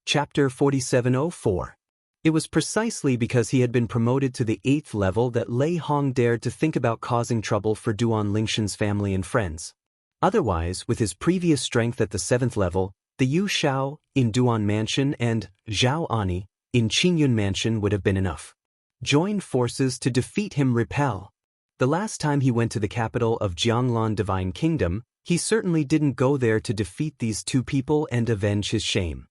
Chapter 4704. It was precisely because he had been promoted to the 8th level that Lei Hong dared to think about causing trouble for Duan Lingshan's family and friends. Otherwise, with his previous strength at the 7th level, the Yu Shao in Duan Mansion and Zhao Ani in Qingyun Mansion would have been enough. Join forces to defeat him. Repel. The last time he went to the capital of Jianglan Divine Kingdom, he certainly didn't go there to defeat these two people and avenge his shame.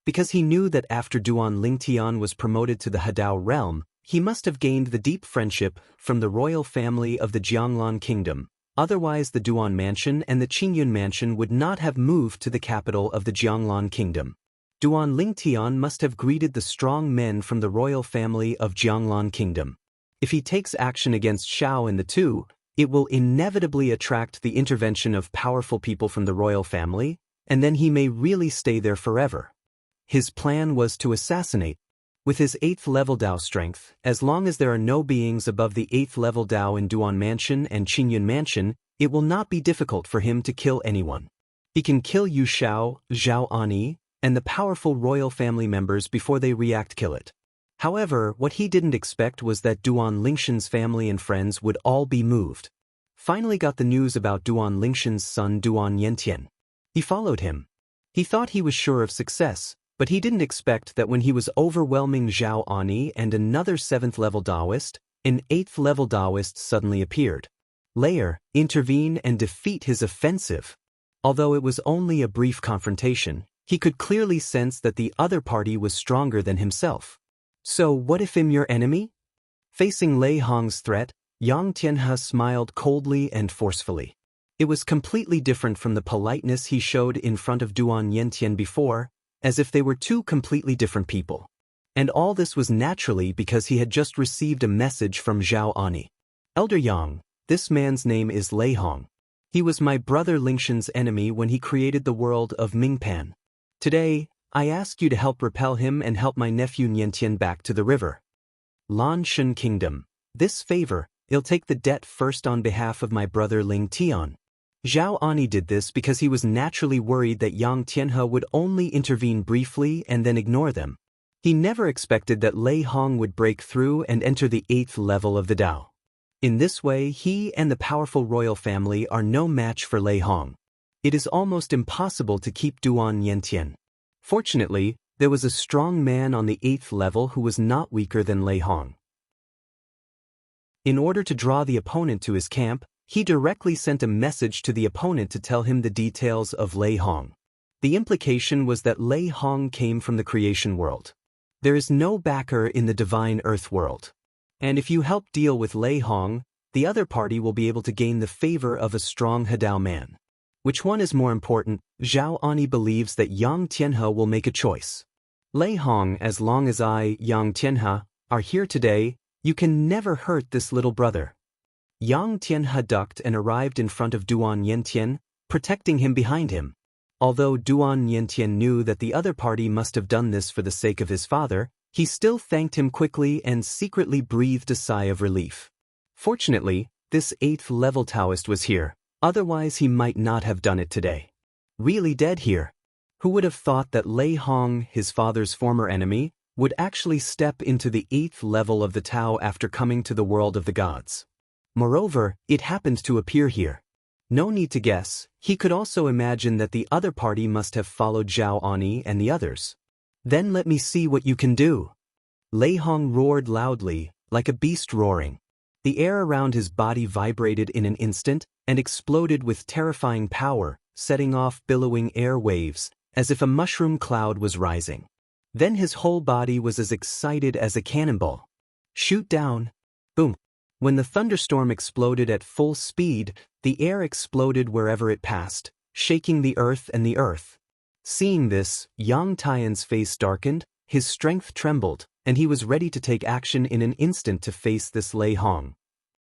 Because he knew that after Duan Lingtian was promoted to the Hadao realm, he must have gained the deep friendship from the royal family of the Jianglan Kingdom. Otherwise the Duan Mansion and the Qingyun Mansion would not have moved to the capital of the Jianglan Kingdom. Duan Lingtian must have greeted the strong men from the royal family of Jianglan Kingdom. If he takes action against Shao and the two, it will inevitably attract the intervention of powerful people from the royal family, and then he may really stay there forever. His plan was to assassinate. With his 8th level Dao strength, as long as there are no beings above the 8th level Dao in Duan Mansion and Qingyun Mansion, it will not be difficult for him to kill anyone. He can kill Yu Shao, Zhao Ani, and the powerful royal family members before they kill it. However, what he didn't expect was that Duan Lingshan's family and friends would all be moved. Finally got the news about Duan Lingshan's son Duan Yantian. He followed him. He thought he was sure of success, but he didn't expect that when he was overwhelming Zhao Ani and another 7th level Taoist, an 8th level Taoist suddenly appeared. Layer, intervene and defeat his offensive. Although it was only a brief confrontation, he could clearly sense that the other party was stronger than himself. So what if I'm your enemy? Facing Lei Hong's threat, Yang Tianhe smiled coldly and forcefully. It was completely different from the politeness he showed in front of Duan Yantian before, as if they were two completely different people. And all this was naturally because he had just received a message from Zhao Ani. Elder Yang, this man's name is Lei Hong. He was my brother Lingshan's enemy when he created the world of Mingpan. Today, I ask you to help repel him and help my nephew Niantian back to the river. Lan Shen Kingdom. This favor, I'll take the debt first on behalf of my brother Ling Tian. Zhao Ani did this because he was naturally worried that Yang Tianhe would only intervene briefly and then ignore them. He never expected that Lei Hong would break through and enter the 8th level of the Dao. In this way, he and the powerful royal family are no match for Lei Hong. It is almost impossible to keep Duan Yantian. Fortunately, there was a strong man on the 8th level who was not weaker than Lei Hong. In order to draw the opponent to his camp, he directly sent a message to the opponent to tell him the details of Lei Hong. The implication was that Lei Hong came from the creation world. There is no backer in the divine earth world. And if you help deal with Lei Hong, the other party will be able to gain the favor of a strong Hadao man. Which one is more important? Zhao Ani believes that Yang Tianhe will make a choice. Lei Hong, as long as I, Yang Tianhe, are here today, you can never hurt this little brother. Yang Tianhe ducked and arrived in front of Duan Yantian, protecting him behind him. Although Duan Yantian knew that the other party must have done this for the sake of his father, he still thanked him quickly and secretly breathed a sigh of relief. Fortunately, this 8th level Taoist was here. Otherwise he might not have done it today. Really dead here. Who would have thought that Lei Hong, his father's former enemy, would actually step into the 8th level of the Tao after coming to the world of the gods? Moreover, it happened to appear here. No need to guess, he could also imagine that the other party must have followed Zhao Ani and the others. Then let me see what you can do. Lei Hong roared loudly, like a beast roaring. The air around his body vibrated in an instant and exploded with terrifying power, setting off billowing air waves, as if a mushroom cloud was rising. Then his whole body was as excited as a cannonball. Shoot down. Boom. When the thunderstorm exploded at full speed, the air exploded wherever it passed, shaking the earth and the earth. Seeing this, Yang Tian's face darkened, his strength trembled, and he was ready to take action in an instant to face this Lei Hong.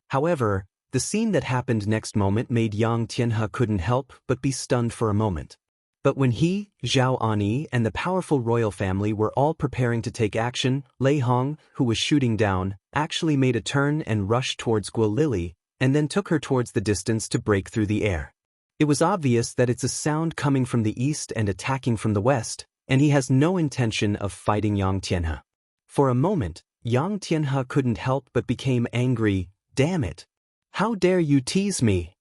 However, the scene that happened next moment made Yang Tianhe couldn't help but be stunned for a moment. But when he, Zhao Ani, and the powerful royal family were all preparing to take action, Lei Hong, who was shooting down, actually made a turn and rushed towards Guo Lily, and then took her towards the distance to break through the air. It was obvious that it's a sound coming from the east and attacking from the west, and he has no intention of fighting Yang Tianhe. For a moment, Yang Tianhe couldn't help but became angry. Damn it! How dare you tease me?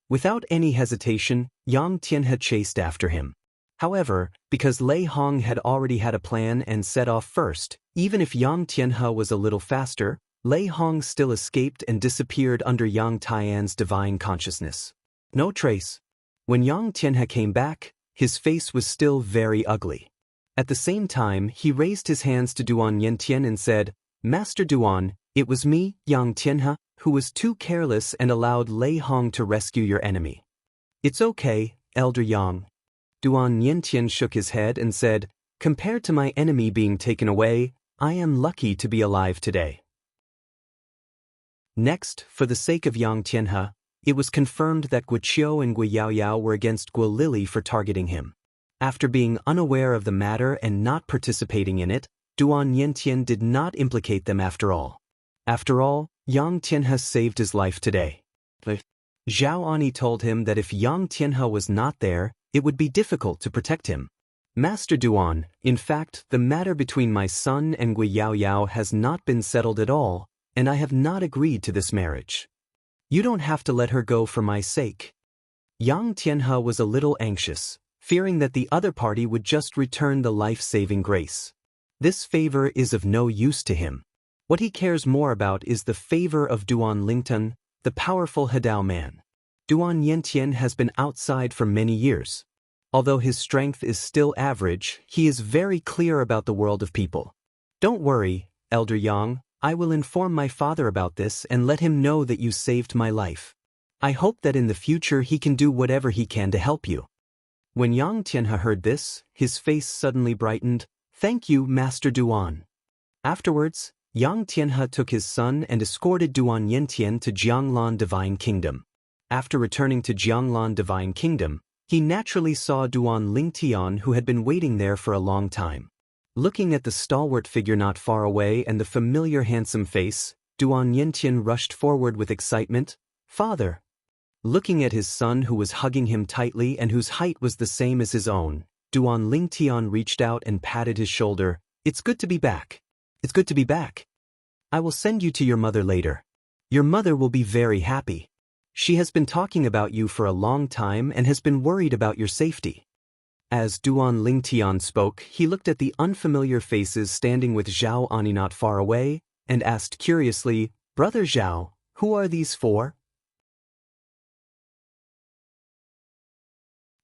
Without any hesitation, Yang Tianhe chased after him. However, because Lei Hong had already had a plan and set off first, even if Yang Tianhe was a little faster, Lei Hong still escaped and disappeared under Yang Tian's divine consciousness. No trace. When Yang Tianhe came back, his face was still very ugly. At the same time, he raised his hands to Duan Yentian and said, "Master Duan, it was me, Yang Tianhe, who was too careless and allowed Lei Hong to rescue your enemy." "It's okay, Elder Yang." Duan Yentian shook his head and said, "Compared to my enemy being taken away, I am lucky to be alive today." Next, for the sake of Yang Tianhe, it was confirmed that Guiqiu and Gui Yaoyao were against Guo Lili for targeting him. After being unaware of the matter and not participating in it, Duan Yentian did not implicate them after all. After all, Yang Tianhe saved his life today. Zhao Ani told him that if Yang Tianhe was not there, it would be difficult to protect him. "Master Duan, in fact, the matter between my son and Gui Yaoyao has not been settled at all, and I have not agreed to this marriage. You don't have to let her go for my sake." Yang Tianhe was a little anxious, fearing that the other party would just return the life-saving grace. This favor is of no use to him. What he cares more about is the favor of Duan Lingtan, the powerful Hadao man. Duan Yentian has been outside for many years. Although his strength is still average, he is very clear about the world of people. "Don't worry, Elder Yang, I will inform my father about this and let him know that you saved my life. I hope that in the future he can do whatever he can to help you." When Yang Tianhe heard this, his face suddenly brightened. "Thank you, Master Duan." Afterwards, Yang Tianhe took his son and escorted Duan Yentian to Jianglan Divine Kingdom. After returning to Jianglan Divine Kingdom, he naturally saw Duan Lingtian, who had been waiting there for a long time. Looking at the stalwart figure not far away and the familiar handsome face, Duan Yentian rushed forward with excitement. "Father!" Looking at his son who was hugging him tightly and whose height was the same as his own, Duan Lingtian reached out and patted his shoulder. "It's good to be back. It's good to be back. I will send you to your mother later. Your mother will be very happy. She has been talking about you for a long time and has been worried about your safety." As Duan Lingtian spoke, he looked at the unfamiliar faces standing with Zhao Ani not far away, and asked curiously, "Brother Zhao, who are these four?"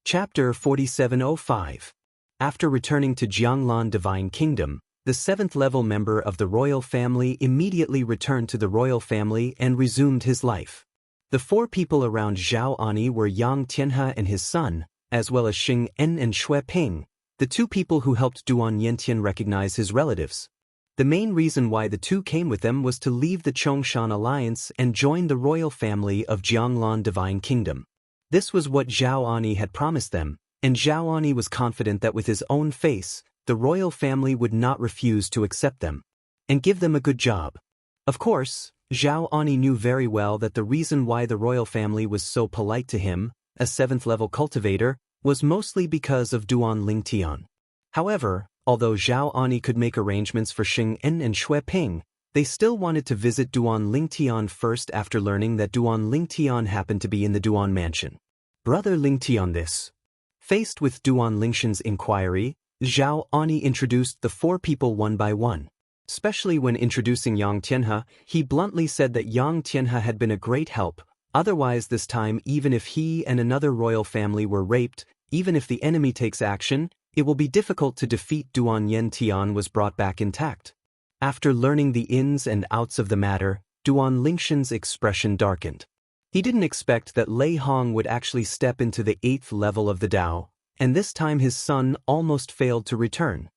Chapter 4705. After returning to Jianglan Divine Kingdom, the 7th-level member of the royal family immediately returned to the royal family and resumed his life. The four people around Zhao Ani were Yang Tianhe and his son, as well as Xing En and Shui Ping, the two people who helped Duan Yentian recognize his relatives. The main reason why the two came with them was to leave the Chongshan alliance and join the royal family of Jianglan Divine Kingdom. This was what Zhao Ani had promised them, and Zhao Ani was confident that with his own face, the royal family would not refuse to accept them and give them a good job. Of course, Zhao Ani knew very well that the reason why the royal family was so polite to him, a 7th-level cultivator, was mostly because of Duan Lingtian. However, although Zhao Ani could make arrangements for Xing En and Shui Ping, they still wanted to visit Duan Lingtian first after learning that Duan Lingtian happened to be in the Duan mansion. "Brother Lingtian this." Faced with Duan Lingshan's inquiry, Zhao Ani introduced the four people one by one. Especially when introducing Yang Tianhe, he bluntly said that Yang Tianhe had been a great help. Otherwise this time, even if he and another royal family were raped, even if the enemy takes action, it will be difficult to defeat. Duan Yentian was brought back intact. After learning the ins and outs of the matter, Duan Lingshan's expression darkened. He didn't expect that Lei Hong would actually step into the 8th level of the Dao, and this time his son almost failed to return.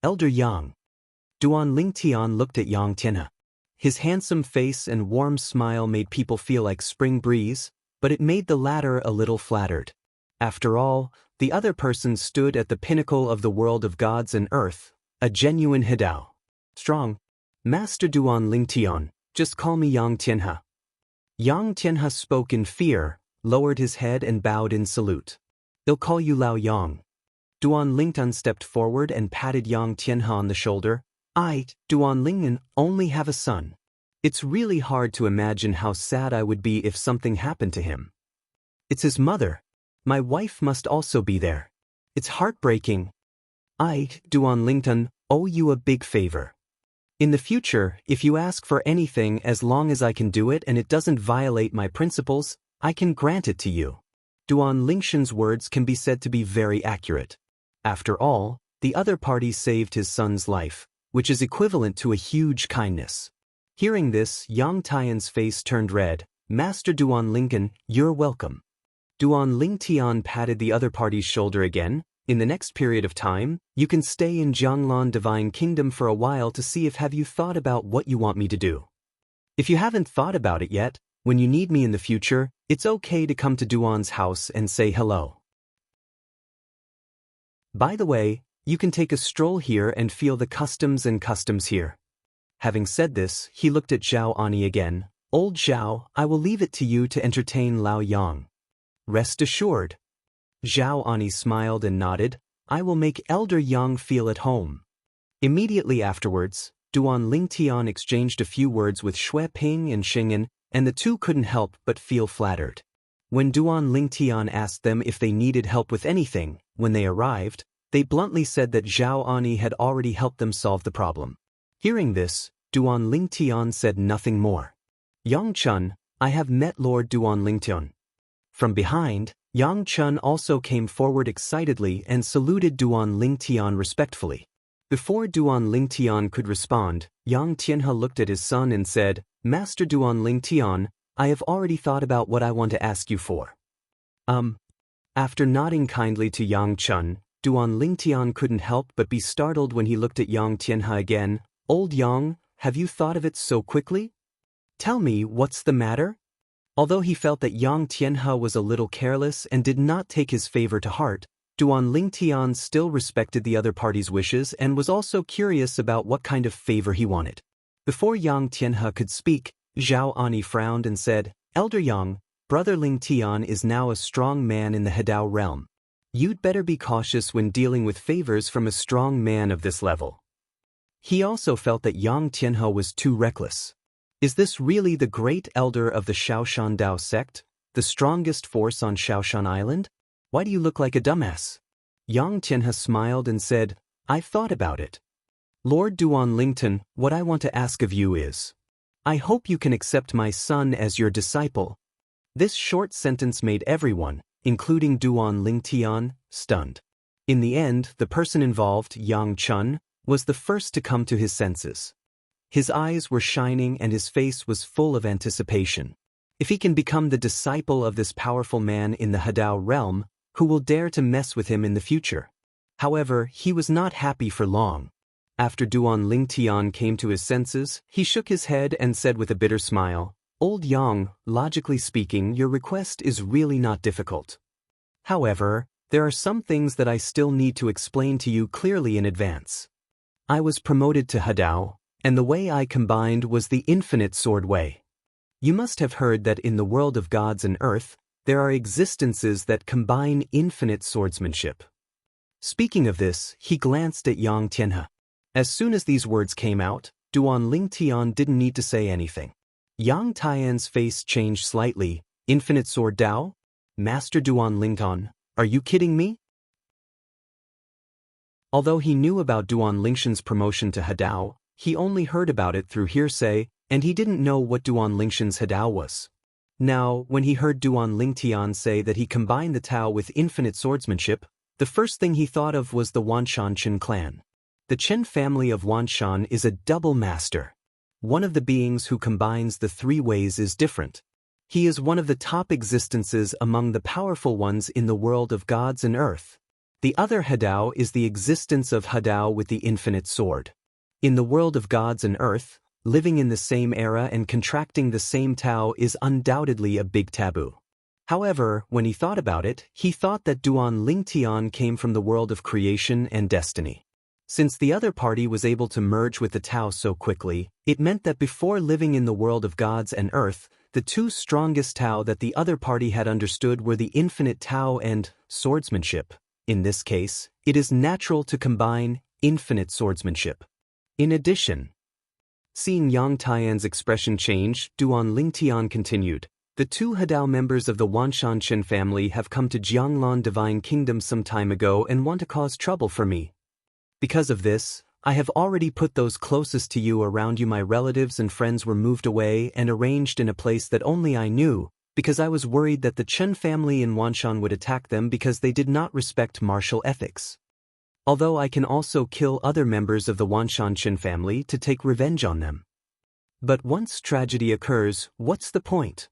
"Elder Yang." Duan Lingtian looked at Yang Tianhe. His handsome face and warm smile made people feel like spring breeze, but it made the latter a little flattered. After all, the other person stood at the pinnacle of the world of gods and earth, a genuine Hadao. "Strong. Master Duan Lingtian, just call me Yang Tianhe." Yang Tianhe spoke in fear, lowered his head and bowed in salute. "They'll call you Lao Yang." Duan Lingtan stepped forward and patted Yang Tianhe on the shoulder. Duan Lingnan, only have a son. It's really hard to imagine how sad I would be if something happened to him. It's his mother. My wife must also be there. It's heartbreaking. Duan Lingtan, owe you a big favor. In the future, if you ask for anything, as long as I can do it and it doesn't violate my principles, I can grant it to you. Duan Lingshan's words can be said to be very accurate. After all, the other party saved his son's life, which is equivalent to a huge kindness. Hearing this, Yang Tian's face turned red. Master Duan Lingnan, you're welcome. Duan Lingtian patted the other party's shoulder again. In the next period of time, you can stay in Jianglan Divine Kingdom for a while to see if have you thought about what you want me to do. If you haven't thought about it yet, when you need me in the future, it's okay to come to Duan's house and say hello. By the way, you can take a stroll here and feel the customs here. Having said this, he looked at Zhao Ani again. Old Zhao, I will leave it to you to entertain Lao Yang. Rest assured. Zhao Ani smiled and nodded. I will make Elder Yang feel at home. Immediately afterwards, Duan Lingtian exchanged a few words with Shui Ping and Xing'an, and the two couldn't help but feel flattered. When Duan Lingtian asked them if they needed help with anything, when they arrived, they bluntly said that Zhao Ani had already helped them solve the problem. Hearing this, Duan Lingtian said nothing more. Yang Chun, I have met Lord Duan Lingtian. From behind, Yang Chun also came forward excitedly and saluted Duan Lingtian respectfully. Before Duan Lingtian could respond, Yang Tianhe looked at his son and said, Master Duan Lingtian, I have already thought about what I want to ask you for. After nodding kindly to Yang Chun, Duan Lingtian couldn't help but be startled when he looked at Yang Tianhe again. Old Yang, have you thought of it so quickly? Tell me, what's the matter? Although he felt that Yang Tianhe was a little careless and did not take his favor to heart, Duan Lingtian still respected the other party's wishes and was also curious about what kind of favor he wanted. Before Yang Tianhe could speak, Zhao Ani frowned and said, Elder Yang, Brother Lingtian is now a strong man in the Hadao realm. You'd better be cautious when dealing with favors from a strong man of this level. He also felt that Yang Tianhe was too reckless. Is this really the great elder of the Shaoshan Dao sect, the strongest force on Shaoshan Island? Why do you look like a dumbass? Yang Tianhe smiled and said, I've thought about it. Lord Duan Lingtan, what I want to ask of you is, I hope you can accept my son as your disciple. This short sentence made everyone, including Duan Lingtian, stunned. In the end, the person involved, Yang Chun, was the first to come to his senses. His eyes were shining and his face was full of anticipation. If he can become the disciple of this powerful man in the Hadao realm, who will dare to mess with him in the future? However, he was not happy for long. After Duan Lingtian came to his senses, he shook his head and said with a bitter smile, Old Yang, logically speaking, your request is really not difficult. However, there are some things that I still need to explain to you clearly in advance. I was promoted to Hadao, and the way I combined was the infinite sword way. You must have heard that in the world of gods and earth, there are existences that combine infinite swordsmanship. Speaking of this, he glanced at Yang Tianhe. As soon as these words came out, Duan Lingtian didn't need to say anything. Yang Tian's face changed slightly. Infinite sword Dao? Master Duan Lingtian, are you kidding me? Although he knew about Duan Lingshan's promotion to Hadao, he only heard about it through hearsay, and he didn't know what Duan Lingshan's Hadao was. Now, when he heard Duan Lingtian say that he combined the Tao with infinite swordsmanship, the first thing he thought of was the Wanshan Chen clan. The Chen family of Wanshan is a double master. One of the beings who combines the three ways is different. He is one of the top existences among the powerful ones in the world of gods and earth. The other Hadao is the existence of Hadao with the infinite sword. In the world of gods and earth, living in the same era and contracting the same Tao is undoubtedly a big taboo. However, when he thought about it, he thought that Duan Lingtian came from the world of creation and destiny. Since the other party was able to merge with the Tao so quickly, it meant that before living in the world of gods and earth, the two strongest Tao that the other party had understood were the infinite Tao and swordsmanship. In this case, it is natural to combine infinite swordsmanship. In addition, seeing Yang Tian's expression change, Duan Lingtian continued, "The two Hadao members of the Wanshan family have come to Jianglan Divine Kingdom some time ago and want to cause trouble for me. Because of this, I have already put those closest to you around you. My relatives and friends were moved away and arranged in a place that only I knew, because I was worried that the Chen family in Wanshan would attack them because they did not respect martial ethics. Although I can also kill other members of the Wanshan family to take revenge on them. But once tragedy occurs, what's the point?"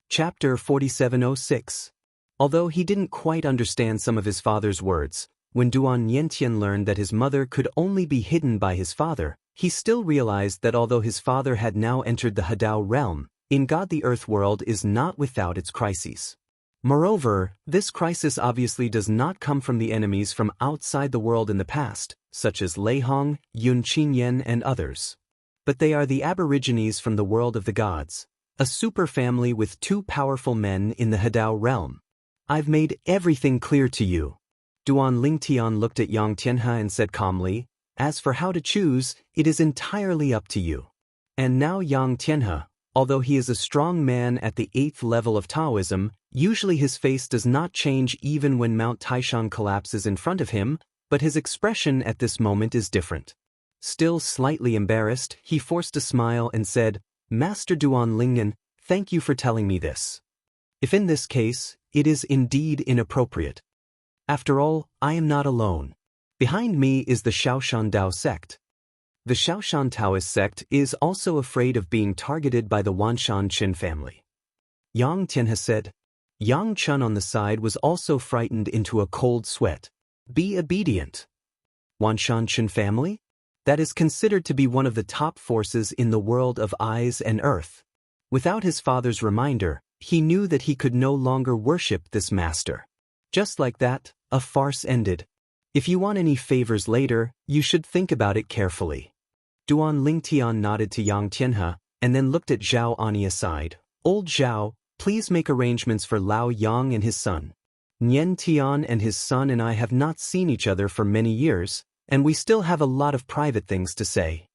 Chapter 4706. Although he didn't quite understand some of his father's words, when Duan Yentian learned that his mother could only be hidden by his father, he still realized that although his father had now entered the Hadao realm, in God the Earth world is not without its crises. Moreover, this crisis obviously does not come from the enemies from outside the world in the past, such as Lei Hong, Yun Qinyan and others. But they are the aborigines from the world of the gods, a super family with two powerful men in the Hadao realm. "I've made everything clear to you." Duan Lingtian looked at Yang Tianhe and said calmly, "As for how to choose, it is entirely up to you." And now Yang Tianhe, although he is a strong man at the 8th level of Taoism, usually his face does not change even when Mount Taishan collapses in front of him, but his expression at this moment is different. Still slightly embarrassed, he forced a smile and said, "Master Duan Lingyan, thank you for telling me this. If in this case, it is indeed inappropriate. After all, I am not alone. Behind me is the Shaoshan Dao sect. The Shaoshan Taoist sect is also afraid of being targeted by the Wanshan Qin family." Yang Tianhe said. Yang Chun on the side was also frightened into a cold sweat. "Be obedient. Wanshan Qin family? That is considered to be one of the top forces in the world of eyes and earth." Without his father's reminder, he knew that he could no longer worship this master. Just like that, a farce ended. "If you want any favors later, you should think about it carefully." Duan Lingtian nodded to Yang Tianhe, and then looked at Zhao Ani aside. "Old Zhao, please make arrangements for Lao Yang and his son. Nian Tian and his son and I have not seen each other for many years, and we still have a lot of private things to say."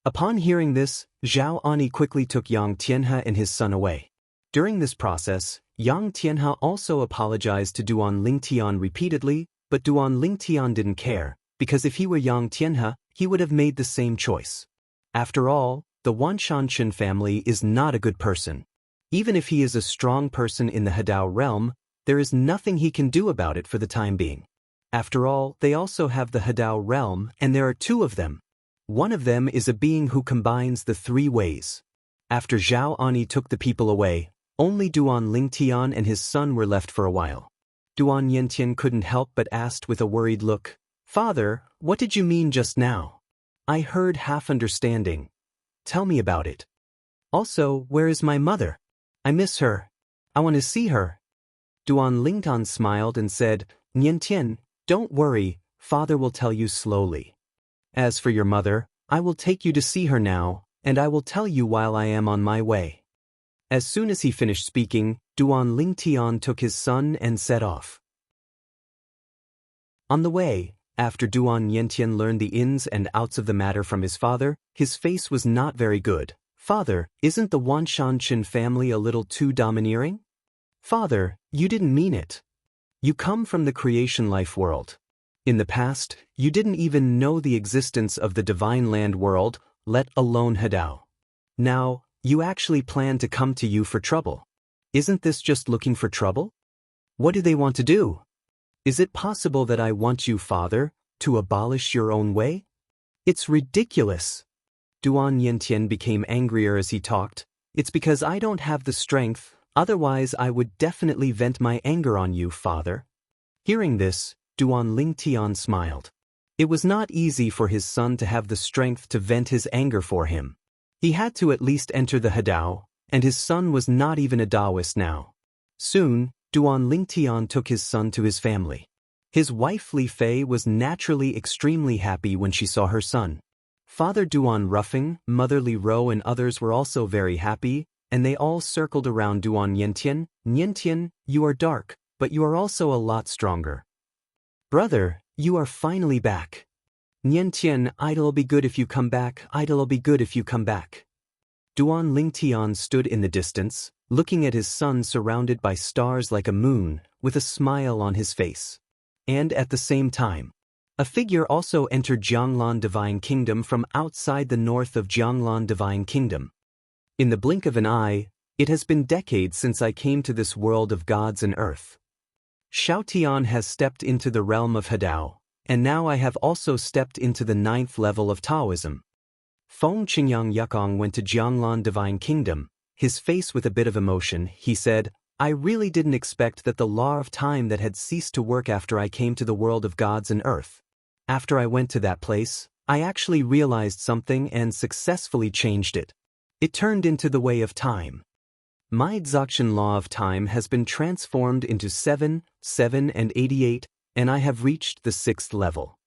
Upon hearing this, Zhao Ani quickly took Yang Tianhe and his son away. During this process, Yang Tianhe also apologized to Duan Lingtian repeatedly, but Duan Lingtian didn't care, because if he were Yang Tianhe, he would have made the same choice. After all, the Wanshan Qin family is not a good person. Even if he is a strong person in the Hadao realm, there is nothing he can do about it for the time being. After all, they also have the Hadao realm, and there are two of them. One of them is a being who combines the three ways. After Zhao Ani took the people away, only Duan Lingtian and his son were left for a while. Duan Yentian couldn't help but asked with a worried look, "Father, what did you mean just now? I heard half understanding. Tell me about it. Also, where is my mother? I miss her. I want to see her." Duan Lingtian smiled and said, "Niantian, don't worry, father will tell you slowly. As for your mother, I will take you to see her now, and I will tell you while I am on my way." As soon as he finished speaking, Duan Lingtian took his son and set off. On the way, after Duan Yentian learned the ins and outs of the matter from his father, his face was not very good. "Father, isn't the Wanshan Qin family a little too domineering? Father, you didn't mean it. You come from the creation life world. In the past, you didn't even know the existence of the divine land world, let alone Hadao. Now, you actually plan to come to you for trouble. Isn't this just looking for trouble? What do they want to do? Is it possible that I want you, father, to abolish your own way? It's ridiculous." Duan Yentian became angrier as he talked. "It's because I don't have the strength, otherwise I would definitely vent my anger on you, father." Hearing this, Duan Lingtian smiled. It was not easy for his son to have the strength to vent his anger for him. He had to at least enter the Hadao, and his son was not even a Taoist now. Soon, Duan Lingtian took his son to his family. His wife Li Fei was naturally extremely happy when she saw her son. Father Duan Ruffing, Mother Li Ro and others were also very happy, and they all circled around Duan Niantian. Niantian, you are dark, but you are also a lot stronger. Brother, you are finally back. Niantian, it'll be good if you come back, it'll be good if you come back. Duan Lingtian stood in the distance, looking at his son surrounded by stars like a moon, with a smile on his face. And at the same time, a figure also entered Jianglan Divine Kingdom from outside the north of Jianglan Divine Kingdom. In the blink of an eye, it has been decades since I came to this world of gods and earth. Xiaotian has stepped into the realm of Hadao, and now I have also stepped into the 9th level of Taoism. Feng Qingyang Yukong went to Jianglan Divine Kingdom, his face with a bit of emotion. He said, I really didn't expect that the law of time that had ceased to work after I came to the world of gods and earth. After I went to that place, I actually realized something and successfully changed it. It turned into the way of time. My Dzogchen law of time has been transformed into 7, 7 and 88, and I have reached the 6th level.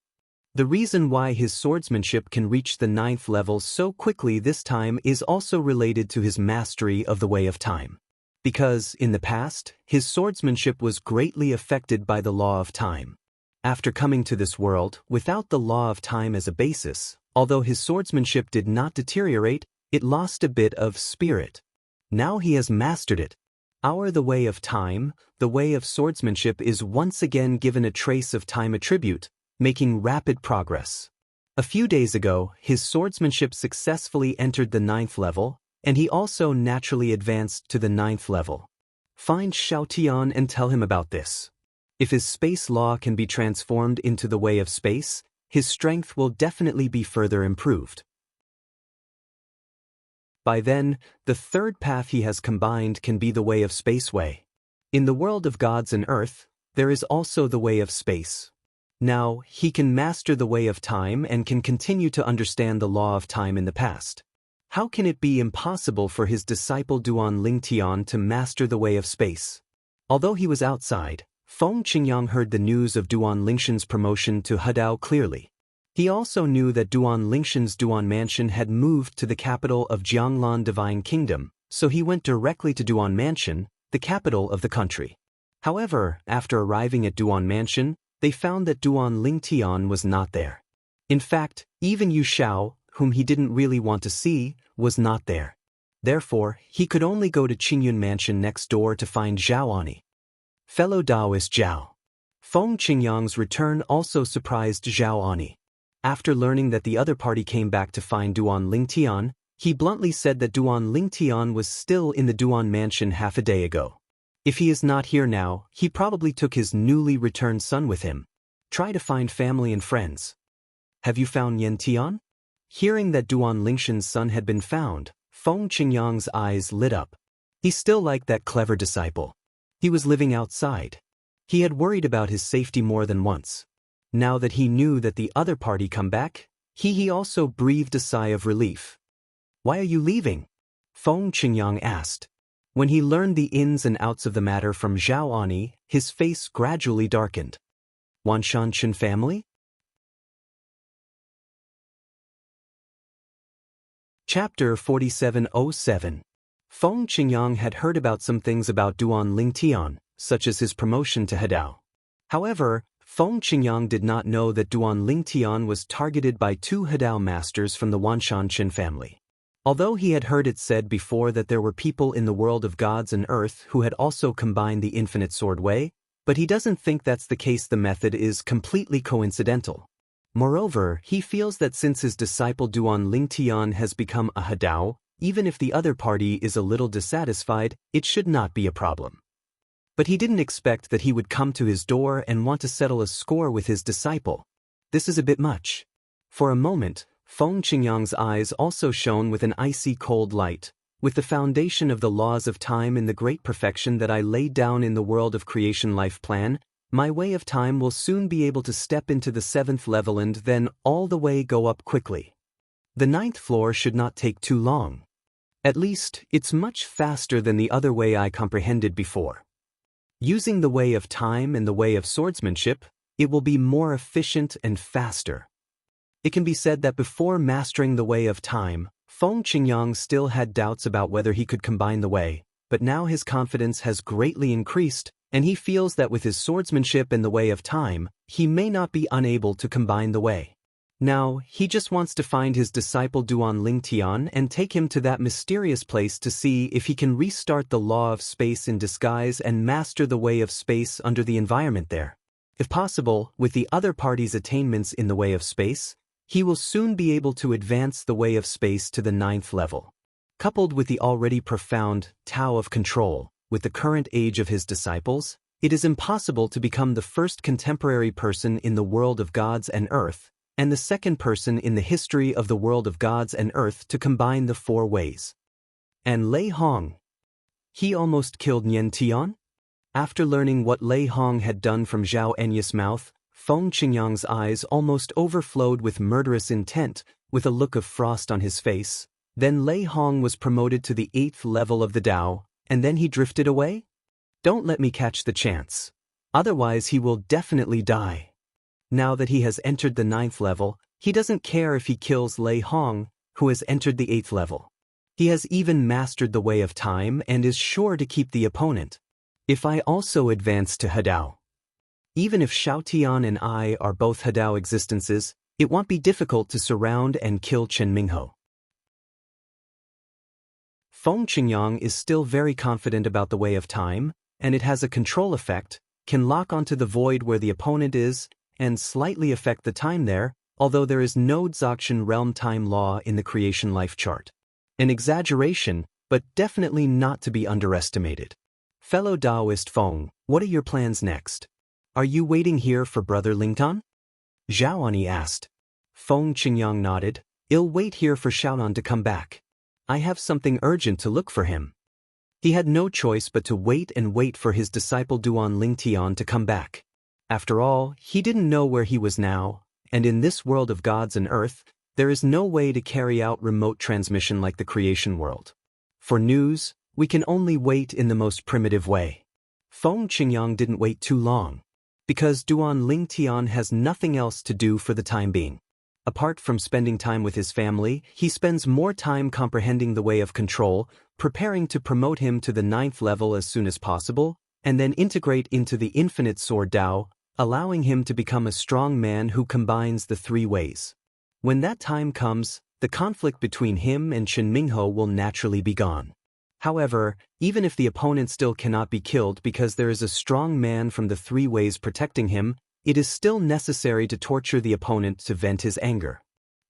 The reason why his swordsmanship can reach the 9th level so quickly this time is also related to his mastery of the way of time. Because, in the past, his swordsmanship was greatly affected by the law of time. After coming to this world, without the law of time as a basis, although his swordsmanship did not deteriorate, it lost a bit of spirit. Now he has mastered it. The way of time, the way of swordsmanship is once again given a trace of time attribute, making rapid progress. A few days ago, his swordsmanship successfully entered the 9th level, and he also naturally advanced to the 9th level. Find Xiaotian and tell him about this. If his space law can be transformed into the way of space, his strength will definitely be further improved. By then, the 3rd path he has combined can be the way of space way. In the world of gods and earth, there is also the way of space. Now, he can master the way of time and can continue to understand the law of time in the past. How can it be impossible for his disciple Duan Lingtian to master the way of space? Although he was outside, Feng Qingyang heard the news of Duan Lingshan's promotion to Hadao clearly. He also knew that Duan Lingshan's Duan Mansion had moved to the capital of Jianglan Divine Kingdom, so he went directly to Duan Mansion, the capital of the country. However, after arriving at Duan Mansion, they found that Duan Lingtian was not there. In fact, even Yu Xiao, whom he didn't really want to see, was not there. Therefore, he could only go to Qingyun Mansion next door to find Zhao Ani. Fellow Taoist Zhao. Feng Qingyang's return also surprised Zhao Ani. After learning that the other party came back to find Duan Lingtian, he bluntly said that Duan Lingtian was still in the Duan Mansion half a day ago. If he is not here now, he probably took his newly returned son with him. Try to find family and friends. Have you found Yen Tian? Hearing that Duan Lingshan's son had been found, Feng Qingyang's eyes lit up. He still liked that clever disciple. He was living outside. He had worried about his safety more than once. Now that he knew that the other party come back, he also breathed a sigh of relief. Why are you leaving? Feng Qingyang asked. When he learned the ins and outs of the matter from Zhao Ani, his face gradually darkened. Wanshan family? Chapter 4707. Feng Qingyang had heard about some things about Duan Lingtian, such as his promotion to Hadao. However, Feng Qingyang did not know that Duan Lingtian was targeted by 2 Hadao masters from the Wanshan family. Although he had heard it said before that there were people in the world of gods and earth who had also combined the infinite sword way, but he doesn't think that's the case. The method is completely coincidental. Moreover, he feels that since his disciple Duan Lingtian has become a Hadao, even if the other party is a little dissatisfied, it should not be a problem. But he didn't expect that he would come to his door and want to settle a score with his disciple. This is a bit much. For a moment, Feng Qingyang's eyes also shone with an icy cold light. With the foundation of the laws of time in the great perfection that I laid down in the world of creation life plan, my way of time will soon be able to step into the 7th level and then all the way go up quickly. The 9th floor should not take too long. At least, it's much faster than the other way I comprehended before. Using the way of time and the way of swordsmanship, it will be more efficient and faster. It can be said that before mastering the way of time, Feng Qingyang still had doubts about whether he could combine the way, but now his confidence has greatly increased, and he feels that with his swordsmanship and the way of time, he may not be unable to combine the way. Now, he just wants to find his disciple Duan Lingtian and take him to that mysterious place to see if he can restart the law of space in disguise and master the way of space under the environment there. If possible, with the other party's attainments in the way of space, he will soon be able to advance the way of space to the 9th level. Coupled with the already profound Tao of control, with the current age of his disciples, it is impossible to become the first contemporary person in the world of gods and earth, and the second person in the history of the world of gods and earth to combine the 4 ways. And Lei Hong. He almost killed Nian Tian? After learning what Lei Hong had done from Zhao Enya's mouth, Feng Qingyang's eyes almost overflowed with murderous intent, with a look of frost on his face. Then Lei Hong was promoted to the 8th level of the Tao, and then he drifted away? Don't let me catch the chance. Otherwise he will definitely die. Now that he has entered the 9th level, he doesn't care if he kills Lei Hong, who has entered the 8th level. He has even mastered the way of time and is sure to keep the opponent. If I also advance to Hadao. Even if Xiao Tian and I are both Hadao existences, it won't be difficult to surround and kill Chen Mingho. Feng Qingyang is still very confident about the way of time, and it has a control effect, can lock onto the void where the opponent is, and slightly affect the time there, although there is no Dzogchen realm time law in the creation life chart. An exaggeration, but definitely not to be underestimated. Fellow Taoist Feng, what are your plans next? Are you waiting here for Brother Lingtan? Zhaoani asked. Feng Qingyang nodded. I'll wait here for Xiaonan to come back. I have something urgent to look for him. He had no choice but to wait and wait for his disciple Duan Lingtian to come back. After all, he didn't know where he was now, and in this world of gods and earth, there is no way to carry out remote transmission like the creation world. For news, we can only wait in the most primitive way. Feng Qingyang didn't wait too long, because Duan Lingtian has nothing else to do for the time being. Apart from spending time with his family, he spends more time comprehending the way of control, preparing to promote him to the 9th level as soon as possible, and then integrate into the infinite sword Tao, allowing him to become a strong man who combines the 3 ways. When that time comes, the conflict between him and Chen Mingho will naturally be gone. However, even if the opponent still cannot be killed because there is a strong man from the 3 ways protecting him, it is still necessary to torture the opponent to vent his anger.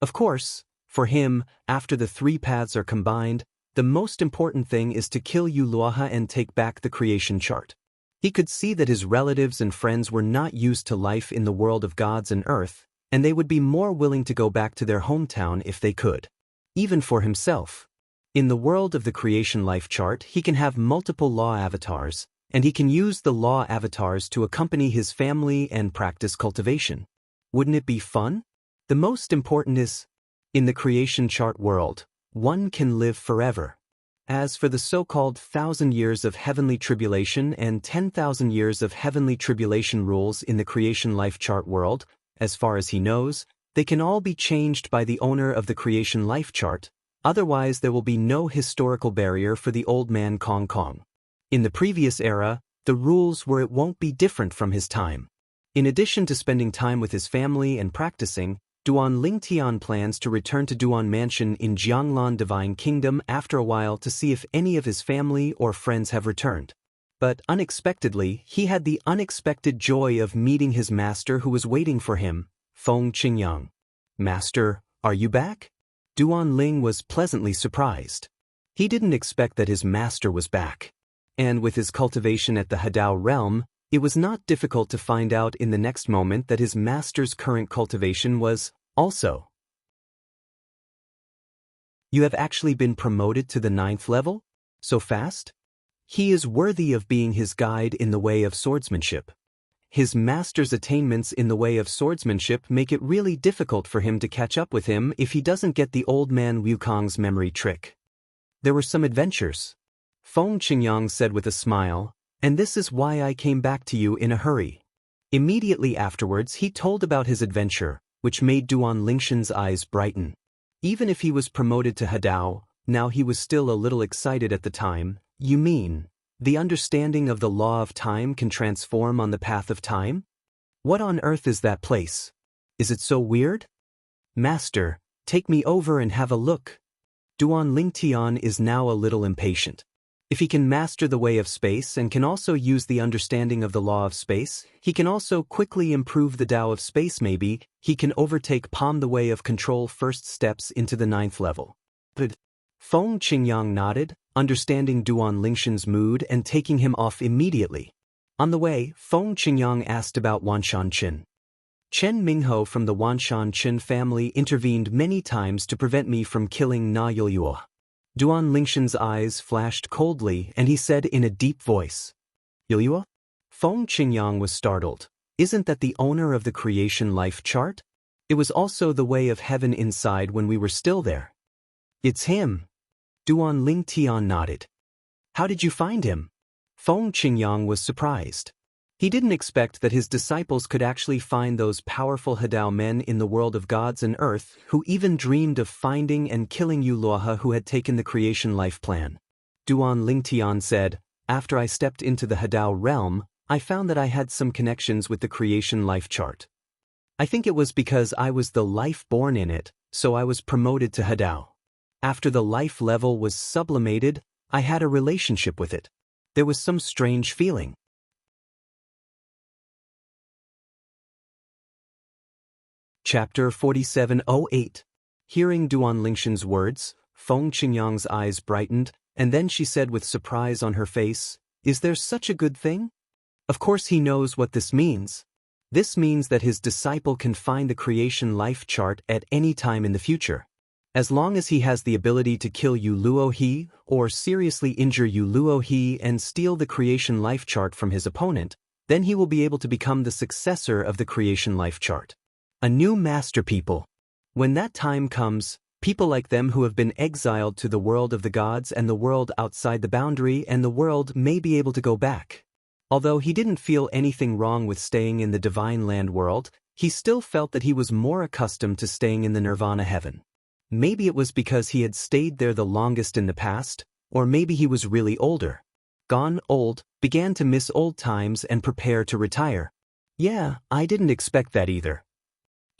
Of course, for him, after the 3 paths are combined, the most important thing is to kill Yu Luoha and take back the creation chart. He could see that his relatives and friends were not used to life in the world of gods and earth, and they would be more willing to go back to their hometown if they could. Even for himself. In the world of the creation life chart, he can have multiple law avatars, and he can use the law avatars to accompany his family and practice cultivation. Wouldn't it be fun? The most important is, in the creation chart world, one can live forever. As for the so-called 1,000 years of heavenly tribulation and 10,000 years of heavenly tribulation rules in the creation life chart world, as far as he knows, they can all be changed by the owner of the creation life chart, otherwise there will be no historical barrier for the old man Kong Kong. In the previous era, the rules were it won't be different from his time. In addition to spending time with his family and practicing, Duan Lingtian plans to return to Duan Mansion in Jianglan Divine Kingdom after a while to see if any of his family or friends have returned. But unexpectedly, he had the unexpected joy of meeting his master who was waiting for him, Feng Qingyang. Master, are you back? Duan Ling was pleasantly surprised. He didn't expect that his master was back. And with his cultivation at the Hadao realm, it was not difficult to find out in the next moment that his master's current cultivation was also. You have actually been promoted to the 9th level? So fast? He is worthy of being his guide in the way of swordsmanship. His master's attainments in the way of swordsmanship make it really difficult for him to catch up with him if he doesn't get the old man Wukong's memory trick. There were some adventures. Feng Qingyang said with a smile, and this is why I came back to you in a hurry. Immediately afterwards he told about his adventure, which made Duan Lingshan's eyes brighten. Even if he was promoted to Hadao, now he was still a little excited at the time. You mean, the understanding of the law of time can transform on the path of time? What on earth is that place? Is it so weird? Master, take me over and have a look. Duan Lingtian is now a little impatient. If he can master the way of space and can also use the understanding of the law of space, he can also quickly improve the Tao of space. Maybe he can overtake Palm the way of control first steps into the 9th level. But Feng Qingyang nodded, understanding Duan Lingshan's mood and taking him off immediately. On the way, Feng Qingyang asked about Wanshan Qin. Chen Mingho from the Wanshan Qin family intervened many times to prevent me from killing Na Yueyuo. Duan Lingshan's eyes flashed coldly and he said in a deep voice, Yueyuo? Feng Qingyang was startled. Isn't that the owner of the creation life chart? It was also the way of heaven inside when we were still there. It's him. Duan Lingtian nodded. How did you find him? Feng Qingyang was surprised. He didn't expect that his disciples could actually find those powerful Hadao men in the world of gods and earth who even dreamed of finding and killing Yu Luohe who had taken the creation life plan. Duan Lingtian said, after I stepped into the Hadao realm, I found that I had some connections with the creation life chart. I think it was because I was the life born in it, so I was promoted to Hadao. After the life level was sublimated, I had a relationship with it. There was some strange feeling. Chapter 4708. Hearing Duan Lingshan's words, Feng Qingyang's eyes brightened, and then she said with surprise on her face, Is there such a good thing? Of course he knows what this means. This means that his disciple can find the creation life chart at any time in the future. As long as he has the ability to kill Yu Luohe or seriously injure Yu Luohe and steal the creation life chart from his opponent, then he will be able to become the successor of the creation life chart. A new master people. When that time comes, people like them who have been exiled to the world of the gods and the world outside the boundary and the world may be able to go back. Although he didn't feel anything wrong with staying in the divine land world, he still felt that he was more accustomed to staying in the nirvana heaven. Maybe it was because he had stayed there the longest in the past, or maybe he was really older. Gone old, began to miss old times and prepare to retire. Yeah, I didn't expect that either.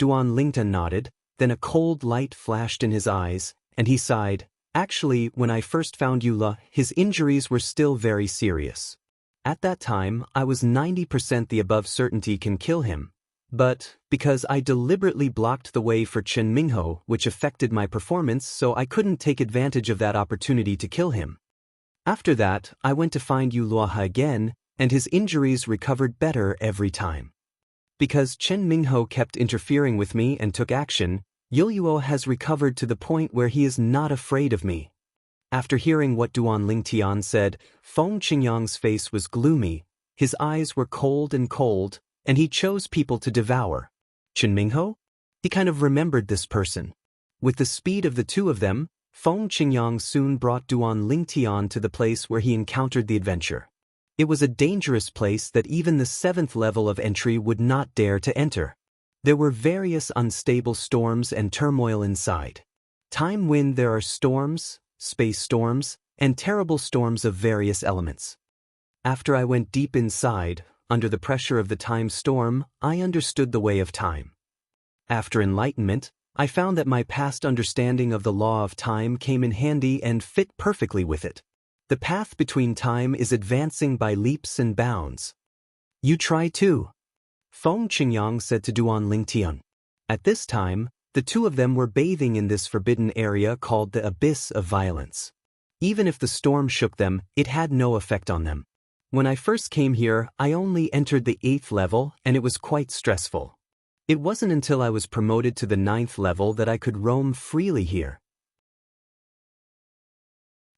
Duan Lingtian nodded, then a cold light flashed in his eyes, and he sighed. Actually, when I first found Eula, his injuries were still very serious. At that time, I was 90% the above certainty can kill him. But, because I deliberately blocked the way for Chen Mingho, which affected my performance, so I couldn't take advantage of that opportunity to kill him. After that, I went to find Yu Luohe again, and his injuries recovered better every time. Because Chen Mingho kept interfering with me and took action, Yueyuo has recovered to the point where he is not afraid of me. After hearing what Duan Lingtian said, Feng Qingyang's face was gloomy, his eyes were cold, and he chose people to devour. Chen Mingho? He kind of remembered this person. With the speed of the two of them, Feng Qingyang soon brought Duan Lingtian to the place where he encountered the adventure. It was a dangerous place that even the 7th level of entry would not dare to enter. There were various unstable storms and turmoil inside. Time when there are storms, space storms, and terrible storms of various elements. After I went deep inside, under the pressure of the time storm, I understood the way of time. After enlightenment, I found that my past understanding of the law of time came in handy and fit perfectly with it. The path between time is advancing by leaps and bounds. You try too. Feng Qingyang said to Duan Lingtian. At this time, the two of them were bathing in this forbidden area called the Abyss of Violence. Even if the storm shook them, it had no effect on them. When I first came here, I only entered the 8th level, and it was quite stressful. It wasn't until I was promoted to the 9th level that I could roam freely here.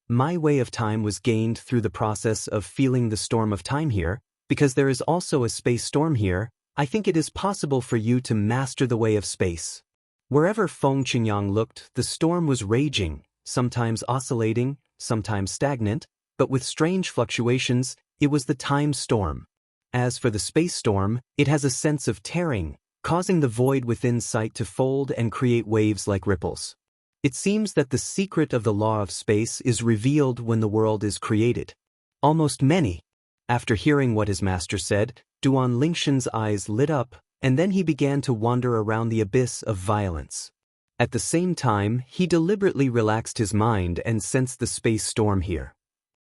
My way of time was gained through the process of feeling the storm of time here. Because there is also a space storm here, I think it is possible for you to master the way of space. Wherever Feng Qingyang looked, the storm was raging, sometimes oscillating, sometimes stagnant, but with strange fluctuations. It was the time storm. As for the space storm, it has a sense of tearing, causing the void within sight to fold and create waves like ripples. It seems that the secret of the law of space is revealed when the world is created. Almost many. After hearing what his master said, Duan Lingshan's eyes lit up, and then he began to wander around the abyss of violence. At the same time, he deliberately relaxed his mind and sensed the space storm here.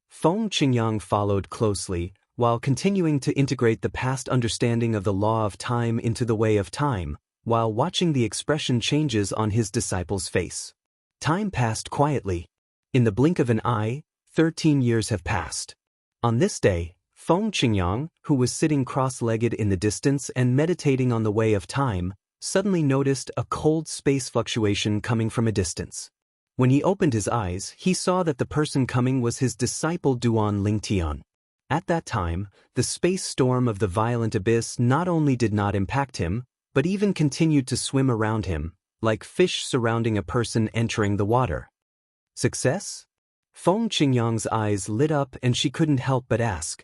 Feng Qingyang followed closely, while continuing to integrate the past understanding of the law of time into the way of time, while watching the expression changes on his disciple's face. Time passed quietly. In the blink of an eye, 13 years have passed. On this day, Feng Qingyang, who was sitting cross-legged in the distance and meditating on the way of time, suddenly noticed a cold space fluctuation coming from a distance. When he opened his eyes, he saw that the person coming was his disciple Duan Lingtian. At that time, the space storm of the violent abyss not only did not impact him, but even continued to swim around him, like fish surrounding a person entering the water. Success? Feng Qingyang's eyes lit up and she couldn't help but ask.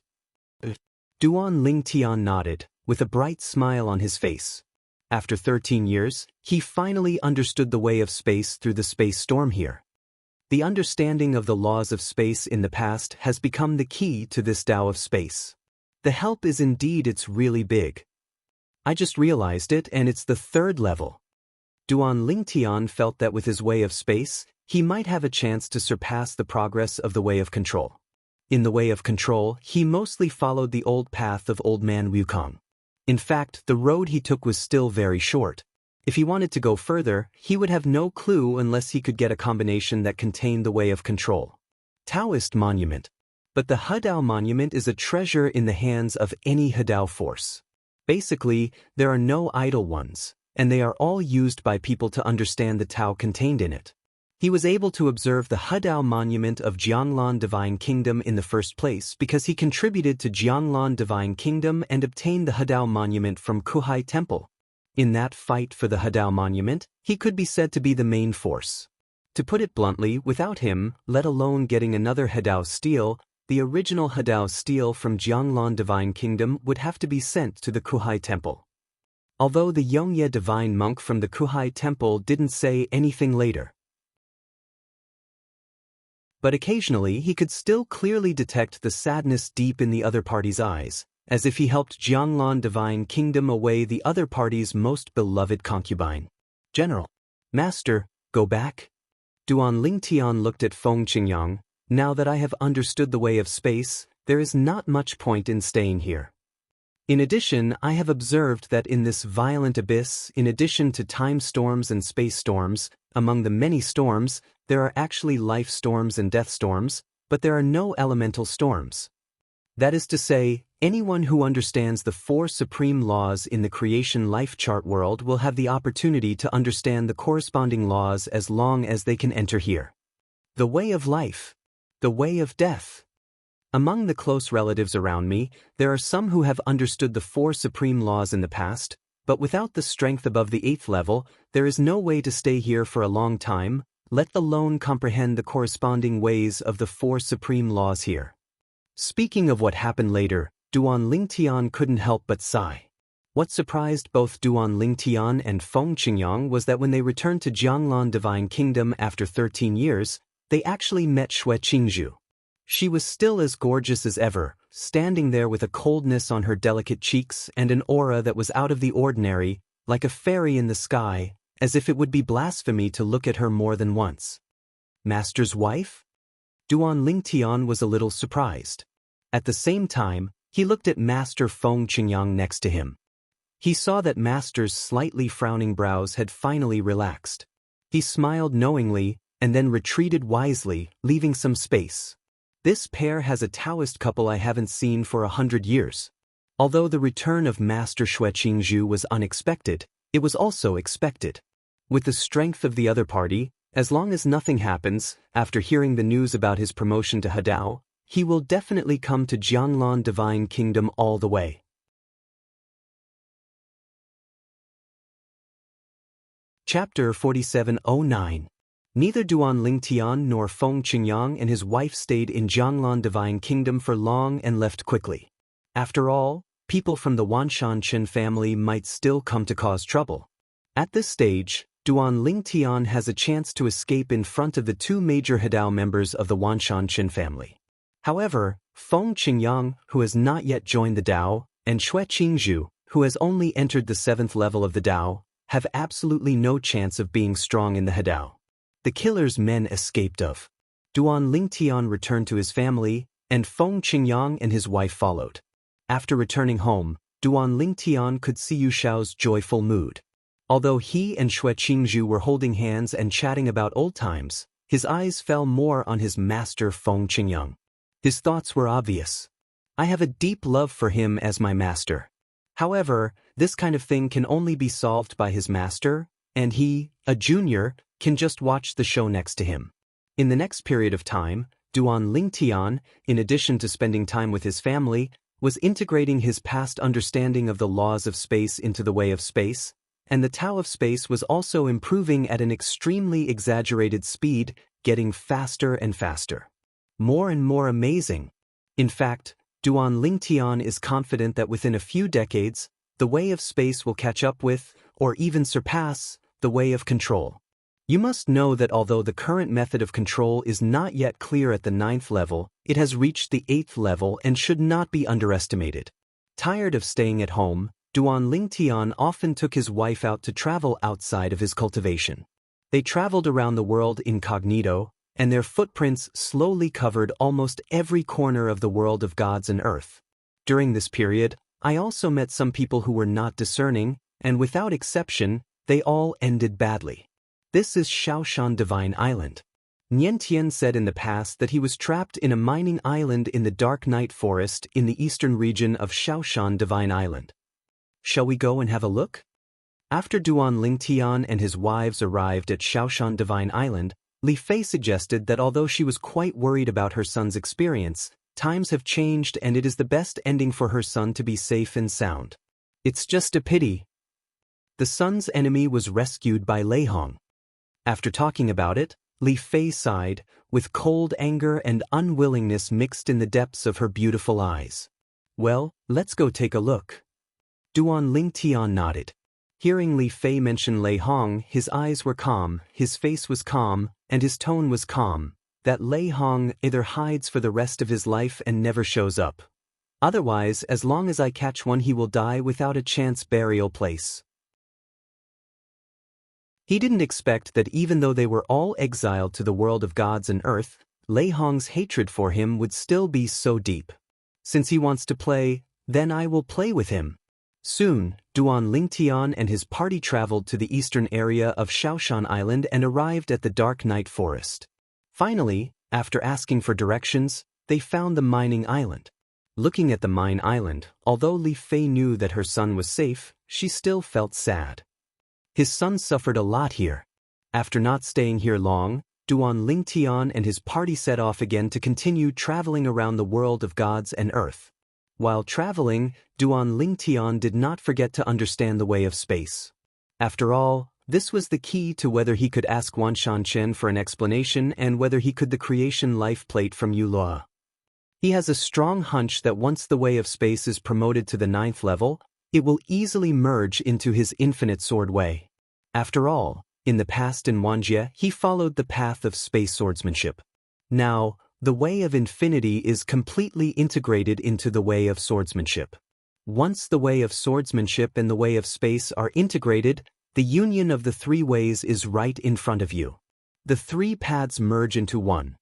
Duan Lingtian nodded, with a bright smile on his face. After 13 years, he finally understood the way of space through the space storm here. The understanding of the laws of space in the past has become the key to this Tao of space. The help is indeed it's really big. I just realized it and it's the 3rd level. Duan Lingtian felt that with his way of space, he might have a chance to surpass the progress of the way of control. In the way of control, he mostly followed the old path of Old Man Wukong. In fact, the road he took was still very short. If he wanted to go further, he would have no clue unless he could get a combination that contained the way of control. Taoist monument. But the Hedao monument is a treasure in the hands of any Hedao force. Basically, there are no idle ones, and they are all used by people to understand the Tao contained in it. He was able to observe the Hedao monument of Jianglan Divine Kingdom in the first place because he contributed to Jianglan Divine Kingdom and obtained the Hedao monument from Kuhai Temple. In that fight for the Hedao monument, he could be said to be the main force. To put it bluntly, without him, let alone getting another Hedao stele, the original Hedao stele from Jianglan Divine Kingdom would have to be sent to the Kuhai Temple. Although the Yongye divine monk from the Kuhai Temple didn't say anything later. But occasionally he could still clearly detect the sadness deep in the other party's eyes, as if he helped Jianglan Divine Kingdom away the other party's most beloved concubine. General. Master, go back? Duan Lingtian looked at Feng Qingyang. Now that I have understood the way of space, there is not much point in staying here. In addition, I have observed that in this violent abyss, in addition to time storms and space storms, among the many storms, there are actually life storms and death storms, but there are no elemental storms. That is to say, anyone who understands the 4 supreme laws in the creation life chart world will have the opportunity to understand the corresponding laws as long as they can enter here. The way of life. The way of death. Among the close relatives around me, there are some who have understood the 4 supreme laws in the past, but without the strength above the 8th level, there is no way to stay here for a long time, let alone comprehend the corresponding ways of the 4 supreme laws here. Speaking of what happened later, Duan Lingtian couldn't help but sigh. What surprised both Duan Lingtian and Feng Qingyang was that when they returned to Jianglan Divine Kingdom after 13 years, they actually met Xue Qingzhu. She was still as gorgeous as ever, standing there with a coldness on her delicate cheeks and an aura that was out of the ordinary, like a fairy in the sky, as if it would be blasphemy to look at her more than once. Master's wife? Duan Lingtian was a little surprised. At the same time, he looked at Master Feng Qingyang next to him. He saw that Master's slightly frowning brows had finally relaxed. He smiled knowingly and then retreated wisely, leaving some space. This pair has a Taoist couple I haven't seen for 100 years. Although the return of Master Xue Qingzhu was unexpected, it was also expected. With the strength of the other party, as long as nothing happens, after hearing the news about his promotion to Hedao, he will definitely come to Jianglan Divine Kingdom all the way. Chapter 4709. Neither Duan Lingtian nor Feng Qingyang and his wife stayed in Jianglan Divine Kingdom for long and left quickly. After all, people from the Wanshan Chen family might still come to cause trouble. At this stage, Duan Lingtian has a chance to escape in front of the two major Hadao members of the Wanshan family. However, Feng Qingyang, who has not yet joined the Dao, and Xue Qingzhu, who has only entered the 7th level of the Dao, have absolutely no chance of being strong in the Hadao. The killer's men escaped of. Duan Lingtian returned to his family, and Feng Qingyang and his wife followed. After returning home, Duan Lingtian could see Yu Shao's joyful mood. Although he and Xue Qingzhu were holding hands and chatting about old times, his eyes fell more on his master Feng Qingyang. His thoughts were obvious. I have a deep love for him as my master. However, this kind of thing can only be solved by his master, and he, a junior, can just watch the show next to him. In the next period of time, Duan Lingtian, in addition to spending time with his family, was integrating his past understanding of the laws of space into the way of space, and the Tao of space was also improving at an extremely exaggerated speed, getting faster and faster. More and more amazing. In fact, Duan Lingtian is confident that within a few decades, the way of space will catch up with, or even surpass, the way of control. You must know that although the current method of control is not yet clear at the 9th level, it has reached the 8th level and should not be underestimated. Tired of staying at home, Duan Lingtian often took his wife out to travel outside of his cultivation. They traveled around the world incognito, and their footprints slowly covered almost every corner of the world of gods and earth. During this period, I also met some people who were not discerning, and without exception, they all ended badly. This is Shaoshan Divine Island. Niantian said in the past that he was trapped in a mining island in the Dark Night Forest in the eastern region of Shaoshan Divine Island. Shall we go and have a look? After Duan Lingtian and his wives arrived at Shaoshan Divine Island, Li Fei suggested that although she was quite worried about her son's experience, times have changed and it is the best ending for her son to be safe and sound. It's just a pity. The son's enemy was rescued by Lei Hong. After talking about it, Li Fei sighed, with cold anger and unwillingness mixed in the depths of her beautiful eyes. Well, let's go take a look. Duan Lingtian nodded. Hearing Li Fei mention Lei Hong, his eyes were calm, his face was calm, and his tone was calm, that Lei Hong either hides for the rest of his life and never shows up. Otherwise, as long as I catch one, he will die without a chance burial place. He didn't expect that even though they were all exiled to the world of gods and earth, Lei Hong's hatred for him would still be so deep. Since he wants to play, then I will play with him. Soon, Duan Lingtian and his party traveled to the eastern area of Shaoshan Island and arrived at the Dark Night Forest. Finally, after asking for directions, they found the mining island. Looking at the mine island, although Li Fei knew that her son was safe, she still felt sad. His son suffered a lot here. After not staying here long, Duan Lingtian and his party set off again to continue traveling around the world of gods and earth. While traveling, Duan Lingtian did not forget to understand the way of space. After all, this was the key to whether he could ask Wan Shanchen for an explanation and whether he could the creation life plate from Yulua. He has a strong hunch that once the way of space is promoted to the 9th level, it will easily merge into his infinite sword way. After all, in the past in Wanjie, he followed the path of space swordsmanship. Now, the way of infinity is completely integrated into the way of swordsmanship. Once the way of swordsmanship and the way of space are integrated, the union of the three ways is right in front of you. The three paths merge into one.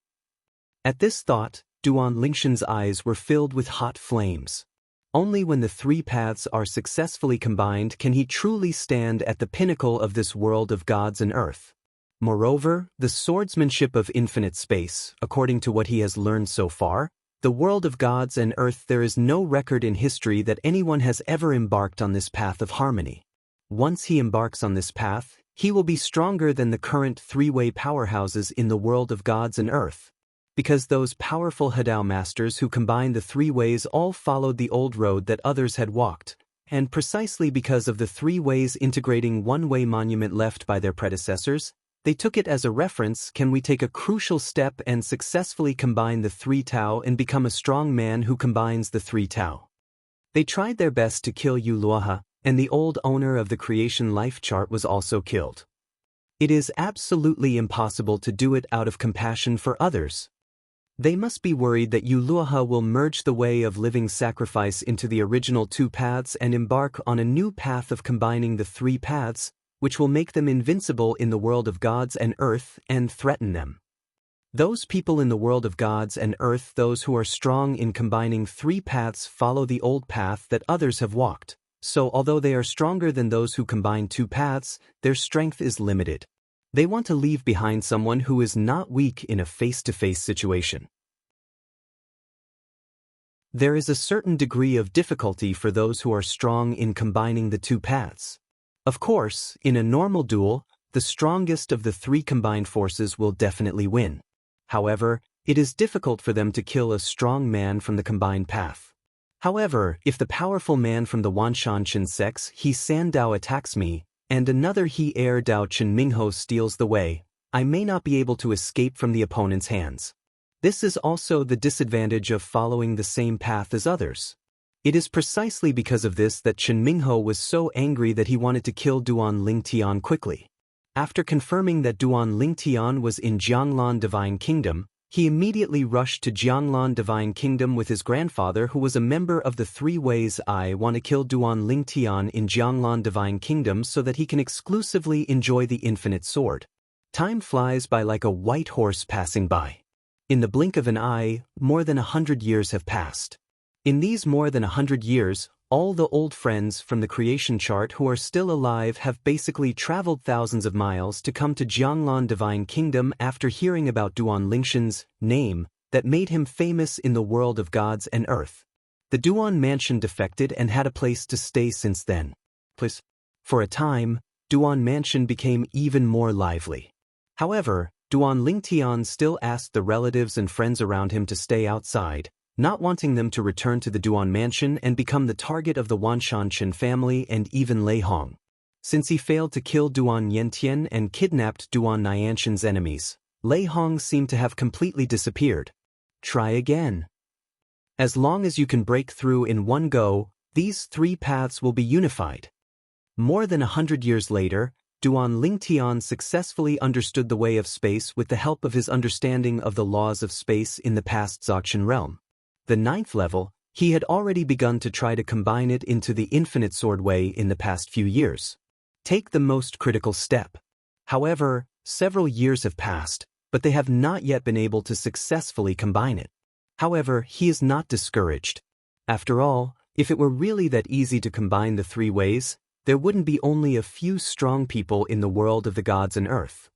At this thought, Duan Lingshan's eyes were filled with hot flames. Only when the three paths are successfully combined can he truly stand at the pinnacle of this world of gods and earth. Moreover, the swordsmanship of infinite space, according to what he has learned so far, the world of gods and earth, there is no record in history that anyone has ever embarked on this path of harmony. Once he embarks on this path, he will be stronger than the current three-way powerhouses in the world of gods and earth. Because those powerful Hadao masters who combined the three ways all followed the old road that others had walked, and precisely because of the three ways integrating one-way monument left by their predecessors, they took it as a reference. Can we take a crucial step and successfully combine the three Tao and become a strong man who combines the three Tao? They tried their best to kill Yu Luoha, and the old owner of the creation life chart was also killed. It is absolutely impossible to do it out of compassion for others. They must be worried that Yuluha will merge the way of living sacrifice into the original two paths and embark on a new path of combining the three paths, which will make them invincible in the world of gods and earth and threaten them. Those people in the world of gods and earth, those who are strong in combining three paths, follow the old path that others have walked. So although they are stronger than those who combine two paths, their strength is limited. They want to leave behind someone who is not weak in a face-to-face situation. There is a certain degree of difficulty for those who are strong in combining the two paths. Of course, in a normal duel, the strongest of the three combined forces will definitely win. However, it is difficult for them to kill a strong man from the combined path. However, if the powerful man from the Wanshanshan sex He San Dao attacks me, and another He Air Dao Chen Mingho steals the way, I may not be able to escape from the opponent's hands. This is also the disadvantage of following the same path as others. It is precisely because of this that Chen Mingho was so angry that he wanted to kill Duan Lingtian quickly. After confirming that Duan Lingtian was in Jianglan Divine Kingdom, he immediately rushed to Jianglan Divine Kingdom with his grandfather, who was a member of the three ways. I want to kill Duan Lingtian in Jianglan Divine Kingdom so that he can exclusively enjoy the infinite sword. Time flies by like a white horse passing by. In the blink of an eye, more than 100 years have passed. In these more than 100 years, all the old friends from the creation chart who are still alive have basically traveled thousands of miles to come to Jianglan Divine Kingdom after hearing about Duan Lingshan's name that made him famous in the world of gods and earth. The Duan Mansion defected and had a place to stay since then. For a time, Duan Mansion became even more lively. However, Duan Lingtian still asked the relatives and friends around him to stay outside, not wanting them to return to the Duan Mansion and become the target of the Wanshanshan family and even Lei Hong. Since he failed to kill Duan Yentian and kidnapped Duan Nianshan's enemies, Lei Hong seemed to have completely disappeared. Try again. As long as you can break through in one go, these three paths will be unified. More than 100 years later, Duan Lingtian successfully understood the way of space with the help of his understanding of the laws of space in the past Dzogchen realm. The 9th level, he had already begun to try to combine it into the infinite sword way in the past few years. Take the most critical step. However, several years have passed, but they have not yet been able to successfully combine it. However, he is not discouraged. After all, if it were really that easy to combine the three ways, there wouldn't be only a few strong people in the world of the gods and earth.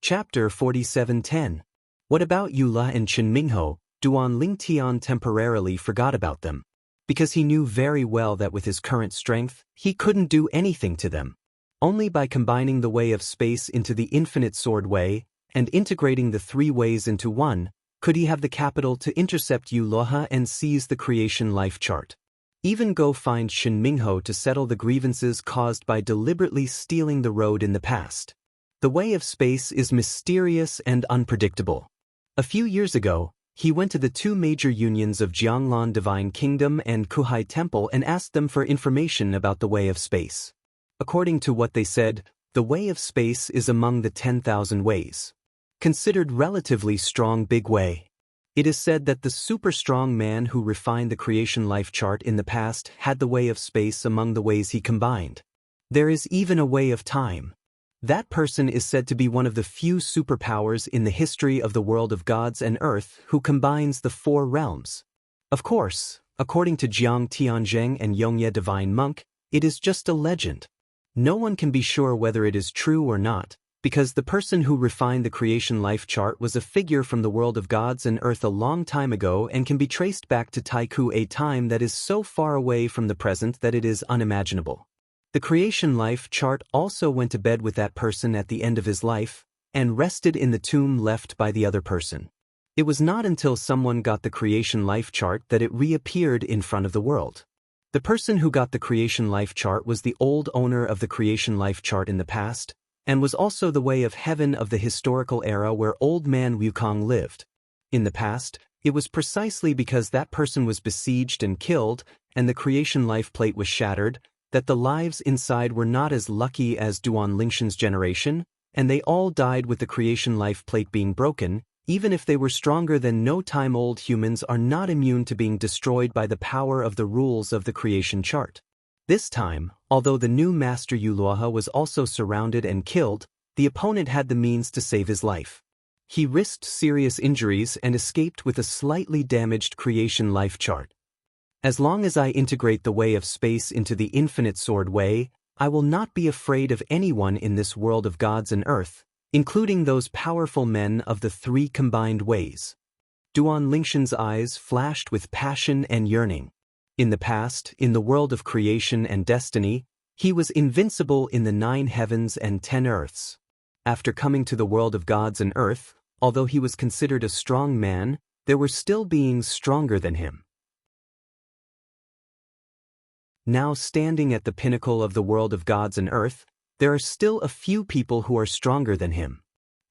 Chapter 47:10. What about Yula and Chen Mingho? Duan Lingtian temporarily forgot about them, because he knew very well that with his current strength, he couldn't do anything to them. Only by combining the way of space into the infinite sword way, and integrating the three ways into one, could he have the capital to intercept Yuloha and seize the creation life chart. Even go find Chen Mingho to settle the grievances caused by deliberately stealing the road in the past. The way of space is mysterious and unpredictable. A few years ago, he went to the two major unions of Jianglan Divine Kingdom and Kuhai Temple and asked them for information about the way of space. According to what they said, the way of space is among the 10,000 ways. Considered relatively strong big way. It is said that the super strong man who refined the creation life chart in the past had the way of space among the ways he combined. There is even a way of time. That person is said to be one of the few superpowers in the history of the world of gods and earth who combines the four realms. Of course, according to Jiang Tianzheng and Yongye Divine Monk, it is just a legend. No one can be sure whether it is true or not, because the person who refined the creation life chart was a figure from the world of gods and earth a long time ago and can be traced back to Taiku, a time that is so far away from the present that it is unimaginable. The creation life chart also went to bed with that person at the end of his life, and rested in the tomb left by the other person. It was not until someone got the creation life chart that it reappeared in front of the world. The person who got the creation life chart was the old owner of the creation life chart in the past, and was also the way of heaven of the historical era where old man Wukong lived. In the past, it was precisely because that person was besieged and killed, and the creation life plate was shattered, that the lives inside were not as lucky as Duan Lingshan's generation, and they all died with the creation life plate being broken. Even if they were stronger than no-time-old, humans are not immune to being destroyed by the power of the rules of the creation chart. This time, although the new master Yuluoha was also surrounded and killed, the opponent had the means to save his life. He risked serious injuries and escaped with a slightly damaged creation life chart. As long as I integrate the way of space into the infinite sword way, I will not be afraid of anyone in this world of gods and earth, including those powerful men of the three combined ways. Duan Lingshan's eyes flashed with passion and yearning. In the past, in the world of creation and destiny, he was invincible in the 9 heavens and 10 earths. After coming to the world of gods and earth, although he was considered a strong man, there were still beings stronger than him. Now standing at the pinnacle of the world of gods and earth, there are still a few people who are stronger than him.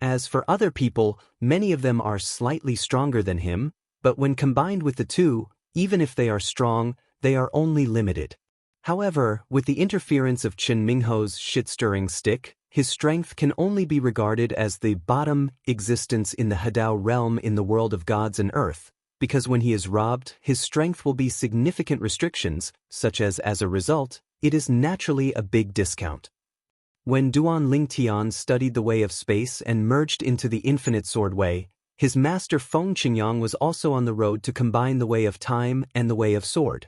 As for other people, many of them are slightly stronger than him, but when combined with the two, even if they are strong, they are only limited. However, with the interference of Chen Mingho's shit-stirring stick, his strength can only be regarded as the bottom existence in the Hadao realm in the world of gods and earth, because when he is robbed, his strength will be significant restrictions, such as a result, it is naturally a big discount. When Duan Lingtian studied the way of space and merged into the infinite sword way, his master Feng Qingyang was also on the road to combine the way of time and the way of sword.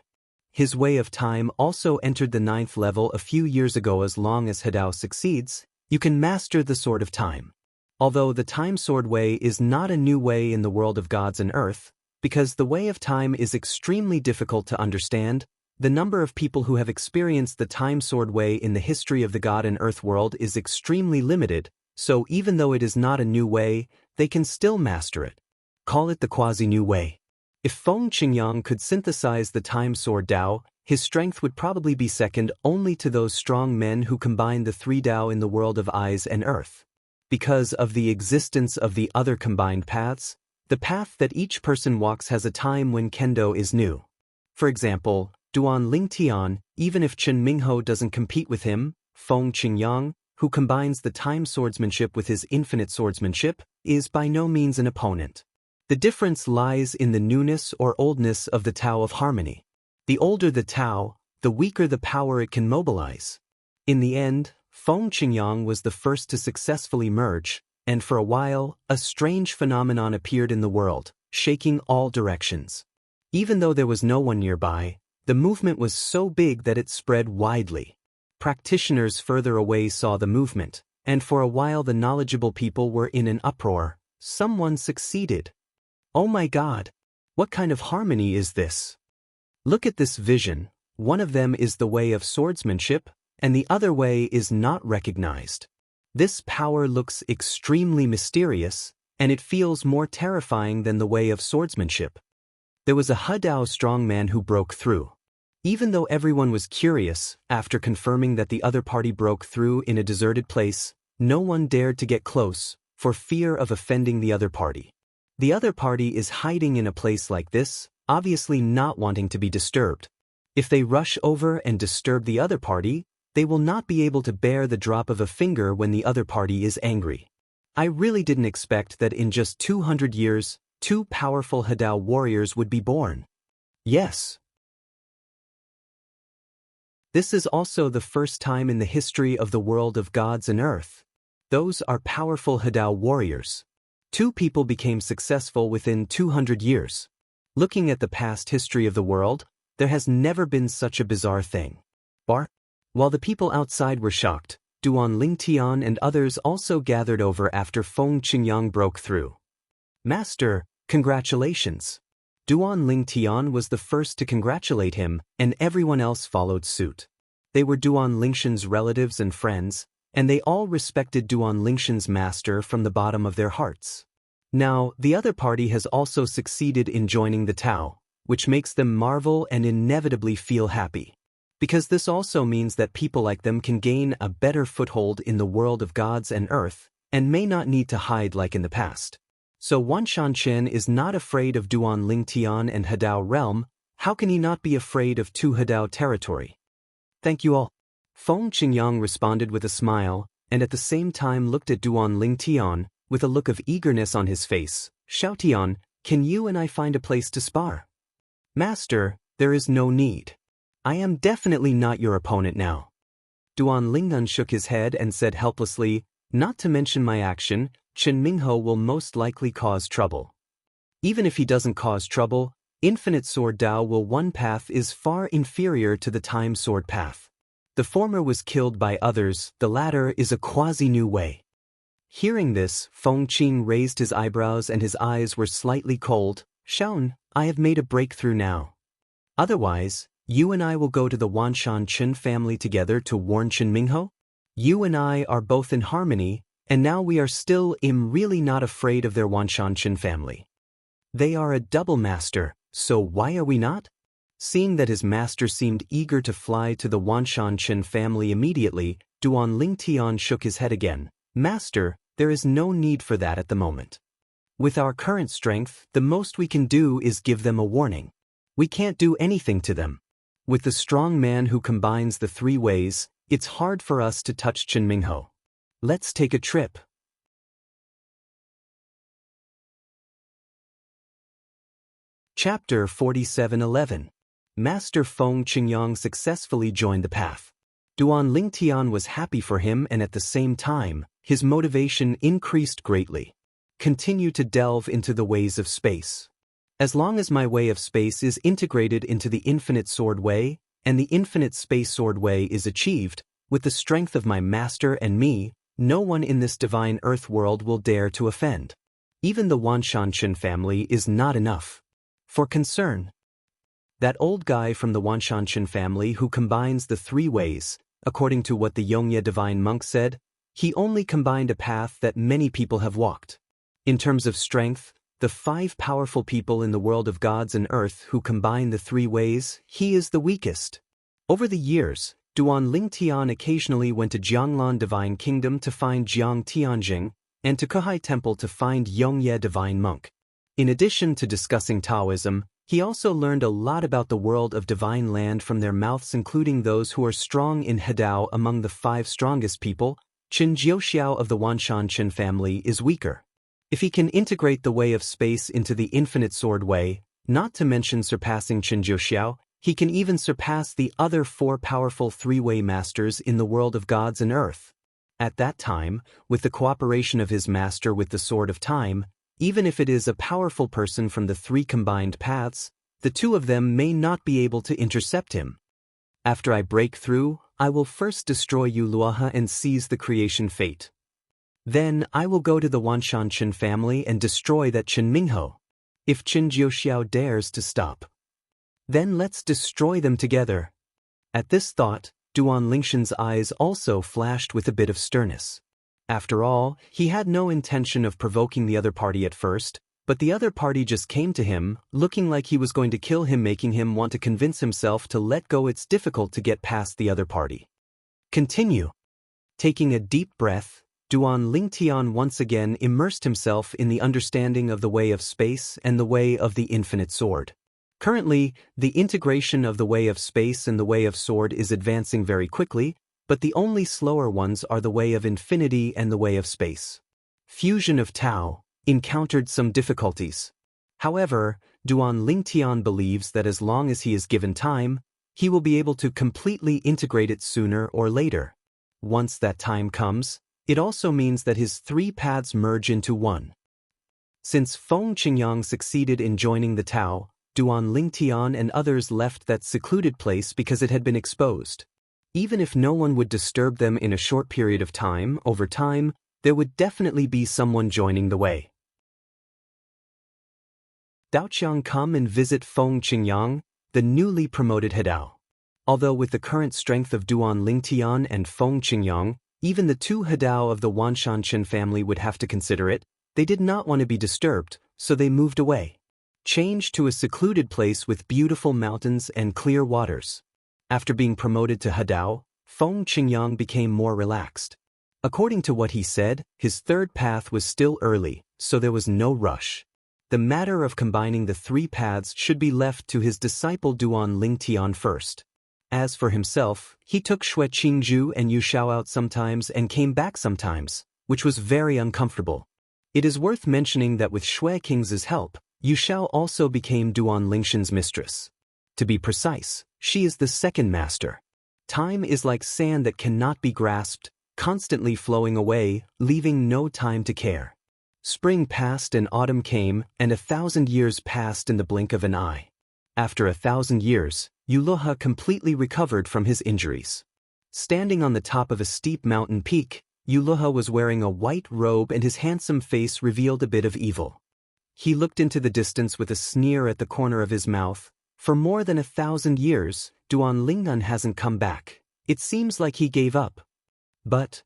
His way of time also entered the 9th level a few years ago. As long as Hadao succeeds, you can master the sword of time. Although the time sword way is not a new way in the world of gods and earth, because the way of time is extremely difficult to understand, the number of people who have experienced the time sword way in the history of the god and earth world is extremely limited, so even though it is not a new way, they can still master it. Call it the quasi-new way. If Feng Qingyang could synthesize the time sword Dao, his strength would probably be second only to those strong men who combine the 3 Dao in the world of eyes and earth. Because of the existence of the other combined paths, the path that each person walks has a time when Kendo is new. For example, Duan Lingtian, even if Chen Mingho doesn't compete with him, Feng Qingyang, who combines the time swordsmanship with his infinite swordsmanship, is by no means an opponent. The difference lies in the newness or oldness of the Tao of harmony. The older the Tao, the weaker the power it can mobilize. In the end, Feng Qingyang was the first to successfully merge, and for a while, a strange phenomenon appeared in the world, shaking all directions. Even though there was no one nearby, the movement was so big that it spread widely. Practitioners further away saw the movement, and for a while the knowledgeable people were in an uproar. Someone succeeded. Oh my God! What kind of harmony is this? Look at this vision. One of them is the way of swordsmanship, and the other way is not recognized. This power looks extremely mysterious, and it feels more terrifying than the way of swordsmanship. There was a Hadao strongman who broke through. Even though everyone was curious, after confirming that the other party broke through in a deserted place, no one dared to get close, for fear of offending the other party. The other party is hiding in a place like this, obviously not wanting to be disturbed. If they rush over and disturb the other party, they will not be able to bear the drop of a finger when the other party is angry. I really didn't expect that in just 200 years, 2 powerful Hadao warriors would be born. Yes. This is also the first time in the history of the world of gods and earth. Those are powerful Hadao warriors. 2 people became successful within 200 years. Looking at the past history of the world, there has never been such a bizarre thing. While the people outside were shocked, Duan Lingtian and others also gathered over after Feng Qingyang broke through. Master, congratulations. Duan Lingtian was the first to congratulate him, and everyone else followed suit. They were Duan Lingshan's relatives and friends, and they all respected Duan Lingshan's master from the bottom of their hearts. Now, the other party has also succeeded in joining the Tao, which makes them marvel and inevitably feel happy. Because this also means that people like them can gain a better foothold in the world of gods and earth, and may not need to hide like in the past. So Wan Shanchen is not afraid of Duan Lingtian and Hadao realm, How can he not be afraid of Tu Hadao territory? Thank you all. Feng Qingyang responded with a smile, and at the same time looked at Duan Lingtian, with a look of eagerness on his face. Xiao Tian, can you and I find a place to spar? Master, there is no need. I am definitely not your opponent now. Duan Lingun shook his head and said helplessly, not to mention my action, Chen Mingho will most likely cause trouble. Even if he doesn't cause trouble, Infinite Sword Dao will one path is far inferior to the Time Sword path. The former was killed by others, the latter is a quasi-new way. Hearing this, Feng Qing raised his eyebrows and his eyes were slightly cold. Shaun, I have made a breakthrough now. Otherwise, you and I will go to the Wanshan Chen family together to warn Chen Mingho? You and I are both in harmony, and now we are still really not afraid of their Wanshan Chen family. They are a double master, so why are we not? Seeing that his master seemed eager to fly to the Wanshan Chen family immediately, Duan Lingtian shook his head again. Master, there is no need for that at the moment. With our current strength, the most we can do is give them a warning. We can't do anything to them. With the strong man who combines the three ways, it's hard for us to touch Chen Mingho. Let's take a trip. Chapter 47:11. Master Feng Qingyang successfully joined the path. Duan Lingtian was happy for him, and at the same time, his motivation increased greatly. Continue to delve into the ways of space. As long as my way of space is integrated into the Infinite Sword Way, and the Infinite Space Sword Way is achieved, with the strength of my master and me, no one in this divine earth world will dare to offend. Even the Wanshan Chen family is not enough. For concern. That old guy from the Wanshan Chen family who combines the three ways, according to what the Yongye divine monk said, he only combined a path that many people have walked. In terms of strength, the 5 powerful people in the world of gods and earth who combine the three ways, he is the weakest. Over the years, Duan Lingtian occasionally went to Jianglan Divine Kingdom to find Jiang Tianjing, and to Kuhai Temple to find Yongye Divine Monk. In addition to discussing Taoism, he also learned a lot about the world of divine land from their mouths, including those who are strong in Hadao. Among the 5 strongest people, Qin Jiuxiao of the Wanshan Chen family is weaker. If he can integrate the way of space into the Infinite Sword Way, not to mention surpassing Qin Jiuxiao, he can even surpass the other 4 powerful three-way masters in the world of gods and earth. At that time, with the cooperation of his master with the Sword of Time, even if it is a powerful person from the 3 combined paths, the 2 of them may not be able to intercept him. After I break through, I will first destroy you Luoha and seize the creation fate. Then I will go to the Wanshan Chen family and destroy that Chen Mingho. If Qin Jiuxiao dares to stop, then let's destroy them together. At this thought, Duan Lingshan's eyes also flashed with a bit of sternness. After all, he had no intention of provoking the other party at first, but the other party just came to him, looking like he was going to kill him, making him want to convince himself to let go. It's difficult to get past the other party. Continue. Taking a deep breath, Duan Lingtian once again immersed himself in the understanding of the way of space and the way of the infinite sword. Currently, the integration of the way of space and the way of sword is advancing very quickly, but the only slower ones are the way of infinity and the way of space. Fusion of Tao encountered some difficulties. However, Duan Lingtian believes that as long as he is given time, he will be able to completely integrate it sooner or later. Once that time comes, it also means that his 3 paths merge into one. Since Feng Qingyang succeeded in joining the Tao, Duan Lingtian and others left that secluded place because it had been exposed. Even if no one would disturb them in a short period of time, over time, there would definitely be someone joining the way. Daoqiang come and visit Feng Qingyang, the newly promoted Hadao. Although with the current strength of Duan Lingtian and Feng Qingyang, even the 2 Hadao of the Wanshan Chen family would have to consider it, they did not want to be disturbed, so they moved away. Changed to a secluded place with beautiful mountains and clear waters. After being promoted to Hadao, Feng Qingyang became more relaxed. According to what he said, his 3rd path was still early, so there was no rush. the matter of combining the three paths should be left to his disciple Duan Lingtian first. As for himself, he took Xue Qingzhu and Yu Xiao out sometimes and came back sometimes, which was very uncomfortable. It is worth mentioning that with Xue Qingz's help, Yu Xiao also became Duan Lingxian's mistress. To be precise, she is the second master. Time is like sand that cannot be grasped, constantly flowing away, leaving no time to care. Spring passed and autumn came, and 1,000 years passed in the blink of an eye. After 1,000 years, Yuluha completely recovered from his injuries. Standing on the top of a steep mountain peak, Yuluha was wearing a white robe and his handsome face revealed a bit of evil. He looked into the distance with a sneer at the corner of his mouth. For more than 1,000 years, Duan Lingnan hasn't come back. It seems like he gave up. But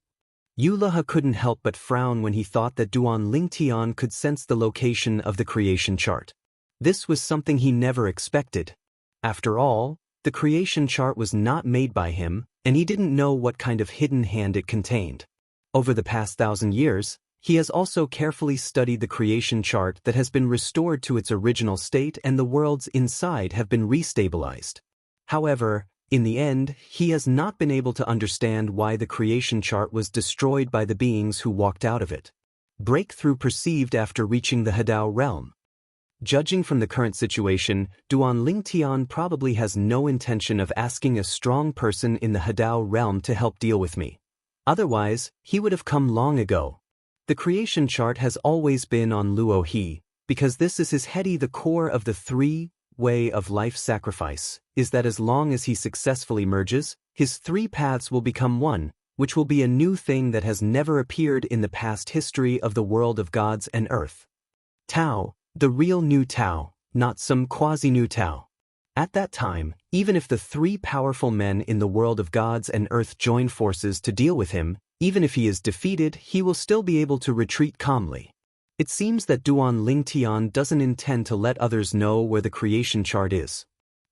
Yuluha couldn't help but frown when he thought that Duan Lingtian could sense the location of the creation chart. This was something he never expected. After all, the creation chart was not made by him, and he didn't know what kind of hidden hand it contained. Over the past 1,000 years, he has also carefully studied the creation chart that has been restored to its original state and the worlds inside have been restabilized. However, in the end, he has not been able to understand why the creation chart was destroyed by the beings who walked out of it. Breakthrough perceived after reaching the Hadao realm. Judging from the current situation, Duan Lingtian probably has no intention of asking a strong person in the Hadao realm to help deal with me. Otherwise, he would have come long ago. The creation chart has always been on Luo He, because this is his heady. The core of the three-way of life sacrifice is that as long as he successfully merges, his three paths will become one, which will be a new thing that has never appeared in the past history of the world of gods and earth. Tao, the real new Tao, not some quasi-new Tao. At that time, even if the three powerful men in the world of gods and earth join forces to deal with him, even if he is defeated, he will still be able to retreat calmly. It seems that Duan Lingtian doesn't intend to let others know where the creation chart is.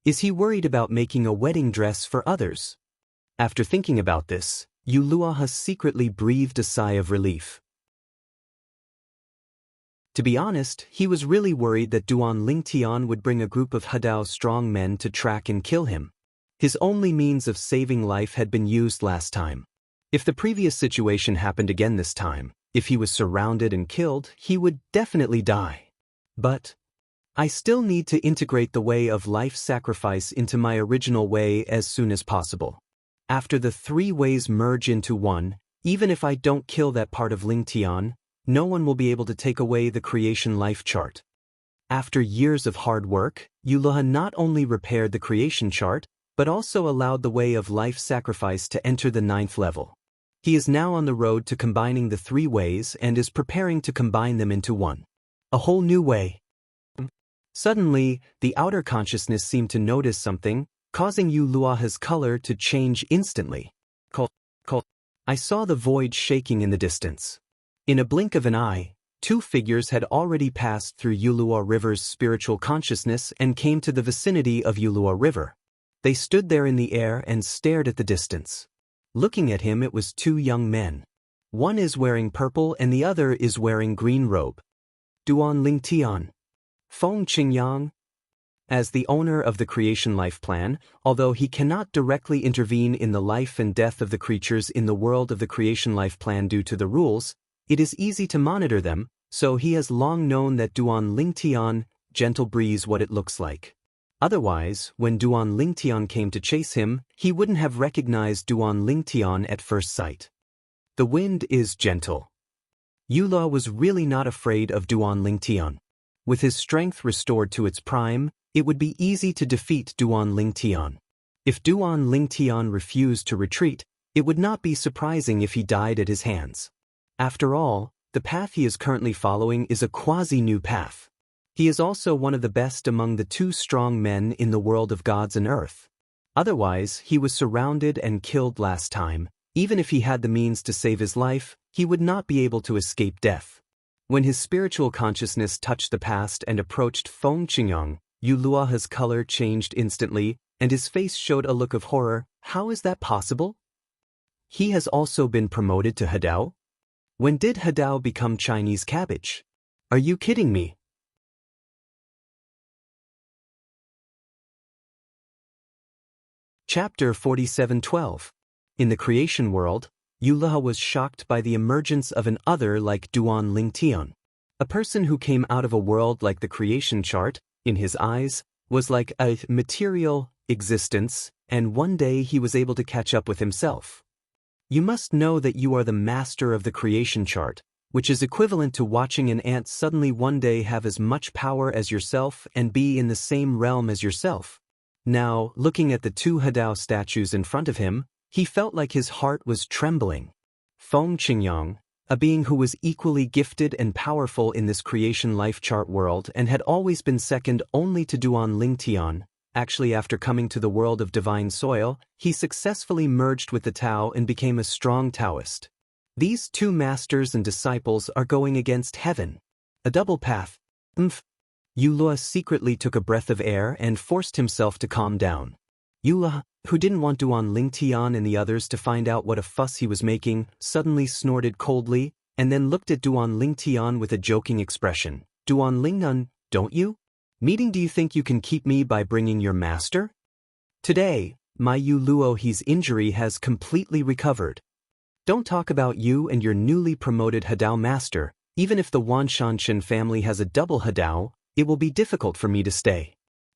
Is he worried about making a wedding dress for others? After thinking about this, Yuluaha secretly breathed a sigh of relief. To be honest, he was really worried that Duan Lingtian would bring a group of Hadao strong men to track and kill him. His only means of saving life had been used last time. If the previous situation happened again this time, if he was surrounded and killed, he would definitely die. But I still need to integrate the way of life sacrifice into my original way as soon as possible. After the three ways merge into one, even if I don't kill that part of Lingtian, no one will be able to take away the creation life chart. After years of hard work, Yuluha not only repaired the creation chart, but also allowed the way of life sacrifice to enter the 9th level. He is now on the road to combining the three ways and is preparing to combine them into one. A whole new way. Suddenly, the outer consciousness seemed to notice something, causing Yuluaha's color to change instantly. I saw the void shaking in the distance. In a blink of an eye, two figures had already passed through Yulua River's spiritual consciousness and came to the vicinity of Yulua River. They stood there in the air and stared at the distance. Looking at him, it was two young men. One is wearing purple and the other is wearing green robe. Duan Lingtian. Feng Qingyang. As the owner of the creation life plan, although he cannot directly intervene in the life and death of the creatures in the world of the creation life plan due to the rules, it is easy to monitor them, so he has long known that Duan Lingtian, gentle breeze, what it looks like. Otherwise, when Duan Lingtian came to chase him, he wouldn't have recognized Duan Lingtian at first sight. The wind is gentle. Yula was really not afraid of Duan Lingtian. With his strength restored to its prime, it would be easy to defeat Duan Lingtian. If Duan Lingtian refused to retreat, it would not be surprising if he died at his hands. After all, the path he is currently following is a quasi-new path. He is also one of the best among the two strong men in the world of gods and earth. Otherwise, he was surrounded and killed last time. Even if he had the means to save his life, he would not be able to escape death. When his spiritual consciousness touched the past and approached Feng Qingyang, Yuluaha's color changed instantly, and his face showed a look of horror. How is that possible? He has also been promoted to Hadao? When did Hadao become Chinese cabbage? Are you kidding me? Chapter 47:12. In the creation world, Yulaha was shocked by the emergence of an other like Duan Lingtian. A person who came out of a world like the creation chart, in his eyes, was like a material existence, and one day he was able to catch up with himself. You must know that you are the master of the creation chart, which is equivalent to watching an ant suddenly one day have as much power as yourself and be in the same realm as yourself. Now, looking at the two Hadao statues in front of him, he felt like his heart was trembling. Feng Qingyang, a being who was equally gifted and powerful in this creation life chart world and had always been second only to Duan Lingtian. Actually, after coming to the world of divine soil, he successfully merged with the Tao and became a strong Taoist. These two masters and disciples are going against heaven. A double path. Yulaha secretly took a breath of air and forced himself to calm down. Yulaha, who didn't want Duan Lingtian and the others to find out what a fuss he was making, suddenly snorted coldly, and then looked at Duan Lingtian with a joking expression. Duan Lingnan, don't you? Meeting, do you think you can keep me by bringing your master? Today, my Yuluohi's injury has completely recovered. Don't talk about you and your newly promoted Hadao master. Even if the Wanshanshan family has a double Hadao, it will be difficult for me to stay.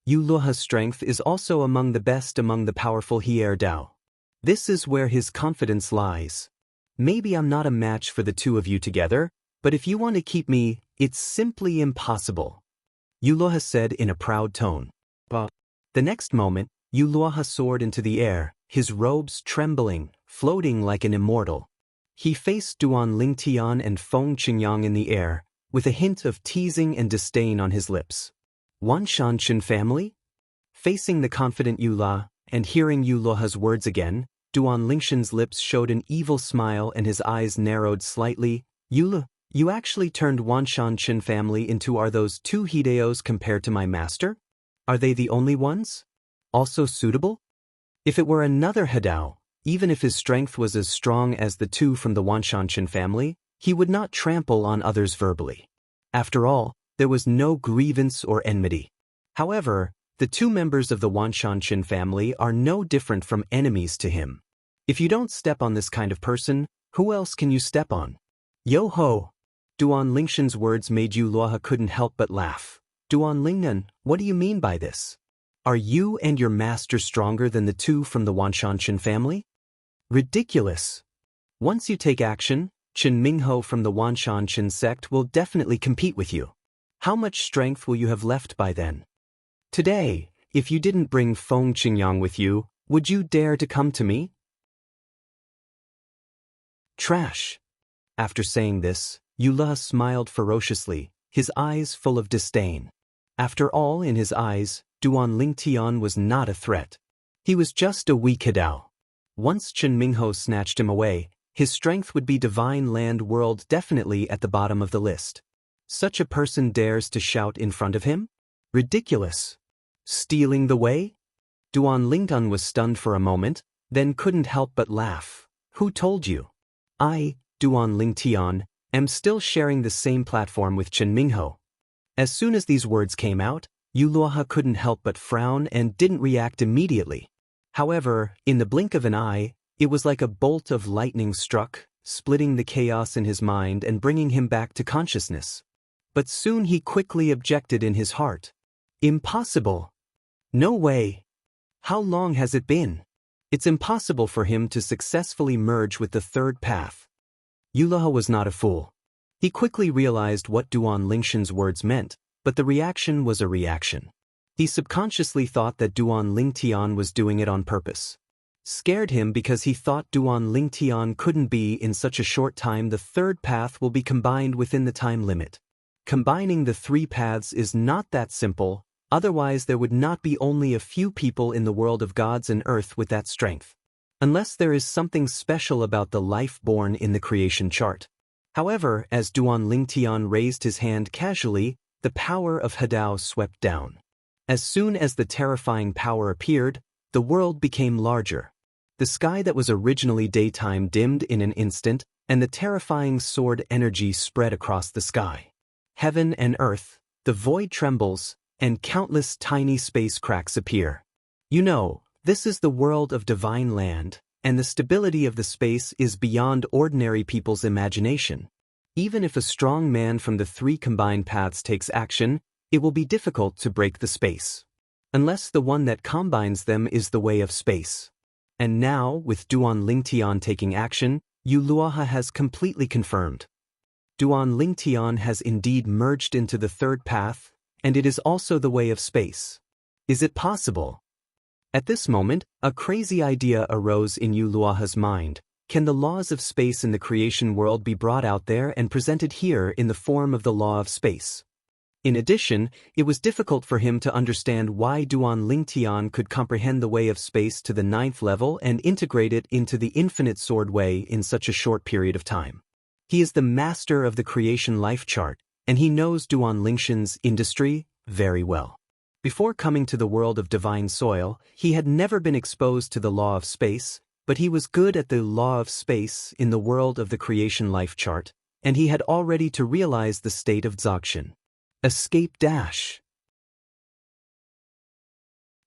Yuluoha's strength is also among the best among the powerful Hier Dao. This is where his confidence lies. Maybe I'm not a match for the two of you together, but if you want to keep me, it's simply impossible. Yuluoha said in a proud tone. But the next moment, Yuluoha soared into the air, his robes trembling, floating like an immortal. He faced Duan Lingtian and Feng Qingyang in the air, with a hint of teasing and disdain on his lips. Wanshanshan family? Facing the confident Yulaha, and hearing Yuluoha's words again, Duan Lingshan's lips showed an evil smile and his eyes narrowed slightly. Yulaha, you actually turned Wanshanshan family into are those two Hideos compared to my master? Are they the only ones? Also suitable? If it were another Hadao, even if his strength was as strong as the two from the Wanshanshan family, he would not trample on others verbally. After all, there was no grievance or enmity. However, the two members of the Wanshanshan family are no different from enemies to him. If you don't step on this kind of person, who else can you step on? Yo-ho! Duan Lingshan's words made Yuluoha couldn't help but laugh. Duan Lingnan, what do you mean by this? Are you and your master stronger than the two from the Wanshanshan family? Ridiculous! Once you take action, Chen Mingho from the Wanshanshan sect will definitely compete with you. How much strength will you have left by then? Today, if you didn't bring Feng Qingyang with you, would you dare to come to me? Trash! After saying this, Yulaha smiled ferociously, his eyes full of disdain. After all, in his eyes, Duan Lingtian was not a threat. He was just a weak Hadao. Once Chen Mingho snatched him away, his strength would be divine land world definitely at the bottom of the list. Such a person dares to shout in front of him? Ridiculous. Stealing the way? Duan Lingtan was stunned for a moment, then couldn't help but laugh. Who told you? I, Duan Lingtian, am still sharing the same platform with Chen Mingho. As soon as these words came out, Yuluoha couldn't help but frown and didn't react immediately. However, in the blink of an eye, it was like a bolt of lightning struck, splitting the chaos in his mind and bringing him back to consciousness. But soon he quickly objected in his heart. Impossible! No way! How long has it been? It's impossible for him to successfully merge with the third path. Yuluoha was not a fool. He quickly realized what Duan Lingshan's words meant, but the reaction was a reaction. He subconsciously thought that Duan Lingtian was doing it on purpose. Scared him because he thought Duan Lingtian couldn't be in such a short time. The third path will be combined within the time limit. Combining the three paths is not that simple, otherwise there would not be only a few people in the world of gods and earth with that strength. Unless there is something special about the life born in the creation chart. However, as Duan Lingtian raised his hand casually, the power of Hadao swept down. As soon as the terrifying power appeared, the world became larger. The sky that was originally daytime dimmed in an instant, and the terrifying sword energy spread across the sky. Heaven and earth, the void trembles, and countless tiny space cracks appear. You know, This is the world of divine land, and the stability of the space is beyond ordinary people's imagination. Even if a strong man from the three combined paths takes action, it will be difficult to break the space. Unless the one that combines them is the way of space. And now, with Duan Lingtian taking action, Yu Luoha has completely confirmed. Duan Lingtian has indeed merged into the third path, and it is also the way of space. Is it possible? At this moment, a crazy idea arose in Yu Luoha's mind. Can the laws of space in the creation world be brought out there and presented here in the form of the law of space? In addition, it was difficult for him to understand why Duan Lingtian could comprehend the way of space to the 9th level and integrate it into the infinite sword way in such a short period of time. He is the master of the creation life chart, and he knows Duan Lingshan's industry very well. Before coming to the world of divine soil, he had never been exposed to the law of space, but he was good at the law of space in the world of the creation life chart, and he had already to realize the state of Dzogchen. Escape dash.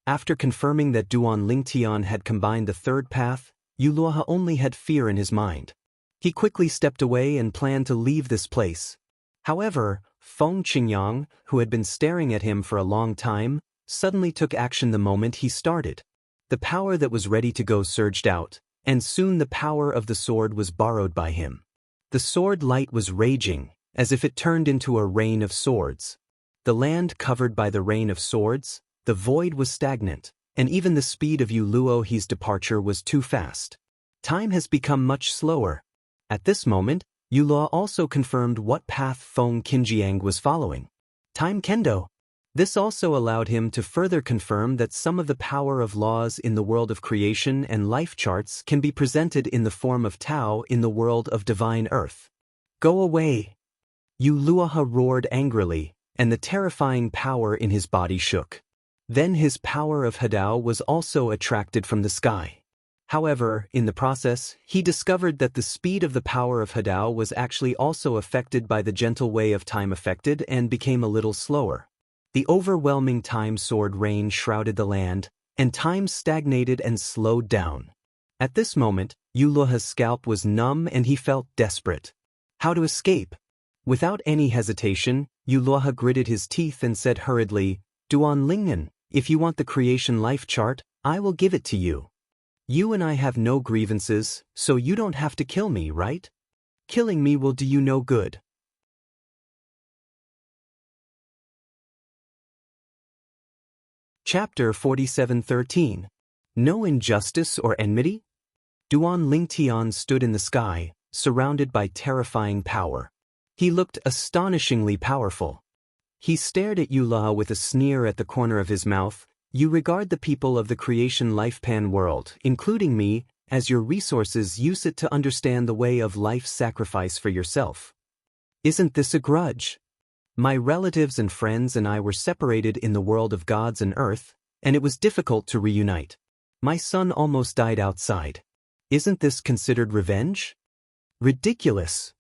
After confirming that Duan Lingtian had combined the third path, Yu Luoha only had fear in his mind. He quickly stepped away and planned to leave this place. However, Feng Qingyang, who had been staring at him for a long time, suddenly took action the moment he started. The power that was ready to go surged out, and soon the power of the sword was borrowed by him. The sword light was raging, as if it turned into a rain of swords. The land covered by the rain of swords, the void was stagnant, and even the speed of Yu Luohi's departure was too fast. Time has become much slower. At this moment, Yu Luo also confirmed what path Feng Qinjiang was following. Time Kendo. This also allowed him to further confirm that some of the power of laws in the world of creation and life charts can be presented in the form of Tao in the world of divine earth. Go away! Yu Luoha roared angrily, and the terrifying power in his body shook. Then his power of Hadao was also attracted from the sky. However, in the process, he discovered that the speed of the power of Hadao was actually also affected by the gentle way of time affected and became a little slower. The overwhelming time sword rain shrouded the land, and time stagnated and slowed down. At this moment, Yu Luoha's scalp was numb and he felt desperate. How to escape? Without any hesitation, Yu Luoha gritted his teeth and said hurriedly, Duan Lingyan, if you want the creation life chart, I will give it to you. You and I have no grievances, so you don't have to kill me, right? Killing me will do you no good. Chapter 47:13. No injustice or enmity? Duan Lingtian stood in the sky, surrounded by terrifying power. He looked astonishingly powerful. He stared at Yu Luoha with a sneer at the corner of his mouth. You regard the people of the creation life-pan world, including me, as your resources. Use it to understand the way of life sacrifice for yourself. Isn't this a grudge? My relatives and friends and I were separated in the world of gods and earth, and it was difficult to reunite. My son almost died outside. Isn't this considered revenge? Ridiculous!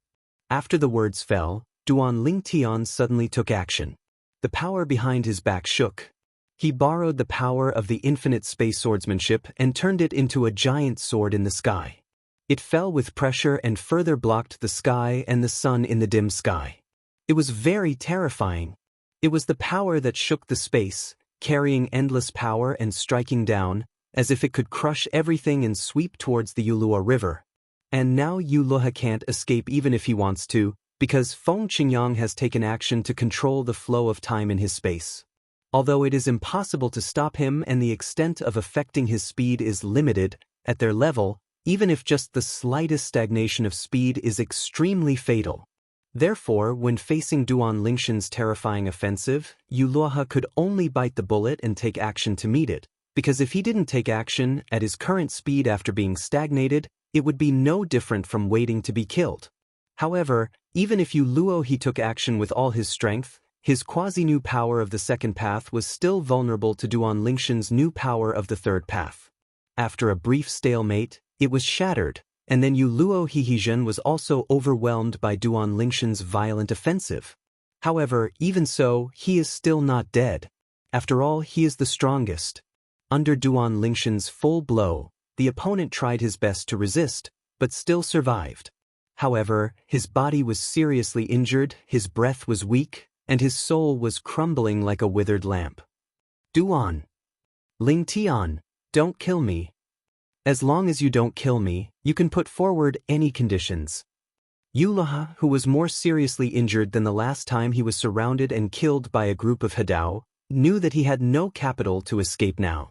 After the words fell, Duan Lingtian suddenly took action. The power behind his back shook. He borrowed the power of the infinite space swordsmanship and turned it into a giant sword in the sky. It fell with pressure and further blocked the sky and the sun in the dim sky. It was very terrifying. It was the power that shook the space, carrying endless power and striking down, as if it could crush everything and sweep towards the Yu Luoha River. And now Yu Luoha can't escape even if he wants to, because Feng Qingyang has taken action to control the flow of time in his space. Although it is impossible to stop him and the extent of affecting his speed is limited, at their level, even if just the slightest stagnation of speed is extremely fatal. Therefore, when facing Duan Lingshan's terrifying offensive, Yu Luoha could only bite the bullet and take action to meet it, because if he didn't take action at his current speed after being stagnated, it would be no different from waiting to be killed. However, even if Yu Luohi took action with all his strength, his quasi-new power of the second path was still vulnerable to Duan Lingshan's new power of the third path. After a brief stalemate, it was shattered, and then Yu Luohi Hizhen was also overwhelmed by Duan Lingshan's violent offensive. However, even so, he is still not dead. After all, he is the strongest. Under Duan Lingshan's full blow, the opponent tried his best to resist, but still survived. However, his body was seriously injured, his breath was weak, and his soul was crumbling like a withered lamp. Duan Lingtian, don't kill me. As long as you don't kill me, you can put forward any conditions. Yuluha, who was more seriously injured than the last time he was surrounded and killed by a group of Hadao, knew that he had no capital to escape now.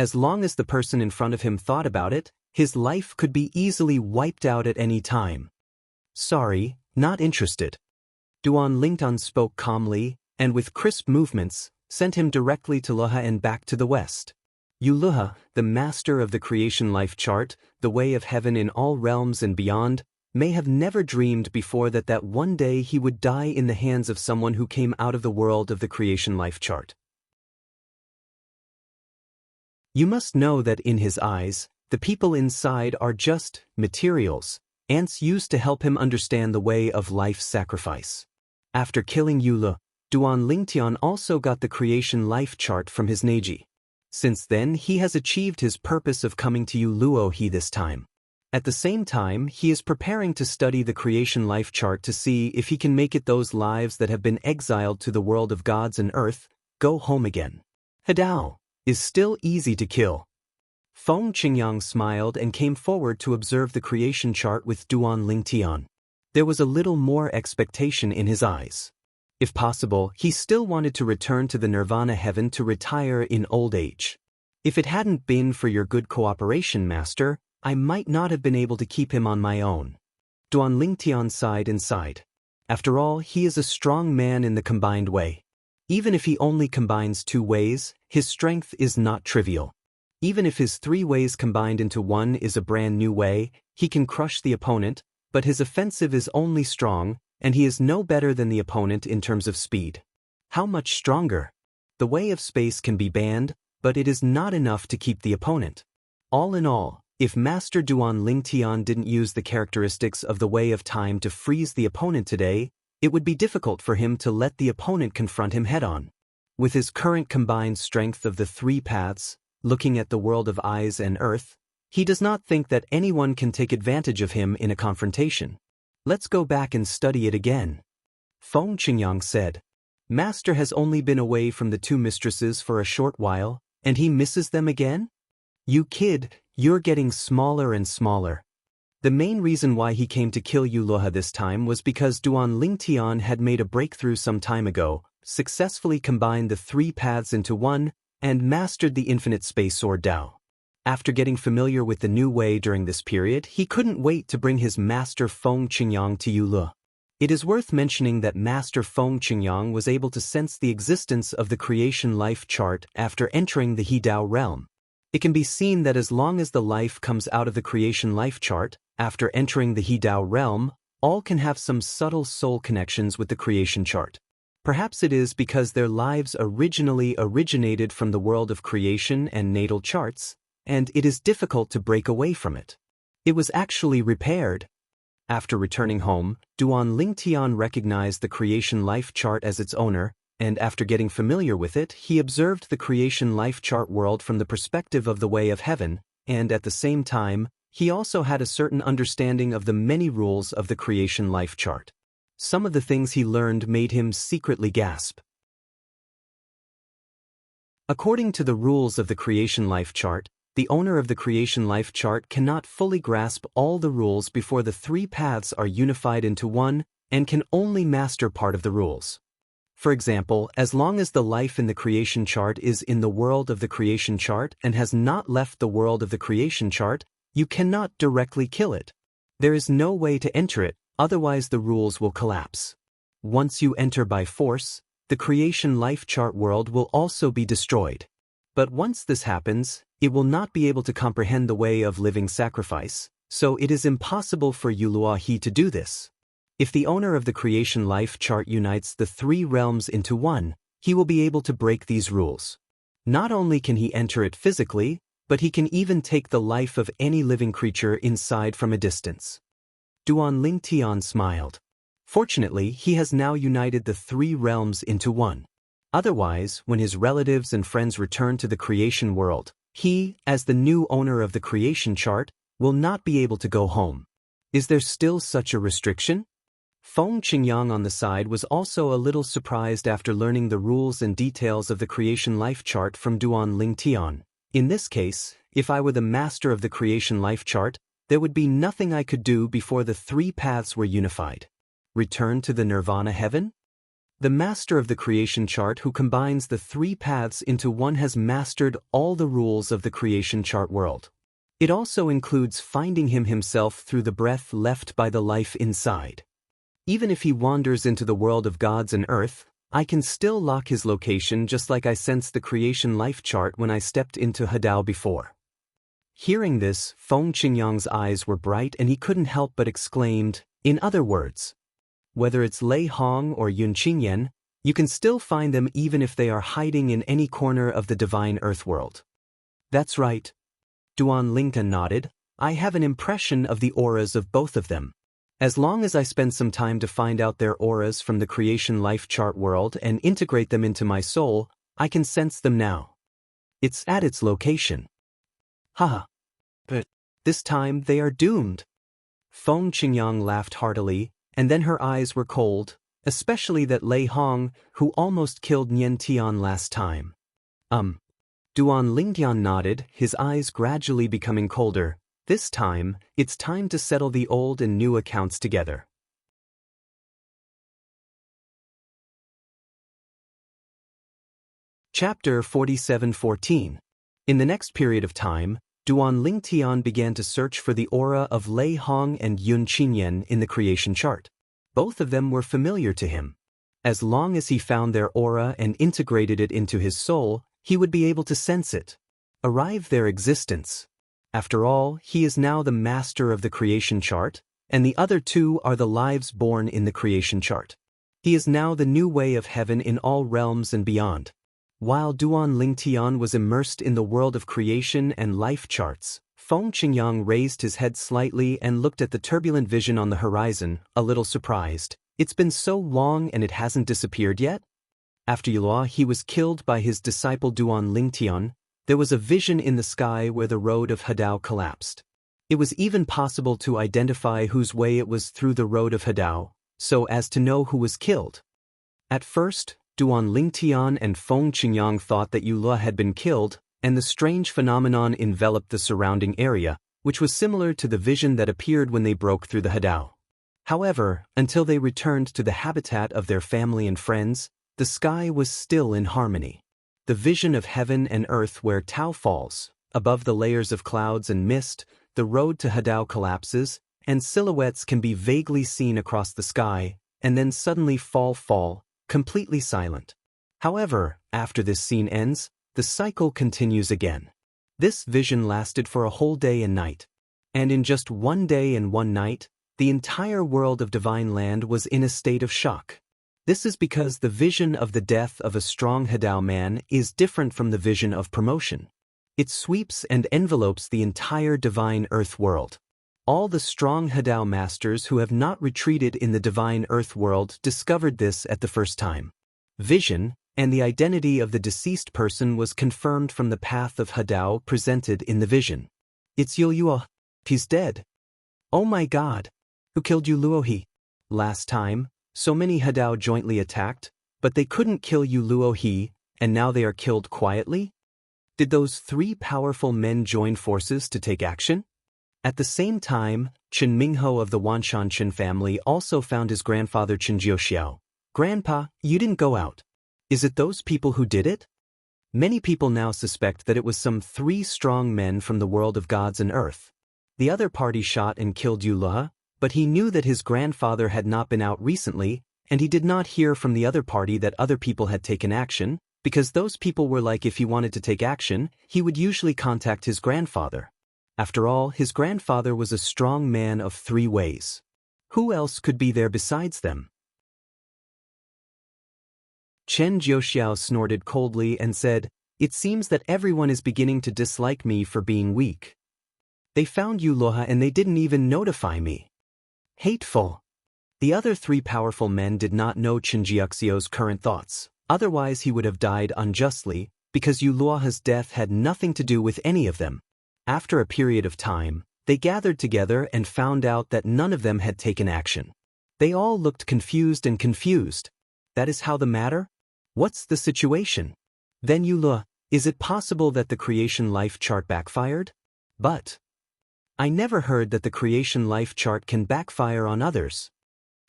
As long as the person in front of him thought about it, his life could be easily wiped out at any time. Sorry, not interested. Duan Lingtan spoke calmly, and with crisp movements, sent him directly to Luha and back to the west. Yuluha, the master of the creation life chart, the way of heaven in all realms and beyond, may have never dreamed before that one day he would die in the hands of someone who came out of the world of the creation life chart. You must know that in his eyes, the people inside are just materials, ants used to help him understand the way of life sacrifice. After killing Yulu, Duan Lingtian also got the creation life chart from his Neji. Since then he has achieved his purpose of coming to Luohe this time. At the same time, he is preparing to study the creation life chart to see if he can make it those lives that have been exiled to the world of gods and earth, go home again. Hadao is still easy to kill. Feng Qingyang smiled and came forward to observe the creation chart with Duan Lingtian. There was a little more expectation in his eyes. If possible, he still wanted to return to the nirvana heaven to retire in old age. If it hadn't been for your good cooperation, Master, I might not have been able to keep him on my own. Duan Lingtian sighed and sighed. After all, he is a strong man in the combined way. Even if he only combines 2 ways, his strength is not trivial. Even if his 3 ways combined into one is a brand new way, he can crush the opponent, but his offensive is only strong, and he is no better than the opponent in terms of speed. How much stronger? The way of space can be banned, but it is not enough to keep the opponent. All in all, if Master Duan Lingtian didn't use the characteristics of the way of time to freeze the opponent today, it would be difficult for him to let the opponent confront him head-on. With his current combined strength of the 3 paths, looking at the world of eyes and earth, he does not think that anyone can take advantage of him in a confrontation. Let's go back and study it again. Feng Qingyang said. Master has only been away from the 2 mistresses for a short while, and he misses them again? You kid, you're getting smaller and smaller. The main reason why he came to kill Yuluha this time was because Duan Lingtian had made a breakthrough some time ago, successfully combined the 3 paths into one, and mastered the infinite space sword Dao. After getting familiar with the new way during this period, he couldn't wait to bring his master Feng Qingyang to Yulu. It is worth mentioning that Master Feng Qingyang was able to sense the existence of the creation life chart after entering the He Dao realm. It can be seen that as long as the life comes out of the creation life chart, after entering the He Dao realm, all can have some subtle soul connections with the creation chart. Perhaps it is because their lives originally originated from the world of creation and natal charts, and it is difficult to break away from it. It was actually repaired. After returning home, Duan Lingtian recognized the creation life chart as its owner, and after getting familiar with it, he observed the creation life chart world from the perspective of the way of heaven, and at the same time, he also had a certain understanding of the many rules of the creation life chart. Some of the things he learned made him secretly gasp. According to the rules of the creation life chart, the owner of the creation life chart cannot fully grasp all the rules before the 3 paths are unified into one, and can only master part of the rules. For example, as long as the life in the creation chart is in the world of the creation chart and has not left the world of the creation chart, you cannot directly kill it. There is no way to enter it, otherwise the rules will collapse. Once you enter by force, the creation life chart world will also be destroyed. But once this happens, it will not be able to comprehend the way of living sacrifice, so it is impossible for Luohe to do this. If the owner of the creation life chart unites the 3 realms into one, he will be able to break these rules. Not only can he enter it physically, but he can even take the life of any living creature inside from a distance. Duan Lingtian smiled. Fortunately, he has now united the 3 realms into one. Otherwise, when his relatives and friends return to the creation world, he, as the new owner of the creation chart, will not be able to go home. Is there still such a restriction? Feng Qingyang on the side was also a little surprised after learning the rules and details of the creation life chart from Duan Lingtian. In this case, if I were the master of the creation life chart, there would be nothing I could do before the three paths were unified. Return to the nirvana heaven? The master of the creation chart who combines the three paths into one has mastered all the rules of the creation chart world. It also includes finding him himself through the breath left by the life inside. Even if he wanders into the world of gods and earth, I can still lock his location just like I sensed the creation life chart when I stepped into Hadao before. Hearing this, Feng Qingyang's eyes were bright and he couldn't help but exclaimed, in other words, whether it's Lei Hong or Yun Qingyan, you can still find them even if they are hiding in any corner of the divine earth world. That's right. Duan Lingta nodded. I have an impression of the auras of both of them. As long as I spend some time to find out their auras from the creation life chart world and integrate them into my soul, I can sense them now. It's at its location. Haha. But this time they are doomed. Feng Qingyang laughed heartily, and then her eyes were cold, especially that Lei Hong, who almost killed Nian Tian last time. Duan Lingtian nodded, his eyes gradually becoming colder. This time, it's time to settle the old and new accounts together. Chapter 47:14. In the next period of time, Duan Lingtian began to search for the aura of Lei Hong and Yun Qingyan in the creation chart. Both of them were familiar to him. As long as he found their aura and integrated it into his soul, he would be able to sense it, arrive their existence. After all, he is now the master of the creation chart, and the other two are the lives born in the creation chart. He is now the new way of heaven in all realms and beyond. While Duan Lingtian was immersed in the world of creation and life charts, Feng Qingyang raised his head slightly and looked at the turbulent vision on the horizon, a little surprised. It's been so long and it hasn't disappeared yet? After Yulua he was killed by his disciple Duan Lingtian, there was a vision in the sky where the road of Hadao collapsed. It was even possible to identify whose way it was through the road of Hadao, so as to know who was killed. At first, Duan Lingtian and Feng Qingyang thought that Yulua had been killed, and the strange phenomenon enveloped the surrounding area, which was similar to the vision that appeared when they broke through the Hadao. However, until they returned to the habitat of their family and friends, the sky was still in harmony. The vision of heaven and earth where Tao falls, above the layers of clouds and mist, the road to Hadao collapses, and silhouettes can be vaguely seen across the sky, and then suddenly fall, completely silent. However, after this scene ends, the cycle continues again. This vision lasted for a whole day and night. And in just one day and one night, the entire world of Divine Land was in a state of shock. This is because the vision of the death of a strong Hadao man is different from the vision of promotion. It sweeps and envelopes the entire divine earth world. All the strong Hadao masters who have not retreated in the divine earth world discovered this at the first time. Vision, and the identity of the deceased person was confirmed from the path of Hadao presented in the vision. It's Yuluo. He's dead. Oh my God! Who killed Yuluohi? Last time, so many Hadao jointly attacked, but they couldn't kill Yuluohi, and now they are killed quietly? Did those three powerful men join forces to take action? At the same time, Chen Mingho of the Wanshan Chen family also found his grandfather Chen Jiuxiao. Grandpa, you didn't go out. Is it those people who did it? Many people now suspect that it was some three strong men from the world of gods and earth. The other party shot and killed Yulua, but he knew that his grandfather had not been out recently, and he did not hear from the other party that other people had taken action, because those people were like if he wanted to take action, he would usually contact his grandfather. After all, his grandfather was a strong man of three ways. Who else could be there besides them? Chen Jiuxiao snorted coldly and said, "It seems that everyone is beginning to dislike me for being weak. They found Yuluoha and they didn't even notify me. Hateful." The other three powerful men did not know Chen Jiuxiao's current thoughts. Otherwise he would have died unjustly, because Yuluaha's death had nothing to do with any of them. After a period of time, they gathered together and found out that none of them had taken action. They all looked confused. That is how the matter? What's the situation? Then Yulua, is it possible that the creation life chart backfired? But I never heard that the creation life chart can backfire on others.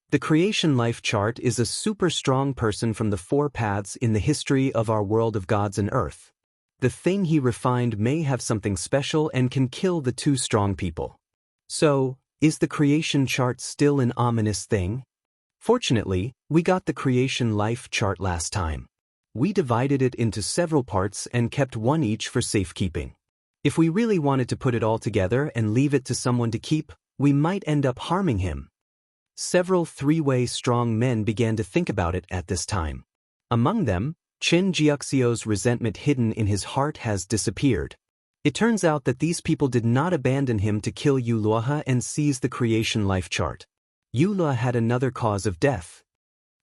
The creation life chart is a super strong person from the 4 paths in the history of our world of gods and earth. The thing he refined may have something special and can kill the 2 strong people. So, is the creation chart still an ominous thing? Fortunately, we got the creation life chart last time. We divided it into several parts and kept one each for safekeeping. If we really wanted to put it all together and leave it to someone to keep, we might end up harming him. Several 3-way strong men began to think about it at this time. Among them, Chin Jiuxio's resentment hidden in his heart has disappeared. It turns out that these people did not abandon him to kill Yuluaha and seize the creation life chart. Yulua had another cause of death.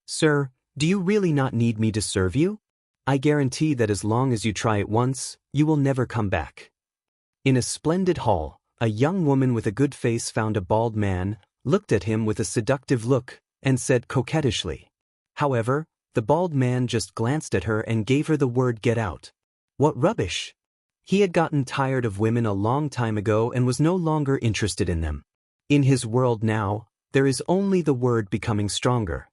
Sir, do you really not need me to serve you? I guarantee that as long as you try it once, you will never come back. In a splendid hall, a young woman with a good face found a bald man, looked at him with a seductive look, and said coquettishly. However, the bald man just glanced at her and gave her the word "get out." What rubbish! He had gotten tired of women a long time ago and was no longer interested in them. In his world now, there is only the word becoming stronger.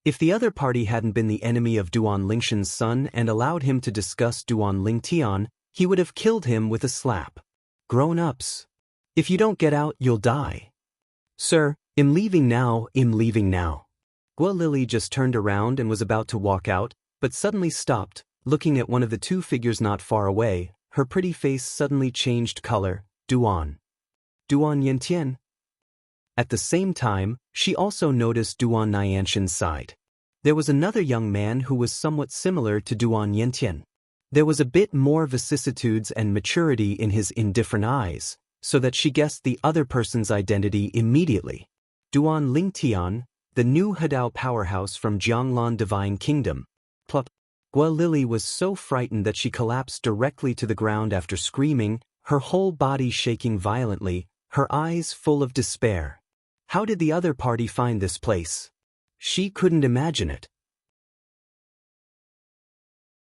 If the other party hadn't been the enemy of Duan Lingshan's son and allowed him to discuss Duan Lingtian, he would have killed him with a slap. Grown-ups. If you don't get out, you'll die. Sir, I'm leaving now. Gua Lily just turned around and was about to walk out, but suddenly stopped, looking at one of the 2 figures not far away. Her pretty face suddenly changed color. Duan Yantian. At the same time, she also noticed Duan Nianshan's side. There was another young man who was somewhat similar to Duan Yantian. There was a bit more vicissitudes and maturity in his indifferent eyes, so that she guessed the other person's identity immediately. Duan Lingtian, the new Hadao powerhouse from Jianglan Divine Kingdom. Gua Lily was so frightened that she collapsed directly to the ground after screaming, her whole body shaking violently, her eyes full of despair. How did the other party find this place? She couldn't imagine it.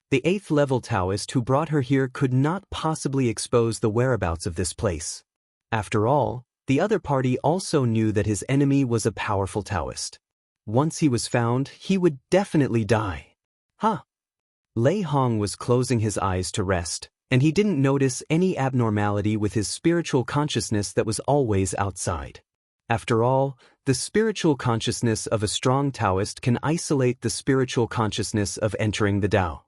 The 8th level Taoist who brought her here could not possibly expose the whereabouts of this place. After all, the other party also knew that his enemy was a powerful Taoist. Once he was found, he would definitely die. Lei Hong was closing his eyes to rest, and he didn't notice any abnormality with his spiritual consciousness that was always outside. After all, the spiritual consciousness of a strong Taoist can isolate the spiritual consciousness of entering the Tao.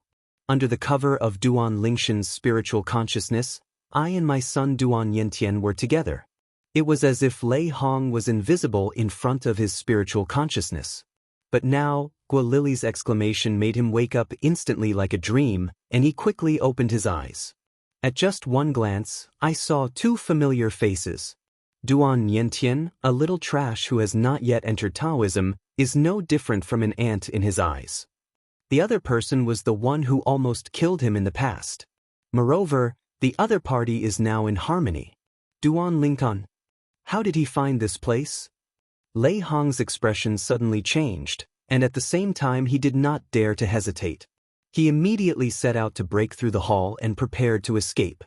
Under the cover of Duan Lingshan's spiritual consciousness, I and my son Duan Yantian were together. It was as if Lei Hong was invisible in front of his spiritual consciousness. But now, Gua Lily's exclamation made him wake up instantly like a dream, and he quickly opened his eyes. At just one glance, I saw 2 familiar faces. Duan Yantian, a little trash who has not yet entered Taoism, is no different from an ant in his eyes. The other person was the one who almost killed him in the past. Moreover, the other party is now in harmony. Duan Lingkan. How did he find this place? Lei Hong's expression suddenly changed, and at the same time he did not dare to hesitate. He immediately set out to break through the hall and prepared to escape.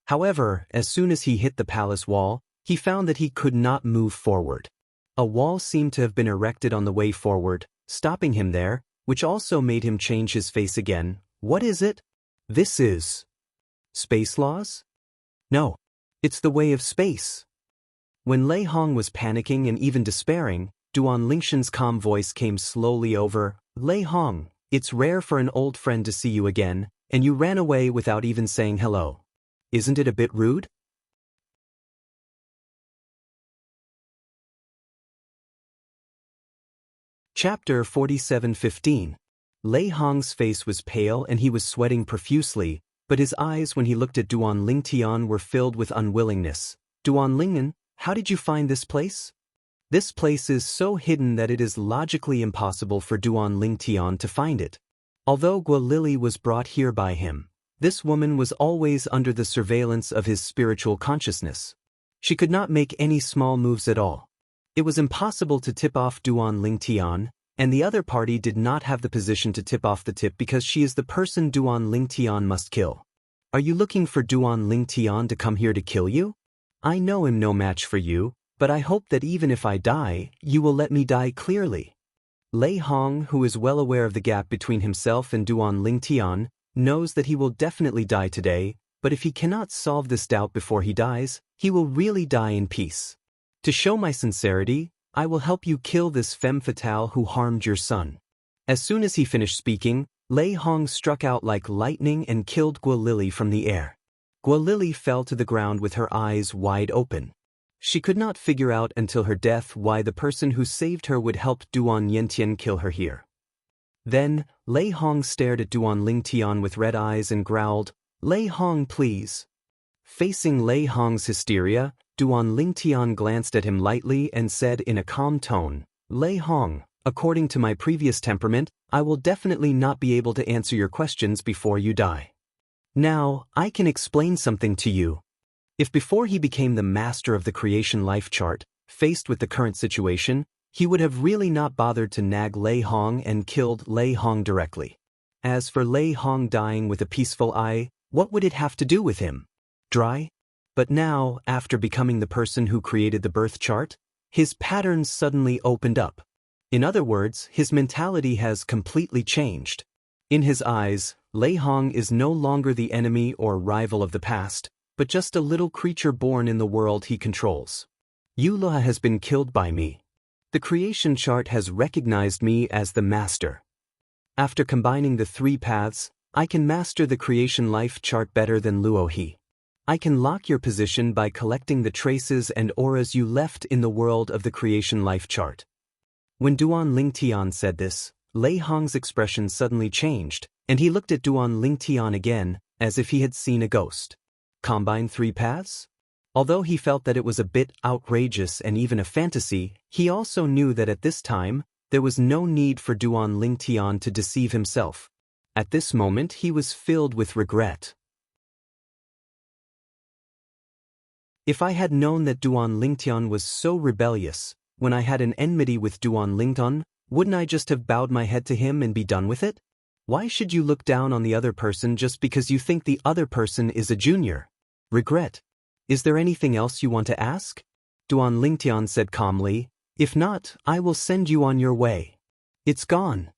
However, as soon as he hit the palace wall, he found that he could not move forward. A wall seemed to have been erected on the way forward, stopping him there, which also made him change his face again. What is it? This is space laws? No, it's the way of space. When Lei Hong was panicking and even despairing, Duan Lingshan's calm voice came slowly over. Lei Hong, it's rare for an old friend to see you again, and you ran away without even saying hello. Isn't it a bit rude? Chapter 47:15. Lei Hong's face was pale and he was sweating profusely, but his eyes when he looked at Duan Lingtian were filled with unwillingness. Duan Lingen, how did you find this place? This place is so hidden that it is logically impossible for Duan Lingtian to find it. Although Gualili was brought here by him, this woman was always under the surveillance of his spiritual consciousness. She could not make any small moves at all. It was impossible to tip off Duan Lingtian, and the other party did not have the position to tip off the tip because she is the person Duan Lingtian must kill. Are you looking for Duan Lingtian to come here to kill you? I know I'm no match for you, but I hope that even if I die, you will let me die clearly. Lei Hong, who is well aware of the gap between himself and Duan Lingtian, knows that he will definitely die today, but if he cannot solve this doubt before he dies, he will really die in peace. To show my sincerity, I will help you kill this femme fatale who harmed your son. As soon as he finished speaking, Lei Hong struck out like lightning and killed Gualili from the air. Gualili fell to the ground with her eyes wide open. She could not figure out until her death why the person who saved her would help Duan Yentian kill her here. Then, Lei Hong stared at Duan Lingtian with red eyes and growled, "Lei Hong, please." Facing Lei Hong's hysteria, Duan Lingtian glanced at him lightly and said in a calm tone, "Lei Hong, according to my previous temperament, I will definitely not be able to answer your questions before you die. Now, I can explain something to you." If before he became the master of the creation life chart, faced with the current situation, he would have really not bothered to nag Lei Hong and killed Lei Hong directly. As for Lei Hong dying with a peaceful eye, what would it have to do with him? Dry? But now, after becoming the person who created the birth chart, his patterns suddenly opened up. In other words, his mentality has completely changed. In his eyes, Lei Hong is no longer the enemy or rival of the past, but just a little creature born in the world he controls. Yula has been killed by me. The creation chart has recognized me as the master. After combining the three paths, I can master the creation life chart better than Luo He. I can lock your position by collecting the traces and auras you left in the world of the creation life chart. When Duan Lingtian said this, Lei Hong's expression suddenly changed, and he looked at Duan Lingtian again, as if he had seen a ghost. Combine three paths? Although he felt that it was a bit outrageous and even a fantasy, he also knew that at this time, there was no need for Duan Lingtian to deceive himself. At this moment he was filled with regret. If I had known that Duan Lingtian was so rebellious, when I had an enmity with Duan Lingtian, wouldn't I just have bowed my head to him and be done with it? Why should you look down on the other person just because you think the other person is a junior? Regret. Is there anything else you want to ask? Duan Lingtian said calmly, "If not, I will send you on your way." It's gone.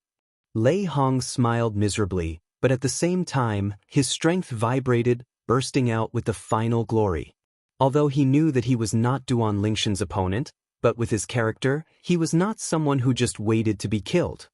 Lei Hong smiled miserably, but at the same time, his strength vibrated, bursting out with the final glory. Although he knew that he was not Duan Lingshan's opponent, but with his character, he was not someone who just waited to be killed.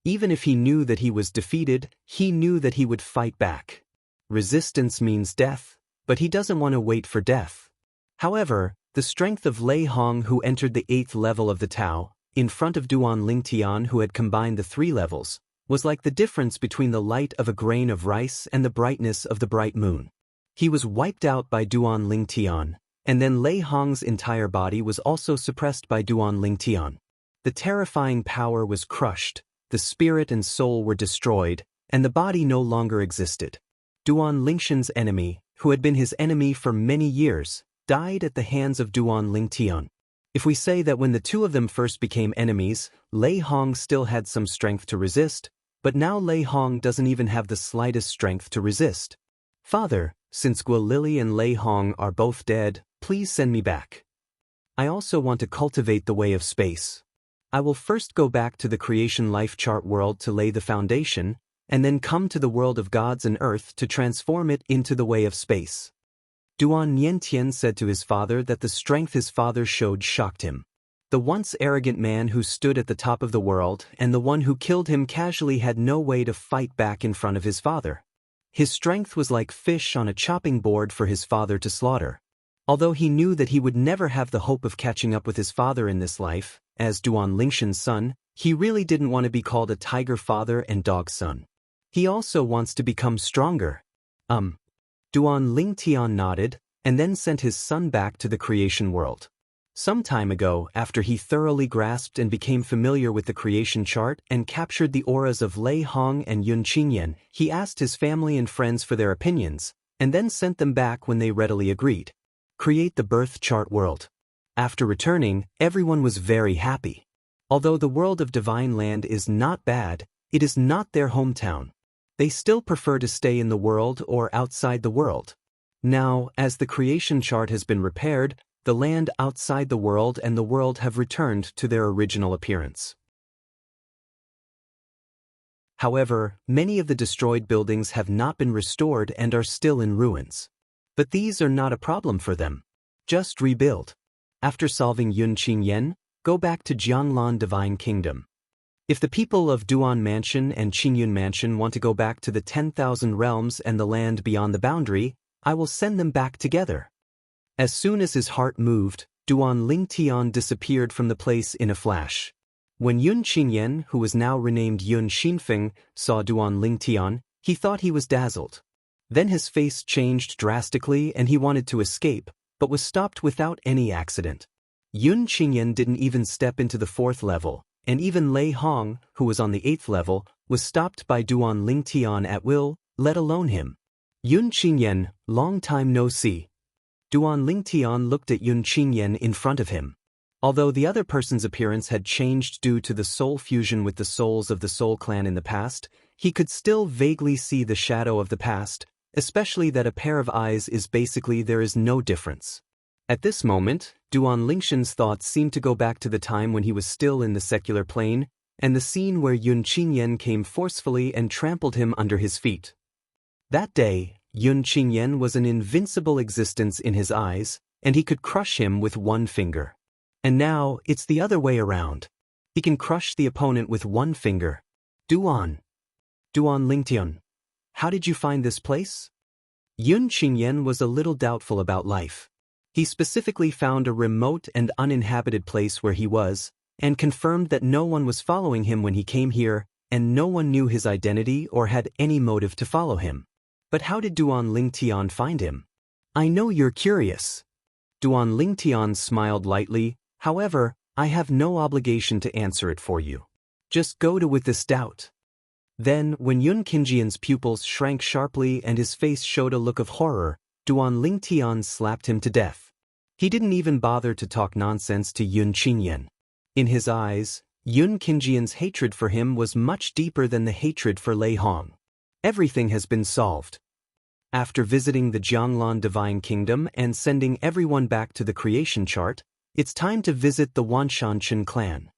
Even if he knew that he was defeated, he knew that he would fight back. Resistance means death, but he doesn't want to wait for death. However, the strength of Lei Hong, who entered the 8th level of the Tao, in front of Duan Lingtian, who had combined the 3 levels, was like the difference between the light of a grain of rice and the brightness of the bright moon. He was wiped out by Duan Lingtian, and then Lei Hong's entire body was also suppressed by Duan Lingtian. The terrifying power was crushed, the spirit and soul were destroyed, and the body no longer existed. Duan Lingshan's enemy, who had been his enemy for many years, died at the hands of Duan Lingtian. If we say that when the two of them first became enemies, Lei Hong still had some strength to resist, but now Lei Hong doesn't even have the slightest strength to resist. "Father, since Gualili and Lei Hong are both dead, please send me back. I also want to cultivate the way of space. I will first go back to the creation life chart world to lay the foundation, and then come to the world of gods and earth to transform it into the way of space." Duan Yentian said to his father that the strength his father showed shocked him. The once arrogant man who stood at the top of the world and the one who killed him casually had no way to fight back in front of his father. His strength was like fish on a chopping board for his father to slaughter. Although he knew that he would never have the hope of catching up with his father in this life, as Duan Lingshan's son, he really didn't want to be called a tiger father and dog son. He also wants to become stronger. Duan Lingtian nodded, and then sent his son back to the creation world. Some time ago, after he thoroughly grasped and became familiar with the creation chart and captured the auras of Lei Hong and Yun Qingyan, he asked his family and friends for their opinions, and then sent them back when they readily agreed. Create the birth chart world. After returning, everyone was very happy. Although the world of Divine Land is not bad, it is not their hometown. They still prefer to stay in the world or outside the world. Now, as the creation chart has been repaired, the land outside the world and the world have returned to their original appearance. However, many of the destroyed buildings have not been restored and are still in ruins. But these are not a problem for them. Just rebuild. After solving Yun Qingyan, go back to Jianglan Divine Kingdom. If the people of Duan Mansion and Qingyun Mansion want to go back to the 10,000 realms and the land beyond the boundary, I will send them back together. As soon as his heart moved, Duan Lingtian disappeared from the place in a flash. When Yun Qingyan, who was now renamed Yun Xinfeng, saw Duan Lingtian, he thought he was dazzled. Then his face changed drastically and he wanted to escape, but was stopped without any accident. Yun Qingyan didn't even step into the 4th level, and even Lei Hong, who was on the 8th level, was stopped by Duan Lingtian at will, let alone him. Yun Qingyan, long time no see. Duan Lingtian looked at Yun Qingyan in front of him. Although the other person's appearance had changed due to the soul fusion with the souls of the Soul Clan in the past, he could still vaguely see the shadow of the past, especially that a pair of eyes is basically there is no difference. At this moment, Duan Lingshan's thoughts seemed to go back to the time when he was still in the secular plane, and the scene where Yun Qingyan came forcefully and trampled him under his feet. That day, Yun Qingyan was an invincible existence in his eyes, and he could crush him with one finger. And now, it's the other way around. He can crush the opponent with one finger. Duan Lingtian, how did you find this place? Yun Qingyan was a little doubtful about life. He specifically found a remote and uninhabited place where he was, and confirmed that no one was following him when he came here, and no one knew his identity or had any motive to follow him. But how did Duan Lingtian find him? I know you're curious. Duan Lingtian smiled lightly, however, I have no obligation to answer it for you. Just go to with this doubt. Then, when Yun Qingyan's pupils shrank sharply and his face showed a look of horror, Duan Lingtian slapped him to death. He didn't even bother to talk nonsense to Yun Qingyan. In his eyes, Yun Qingyan's hatred for him was much deeper than the hatred for Lei Hong. Everything has been solved. After visiting the Jianglan Divine Kingdom and sending everyone back to the creation chart, it's time to visit the Wanshan clan.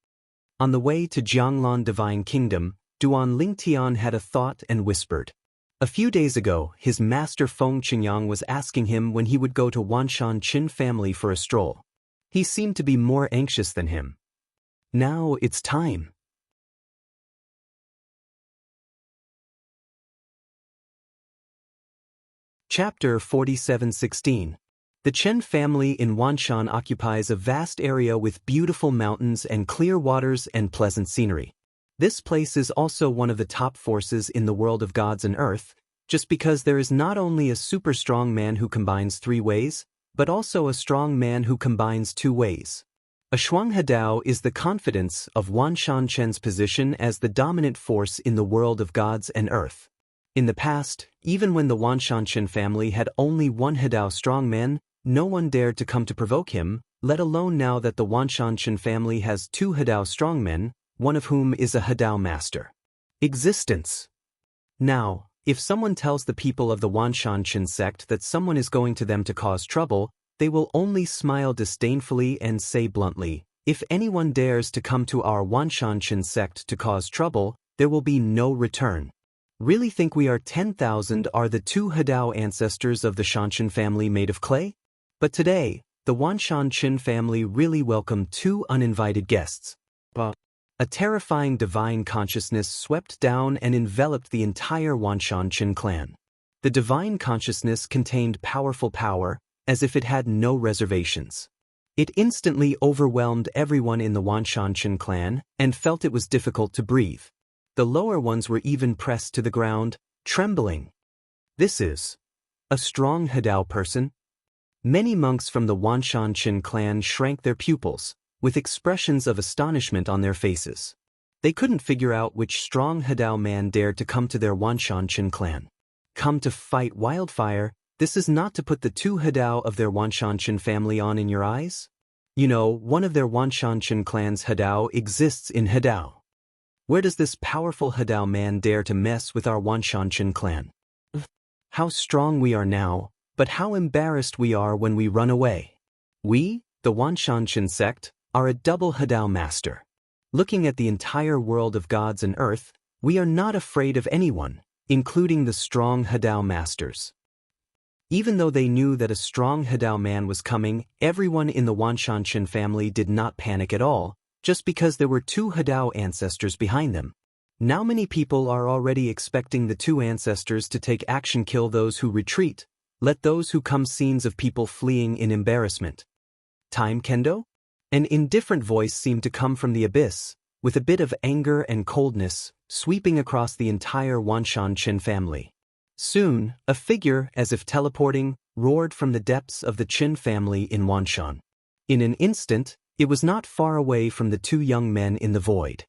On the way to Jianglan Divine Kingdom, Duan Lingtian had a thought and whispered. A few days ago, his master Feng Qingyang was asking him when he would go to Wanshan Qin family for a stroll. He seemed to be more anxious than him. Now it's time. Chapter 47:16. The Chen family in Wanshan occupies a vast area with beautiful mountains and clear waters and pleasant scenery. This place is also one of the top forces in the world of gods and earth, just because there is not only a super strong man who combines 3 ways, but also a strong man who combines 2 ways. A Shuanghedao is the confidence of Wanshan Chen's position as the dominant force in the world of gods and earth. In the past, even when the Wanshan Chen family had only 1 Hedao strongman, no one dared to come to provoke him, let alone now that the Wanshan Chen family has 2 Hedao strongmen, one of whom is a Hedao master. Existence. Now, if someone tells the people of the Wanshan Chen sect that someone is going to them to cause trouble, they will only smile disdainfully and say bluntly, if anyone dares to come to our Wanshan Chen sect to cause trouble, there will be no return. Really think we are 10,000 are the 2 Hedao ancestors of the Shanshan family made of clay? But today, the Wanshan Chen family really welcomed 2 uninvited guests. A terrifying divine consciousness swept down and enveloped the entire Wanshan Chen clan. The divine consciousness contained powerful power, as if it had no reservations. It instantly overwhelmed everyone in the Wanshan Chen clan, and felt it was difficult to breathe. The lower ones were even pressed to the ground, trembling. This is a strong Hedao person? Many monks from the Wanshan Qin clan shrank their pupils, with expressions of astonishment on their faces. They couldn't figure out which strong Hadao man dared to come to their Wanshan Qin clan. Come to fight wildfire, this is not to put the two Hadao of their Wanshan Qin family on in your eyes? You know, one of their Wanshan Qin clan's Hadao exists in Hadao. Where does this powerful Hadao man dare to mess with our Wanshan Qin clan? How strong we are now, but how embarrassed we are when we run away. We, the Wanshan Qin sect, are a double Hadao master. Looking at the entire world of gods and earth, we are not afraid of anyone, including the strong Hadao masters. Even though they knew that a strong Hadao man was coming, everyone in the Wanshan Qin family did not panic at all, just because there were two Hadao ancestors behind them. Now many people are already expecting the two ancestors to take action, kill those who retreat, let those who come, scenes of people fleeing in embarrassment. Time kendo? An indifferent voice seemed to come from the abyss, with a bit of anger and coldness, sweeping across the entire Wanshan Qin family. Soon, a figure, as if teleporting, roared from the depths of the Qin family in Wanshan. In an instant, it was not far away from the two young men in the void.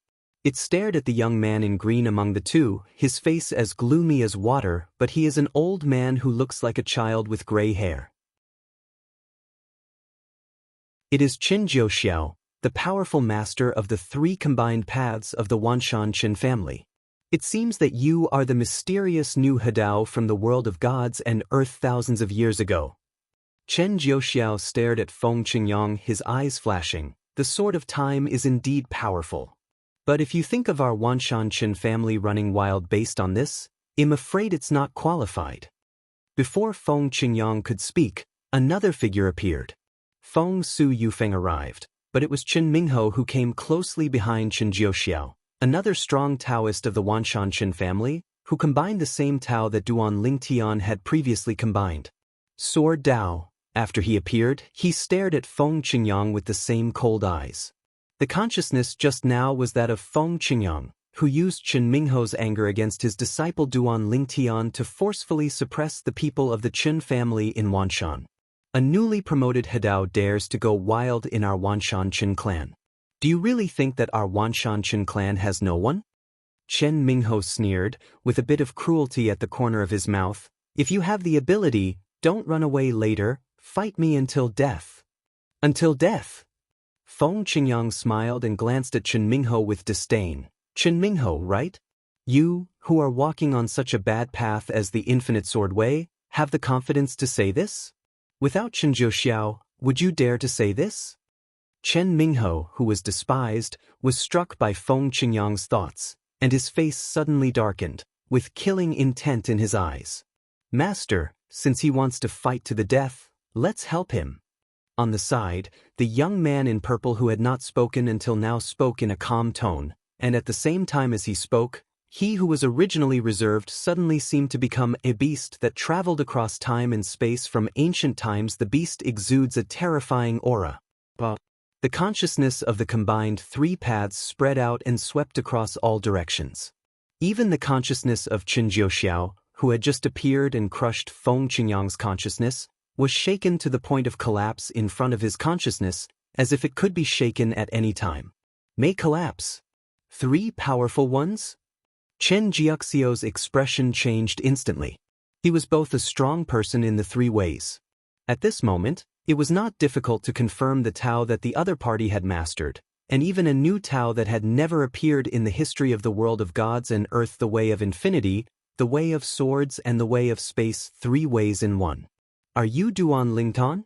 It stared at the young man in green among the two, his face as gloomy as water, but he is an old man who looks like a child with gray hair. It is Qin Jiuxiao, the powerful master of the three combined paths of the Wanshan Qin family. It seems that you are the mysterious new Hadao from the world of gods and earth thousands of years ago. Chen Jiuxiao stared at Feng Qingyang, his eyes flashing. The sword of time is indeed powerful. But if you think of our Wanshan Qin family running wild based on this, I'm afraid it's not qualified. Before Feng Qingyang could speak, another figure appeared. Feng Su Yufeng arrived, but it was Qin Mingho who came closely behind Chen Jiuxiao, another strong Taoist of the Wanshan Qin family, who combined the same Tao that Duan Lingtian had previously combined. Sword Dao. After he appeared, he stared at Feng Qingyang with the same cold eyes. The consciousness just now was that of Feng Qingyang, who used Qin Mingho's anger against his disciple Duan Lingtian to forcefully suppress the people of the Qin family in Wanshan. A newly promoted Hadao dares to go wild in our Wanshan Qin clan. Do you really think that our Wanshan Qin clan has no one? Chen Mingho sneered, with a bit of cruelty at the corner of his mouth. If you have the ability, don't run away later, fight me until death. Until death? Feng Qingyang smiled and glanced at Chen Mingho with disdain. Chen Mingho, right? You, who are walking on such a bad path as the infinite sword way, have the confidence to say this? Without Chen Jiuxiao, would you dare to say this? Chen Mingho, who was despised, was struck by Feng Qingyang's thoughts, and his face suddenly darkened, with killing intent in his eyes. Master, since he wants to fight to the death, let's help him. On the side, the young man in purple who had not spoken until now spoke in a calm tone, and at the same time as he spoke, he who was originally reserved suddenly seemed to become a beast that traveled across time and space from ancient times. The beast exudes a terrifying aura. The consciousness of the combined three paths spread out and swept across all directions. Even the consciousness of Qin Jiuxiao, who had just appeared and crushed Feng Qingyang's consciousness, was shaken to the point of collapse in front of his consciousness, as if it could be shaken at any time. May collapse. Three powerful ones? Chen Jiuxiao's expression changed instantly. He was both a strong person in the three ways. At this moment, it was not difficult to confirm the Tao that the other party had mastered, and even a new Tao that had never appeared in the history of the world of gods and earth: the way of infinity, the way of swords, and the way of space, 3 ways in one. Are you Duan Lingtan?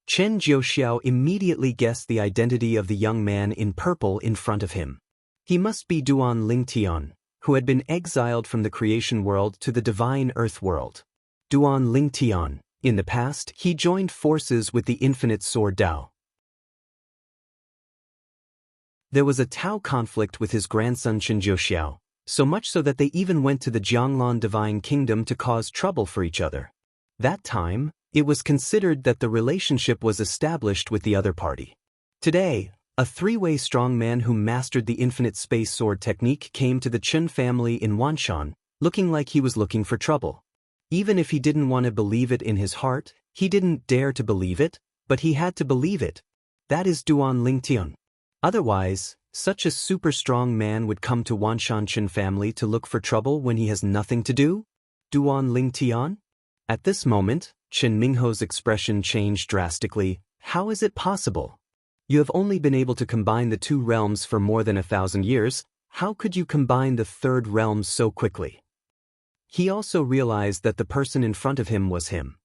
Chen Jiuxiao immediately guessed the identity of the young man in purple in front of him. He must be Duan Lingtian, who had been exiled from the creation world to the divine earth world. Duan Lingtian. In the past, he joined forces with the infinite sword Dao. There was a Tao conflict with his grandson Chen Jiuxiao, so much so that they even went to the Jianglan divine kingdom to cause trouble for each other. That time, it was considered that the relationship was established with the other party. Today, a 3-way strong man who mastered the infinite space sword technique came to the Qin family in Wanshan, looking like he was looking for trouble. Even if he didn't want to believe it in his heart, He didn't dare to believe it, but he had to believe it. That is Duan Lingtian. Otherwise, such a super strong man would come to Wanshan family to look for trouble when he has nothing to do? Duan Lingtian? At this moment, Chen Mingho's expression changed drastically. How is it possible? You have only been able to combine the two realms for more than 1,000 years. How could you combine the third realm so quickly? He also realized that the person in front of him was him.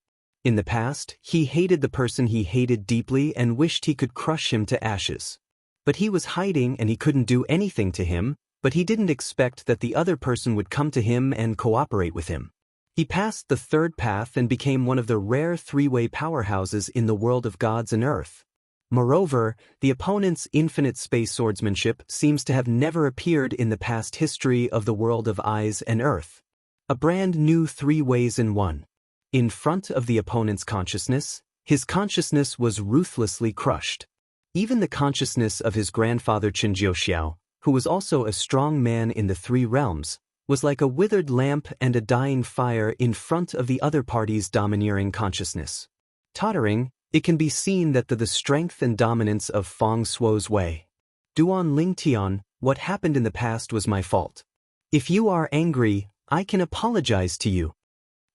In the past, he hated the person he hated deeply and wished he could crush him to ashes. But he was hiding and he couldn't do anything to him, but he didn't expect that the other person would come to him and cooperate with him. He passed the third path and became one of the rare three-way powerhouses in the world of gods and earth. Moreover, the opponent's infinite space swordsmanship seems to have never appeared in the past history of the world of eyes and earth. A brand new 3 ways in 1. In front of the opponent's consciousness, his consciousness was ruthlessly crushed. Even the consciousness of his grandfather Qin Jiuxiao, who was also a strong man in the 3 realms, was like a withered lamp and a dying fire in front of the other party's domineering consciousness. Tottering, it can be seen that the strength and dominance of Feng Shuo's way. Duan Lingtian, what happened in the past was my fault. If you are angry, I can apologize to you.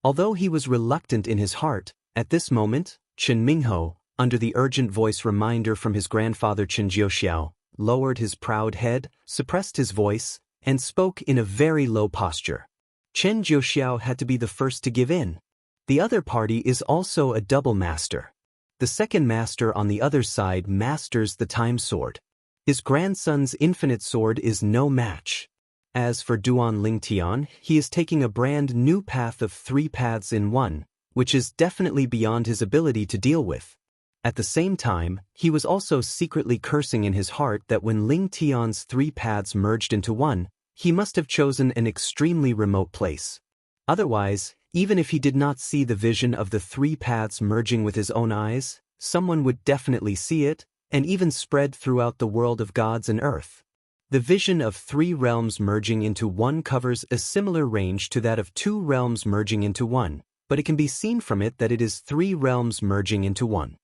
Although he was reluctant in his heart, at this moment, Chen Mingho, under the urgent voice reminder from his grandfather Qin Jiuxiao, lowered his proud head, suppressed his voice, and spoke in a very low posture. Chen Jiuxiao had to be the first to give in. The other party is also a double master. The second master on the other side masters the time sword. His grandson's infinite sword is no match. As for Duan Lingtian, he is taking a brand new path of 3 paths in 1, which is definitely beyond his ability to deal with. At the same time, he was also secretly cursing in his heart that when Lingtian's 3 paths merged into 1, he must have chosen an extremely remote place. Otherwise, even if he did not see the vision of the 3 paths merging with his own eyes, someone would definitely see it, and even spread throughout the world of gods and earth. The vision of 3 realms merging into 1 covers a similar range to that of 2 realms merging into 1, but it can be seen from it that it is 3 realms merging into 1.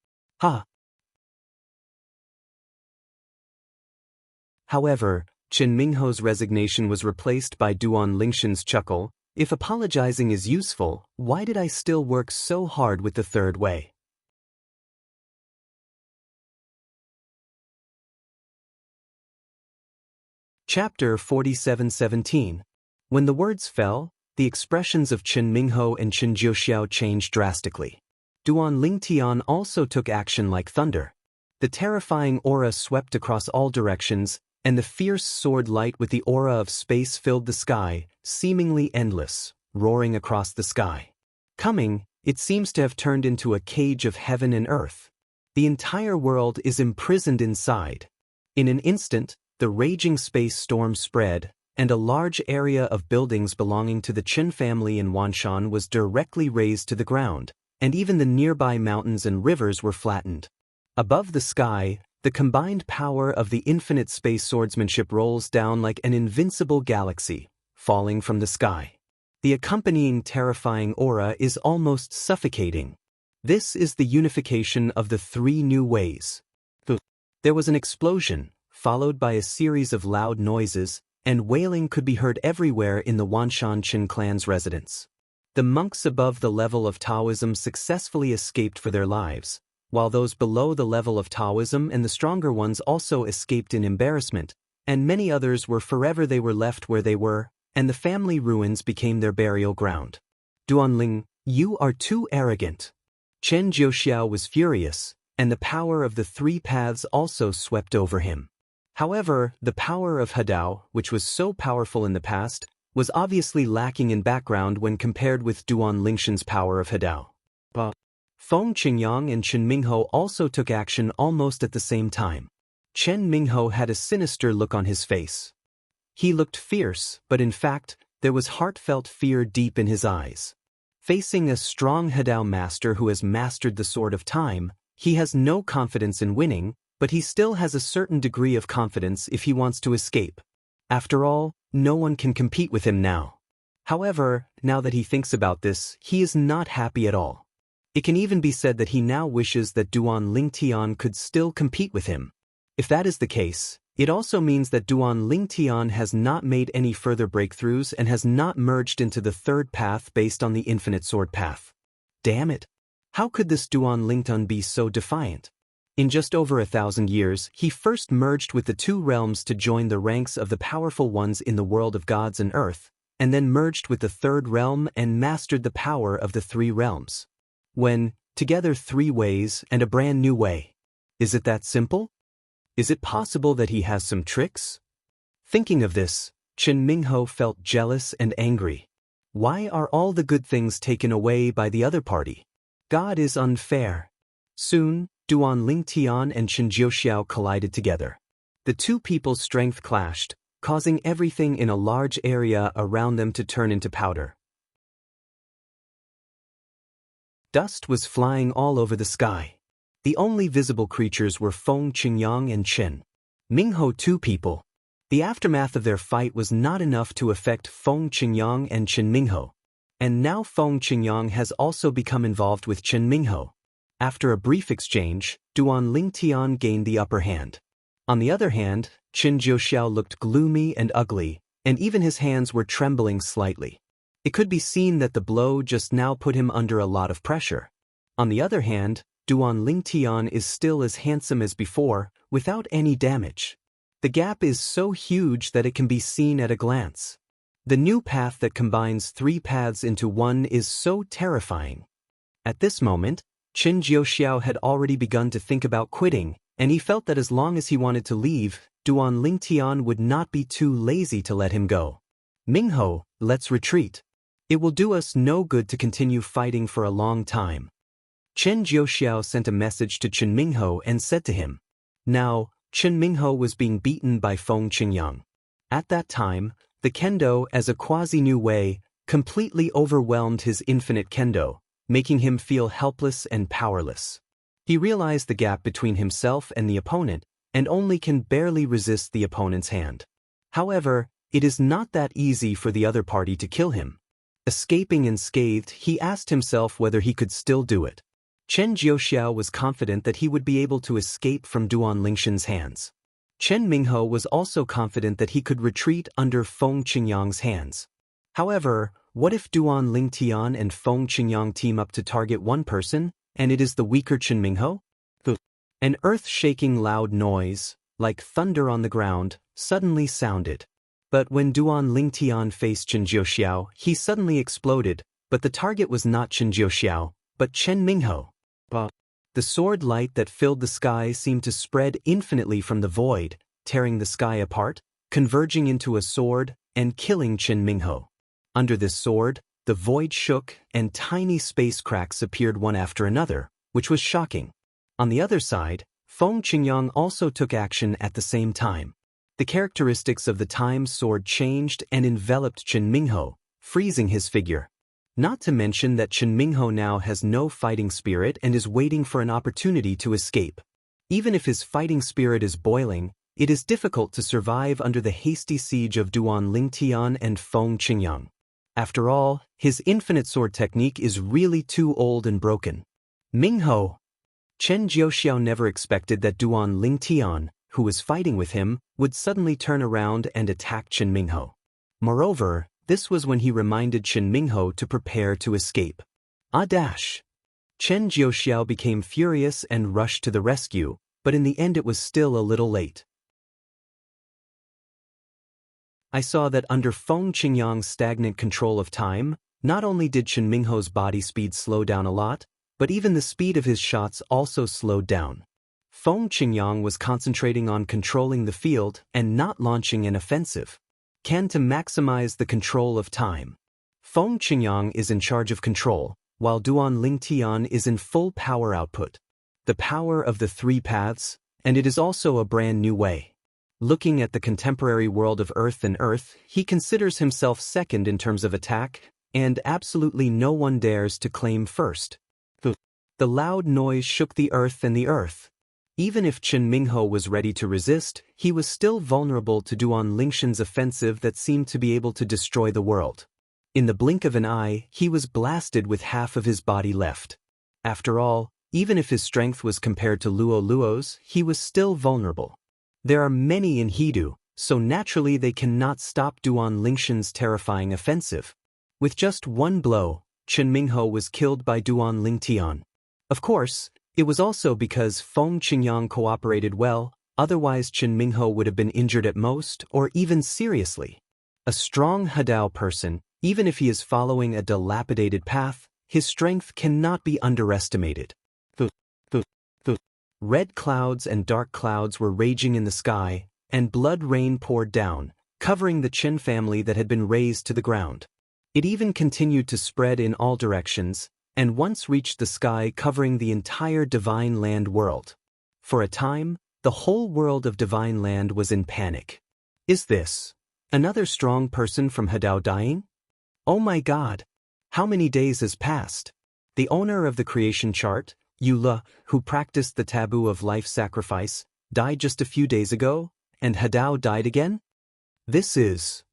However, Chen Mingho's resignation was replaced by Duan Lingtian's chuckle. If apologizing is useful, why did I still work so hard with the third way? Chapter 47:17. When the words fell, the expressions of Chen Mingho and Qin Jiuxiao changed drastically. Duan Lingtian also took action like thunder. The terrifying aura swept across all directions, and the fierce sword light with the aura of space filled the sky, seemingly endless, roaring across the sky. Coming, it seems to have turned into a cage of heaven and earth. The entire world is imprisoned inside. In an instant, the raging space storm spread, and a large area of buildings belonging to the Qin family in Wanshan was directly razed to the ground, and even the nearby mountains and rivers were flattened. Above the sky, the combined power of the infinite space swordsmanship rolls down like an invincible galaxy, falling from the sky. The accompanying terrifying aura is almost suffocating. This is the unification of the 3 new ways. There was an explosion, followed by a series of loud noises, and wailing could be heard everywhere in the Wanshan Qin clan's residence. The monks above the level of Taoism successfully escaped for their lives, while those below the level of Taoism and the stronger ones also escaped in embarrassment, and many others were forever they were left where they were, and the family ruins became their burial ground. Duanling, you are too arrogant. Chen Jiuxiao was furious, and the power of the 3 paths also swept over him. However, the power of Hadao, which was so powerful in the past, was obviously lacking in background when compared with Duan Lingtian's power of Hadao. Feng Qingyang and Chen Mingho also took action almost at the same time. Chen Mingho had a sinister look on his face. He looked fierce, but in fact, there was heartfelt fear deep in his eyes. Facing a strong Hadao master who has mastered the sword of time, he has no confidence in winning, but he still has a certain degree of confidence if he wants to escape. After all, no one can compete with him now. However, now that he thinks about this, he is not happy at all. It can even be said that he now wishes that Duan Lingtian could still compete with him. If that is the case, it also means that Duan Lingtian has not made any further breakthroughs and has not merged into the third path based on the infinite sword path. Damn it! How could this Duan Lingtian be so defiant? In just over 1,000 years, he first merged with the two realms to join the ranks of the powerful ones in the world of gods and earth, and then merged with the third realm and mastered the power of the three realms. When, together 3 ways and a brand new way. Is it that simple? Is it possible that he has some tricks? Thinking of this, Chen Mingho felt jealous and angry. Why are all the good things taken away by the other party? God is unfair. Soon, Duan Lingtian and Chen Jiuxiao collided together. The two people's strength clashed, causing everything in a large area around them to turn into powder. Dust was flying all over the sky. The only visible creatures were Feng Qingyang and Chen Mingho, two people. The aftermath of their fight was not enough to affect Feng Qingyang and Chen Mingho. And now Feng Qingyang has also become involved with Chen Mingho. After a brief exchange, Duan Lingtian gained the upper hand. On the other hand, Chen Jiuxiao looked gloomy and ugly, and even his hands were trembling slightly. It could be seen that the blow just now put him under a lot of pressure. On the other hand, Duan Lingtian is still as handsome as before, without any damage. The gap is so huge that it can be seen at a glance. The new path that combines 3 paths into one is so terrifying. At this moment, Chen Jiuxiao had already begun to think about quitting, and he felt that as long as he wanted to leave, Duan Lingtian would not be too lazy to let him go. Mingho, let's retreat. It will do us no good to continue fighting for a long time. Chen Jiuxiao sent a message to Chen Mingho and said to him. Now, Chen Mingho was being beaten by Feng Qingyang. At that time, the kendo as a quasi-new way completely overwhelmed his infinite kendo, making him feel helpless and powerless. He realized the gap between himself and the opponent, and only can barely resist the opponent's hand. However, it is not that easy for the other party to kill him. Escaping unscathed, he asked himself whether he could still do it. Chen Jiuxiao was confident that he would be able to escape from Duan Lingtian's hands. Chen Mingho was also confident that he could retreat under Feng Qingyang's hands. However, what if Duan Lingtian and Feng Qingyang team up to target one person, and it is the weaker Chen Mingho? An earth-shaking loud noise, like thunder on the ground, suddenly sounded. But when Duan Lingtian faced Chen Jiuxiao, he suddenly exploded, but the target was not Chen Jiuxiao, but Chen Mingho. The sword light that filled the sky seemed to spread infinitely from the void, tearing the sky apart, converging into a sword, and killing Chen Mingho. Under this sword, the void shook, and tiny space cracks appeared one after another, which was shocking. On the other side, Feng Qingyang also took action at the same time. The characteristics of the time sword changed and enveloped Chen Mingho, freezing his figure. Not to mention that Chen Mingho now has no fighting spirit and is waiting for an opportunity to escape. Even if his fighting spirit is boiling, it is difficult to survive under the hasty siege of Duan Lingtian and Feng Qingyang. After all, his infinite sword technique is really too old and broken. Mingho! Chen Jiuxiao never expected that Duan Lingtian, who was fighting with him, would suddenly turn around and attack Chen Mingho. Moreover, this was when he reminded Chen Mingho to prepare to escape. Chen Jiuxiao became furious and rushed to the rescue, but in the end it was still a little late. I saw that under Feng Qingyang's stagnant control of time, not only did Chen Mingho's body speed slow down a lot, but even the speed of his shots also slowed down. Feng Qingyang was concentrating on controlling the field and not launching an offensive. To maximize the control of time. Feng Qingyang is in charge of control, while Duan Lingtian is in full power output. The power of the 3 paths, and it is also a brand new way. Looking at the contemporary world of Earth and Earth, he considers himself second in terms of attack, and absolutely no one dares to claim first. The loud noise shook the Earth and the Earth. Even if Chen Mingho was ready to resist, he was still vulnerable to Duan Lingtian's offensive that seemed to be able to destroy the world. In the blink of an eye, he was blasted with half of his body left. After all, even if his strength was compared to Luo Luo's, he was still vulnerable. There are many in Hidu, so naturally they cannot stop Duan Lingshan's terrifying offensive. With just one blow, Chen Mingho was killed by Duan Lingtian. Of course, it was also because Feng Qingyang cooperated well, otherwise Chen Mingho would have been injured at most, or even seriously. A strong Hadao person, even if he is following a dilapidated path, his strength cannot be underestimated. Red clouds and dark clouds were raging in the sky, and blood rain poured down, covering the Chen family that had been razed to the ground. It even continued to spread in all directions, and once reached the sky covering the entire Divine Land world. For a time, the whole world of Divine Land was in panic. Is this another strong person from Hadao dying? Oh my God! How many days has passed? The owner of the creation chart, Yu Le, who practiced the taboo of life sacrifice, died just a few days ago, and Hadao died again? This is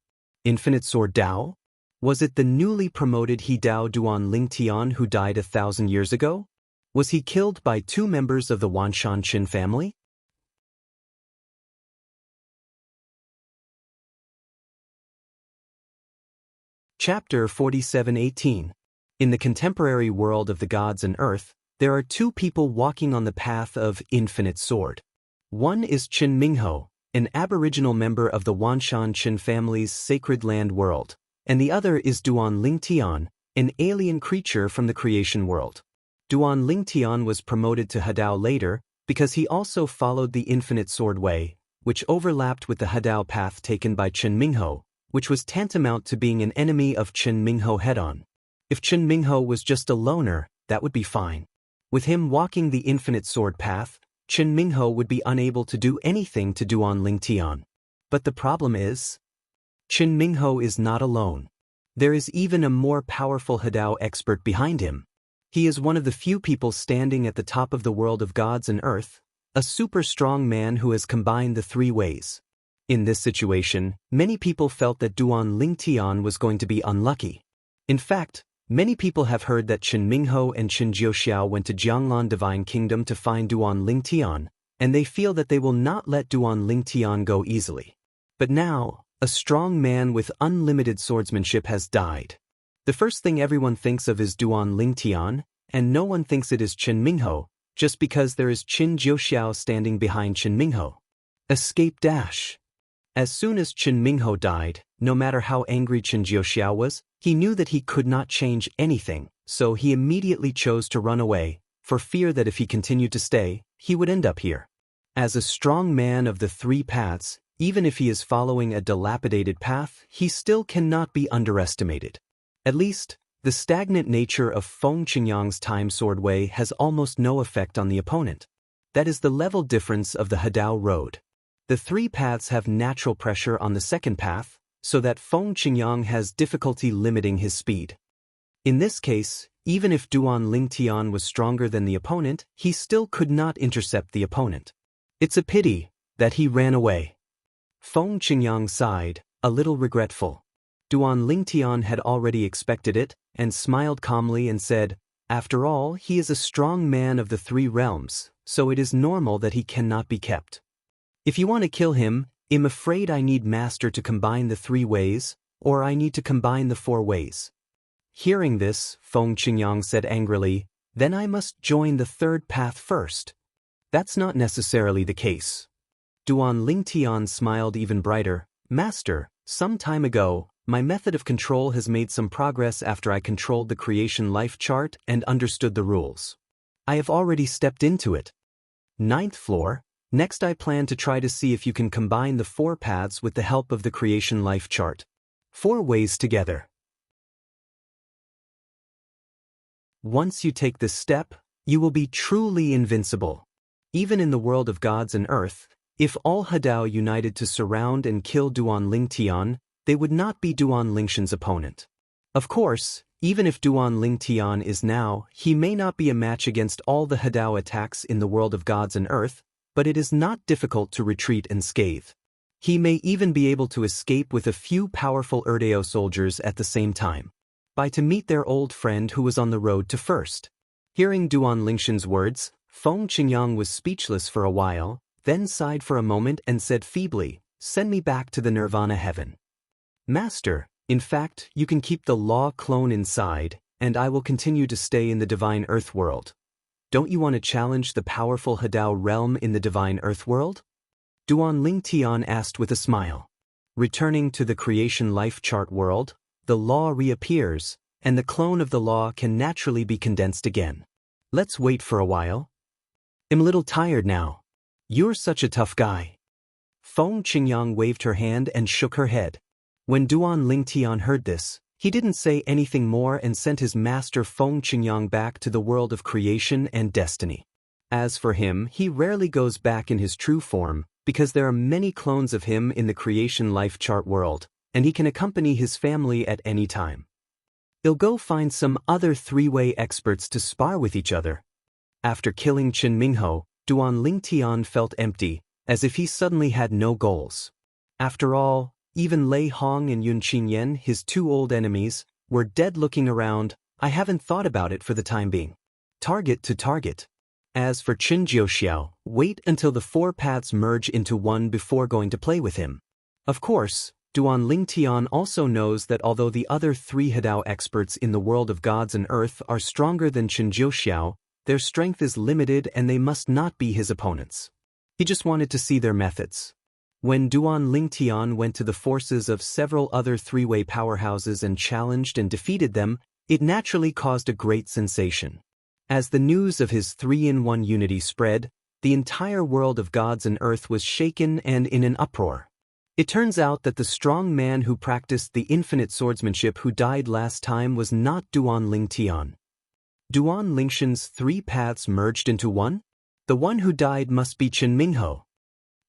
Infinite Sword Dao? Was it the newly promoted Hidao Duan Lingtian who died 1,000 years ago? Was he killed by 2 members of the Wanshan Qin family? Chapter 47:18. In the contemporary world of the gods and earth, there are 2 people walking on the path of Infinite Sword. One is Chen Mingho, an aboriginal member of the Wanshan Qin family's sacred land world, and the other is Duan Lingtian, an alien creature from the creation world. Duan Lingtian was promoted to Hadao later because he also followed the Infinite Sword Way, which overlapped with the Hadao path taken by Chen Mingho, which was tantamount to being an enemy of Chen Mingho head-on. If Chen Mingho was just a loner, that would be fine. With him walking the Infinite Sword path, Chen Mingho would be unable to do anything to Duan Lingtian. But the problem is, Chen Mingho is not alone. There is even a more powerful Hadao expert behind him. He is one of the few people standing at the top of the world of gods and earth, a super strong man who has combined the 3 ways. In this situation, many people felt that Duan Lingtian was going to be unlucky. In fact, many people have heard that Chen Mingho and Chen Jiuxiao went to Jianglan Divine Kingdom to find Duan Lingtian, and they feel that they will not let Duan Lingtian go easily. But now, a strong man with unlimited swordsmanship has died. The first thing everyone thinks of is Duan Lingtian, and no one thinks it is Chen Mingho, just because there is Chen Jiuxiao standing behind Chen Mingho. Escape dash. As soon as Chen Mingho died, no matter how angry Chen Jiuxiao was, he knew that he could not change anything, so he immediately chose to run away, for fear that if he continued to stay, he would end up here. As a strong man of the 3 paths, even if he is following a dilapidated path, he still cannot be underestimated. At least, the stagnant nature of Feng Qingyang's Time Sword Way has almost no effect on the opponent. That is the level difference of the Hadao Road. The 3 paths have natural pressure on the second path, so that Feng Qingyang has difficulty limiting his speed. In this case, even if Duan Lingtian was stronger than the opponent, he still could not intercept the opponent. It's a pity that he ran away. Feng Qingyang sighed, a little regretful. Duan Lingtian had already expected it, and smiled calmly and said, "After all, he is a strong man of the 3 realms, so it is normal that he cannot be kept. If you want to kill him, I'm afraid I need Master to combine the 3 ways, or I need to combine the 4 ways." Hearing this, Feng Qingyang said angrily, "Then I must join the 3rd path first." That's not necessarily the case. Duan Lingtian smiled even brighter. "Master, some time ago, my method of control has made some progress after I controlled the creation life chart and understood the rules. I have already stepped into it. 9th floor. Next I plan to try to see if you can combine the 4 paths with the help of the creation life chart. 4 ways together. Once you take this step, you will be truly invincible. Even in the world of gods and earth, if all Hadao united to surround and kill Duan Lingtian, they would not be Duan Lingshan's opponent. Of course, even if Duan Lingtian is now, he may not be a match against all the Hadao attacks in the world of gods and earth, but it is not difficult to retreat unscathed. He may even be able to escape with a few powerful Erdeo soldiers at the same time. By to meet their old friend who was on the road to first. Hearing Duan Lingshan's words, Feng Qingyang was speechless for a while, then sighed for a moment and said feebly, "Send me back to the Nirvana heaven." "Master, in fact, you can keep the law clone inside, and I will continue to stay in the divine earth world. Don't you want to challenge the powerful Hadao realm in the divine earth world?" Duan Lingtian asked with a smile. Returning to the creation life chart world, the law reappears, and the clone of the law can naturally be condensed again. "Let's wait for a while. I'm a little tired now. You're such a tough guy." Feng Qingyang waved her hand and shook her head. When Duan Lingtian heard this, he didn't say anything more and sent his master Feng Qingyang back to the world of creation and destiny. As for him, he rarely goes back in his true form, because there are many clones of him in the creation life chart world, and he can accompany his family at any time. He'll go find some other three-way experts to spar with each other. After killing Qin Mingho, Duan Lingtian felt empty, as if he suddenly had no goals. After all, even Lei Hong and Yun Qinyan, his two old enemies, were dead. Looking around, I haven't thought about it for the time being. Target to target. As for Qin Jiuxiao, wait until the four paths merge into one before going to play with him. Of course, Duan Lingtian also knows that although the other three Hadao experts in the world of gods and earth are stronger than Qin Jiuxiao, their strength is limited and they must not be his opponents. He just wanted to see their methods. When Duan Lingtian went to the forces of several other three-way powerhouses and challenged and defeated them, it naturally caused a great sensation. As the news of his 3-in-1 unity spread, the entire world of gods and earth was shaken and in an uproar. It turns out that the strong man who practiced the infinite swordsmanship who died last time was not Duan Lingtian. Duan Lingshan's three paths merged into one? The one who died must be Qin Mingho.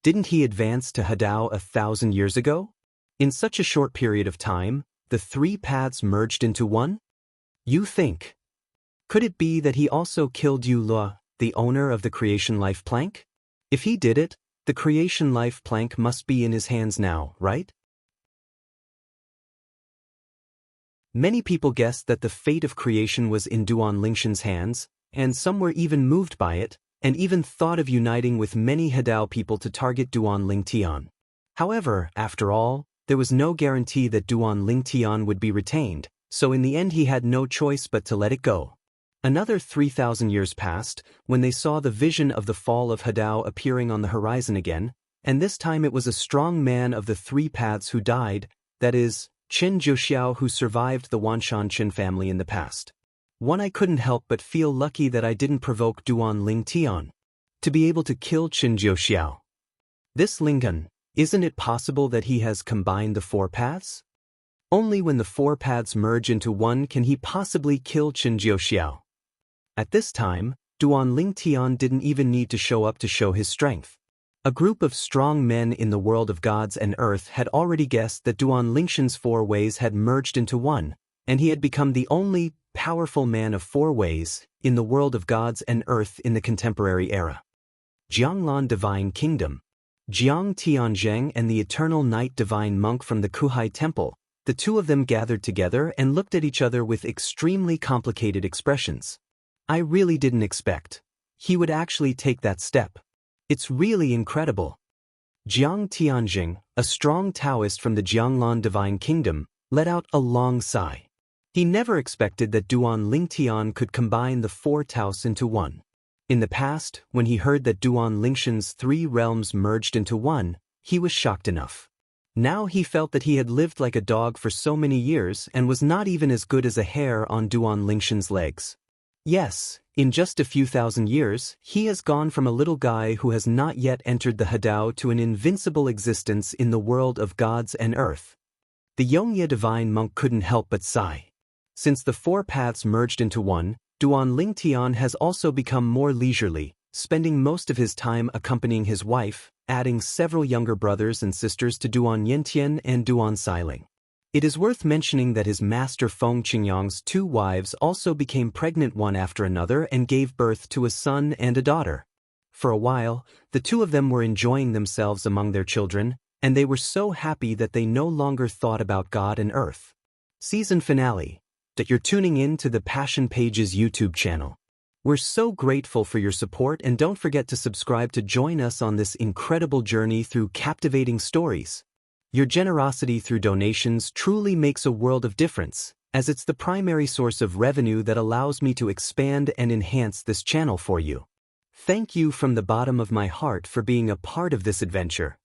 Didn't he advance to Hadao 1,000 years ago? In such a short period of time, the three paths merged into one? You think? Could it be that he also killed Yu Lua, the owner of the creation life plank? If he did it, the creation life plank must be in his hands now, right? Many people guessed that the fate of creation was in Duan Lingshan's hands, and some were even moved by it, and even thought of uniting with many Hadao people to target Duan Lingtian. However, after all, there was no guarantee that Duan Lingtian would be retained, so in the end he had no choice but to let it go. Another 3,000 years passed, when they saw the vision of the fall of Hadao appearing on the horizon again, and this time it was a strong man of the three paths who died, that is, Qin Jiuxiao, who survived the Wanshan Qin family in the past. One, I couldn't help but feel lucky that I didn't provoke Duan Lingtian to be able to kill Qin Jiuxiao. This Lingan, isn't it possible that he has combined the four paths? Only when the four paths merge into one can he possibly kill Qin Jiuxiao. At this time, Duan Lingtian didn't even need to show up to show his strength. A group of strong men in the world of gods and earth had already guessed that Duan Lingshan's four ways had merged into one, and he had become the only powerful man of four ways in the world of gods and earth in the contemporary era. Jianglan Divine Kingdom. Jiang Tianzheng and the Eternal Night Divine Monk from the Kuhai Temple, the two of them gathered together and looked at each other with extremely complicated expressions. I really didn't expect he would actually take that step. It's really incredible. Jiang Tianjing, a strong Taoist from the Jianglan Divine Kingdom, let out a long sigh. He never expected that Duan Lingtian could combine the four Taos into one. In the past, when he heard that Duan Lingshan's three realms merged into one, he was shocked enough. Now he felt that he had lived like a dog for so many years and was not even as good as a hair on Duan Lingshan's legs. Yes, in just a few thousand years, he has gone from a little guy who has not yet entered the Hadao to an invincible existence in the world of gods and earth. The Yongye divine monk couldn't help but sigh. Since the four paths merged into one, Duan Lingtian has also become more leisurely, spending most of his time accompanying his wife, adding several younger brothers and sisters to Duan Yentian and Duan Sailing. It is worth mentioning that his master Feng Qingyang's two wives also became pregnant one after another and gave birth to a son and a daughter. For a while, the two of them were enjoying themselves among their children, and they were so happy that they no longer thought about God and earth. Season finale. That you're tuning in to the Passion Pages YouTube channel. We're so grateful for your support, and don't forget to subscribe to join us on this incredible journey through captivating stories. Your generosity through donations truly makes a world of difference, as it's the primary source of revenue that allows me to expand and enhance this channel for you. Thank you from the bottom of my heart for being a part of this adventure.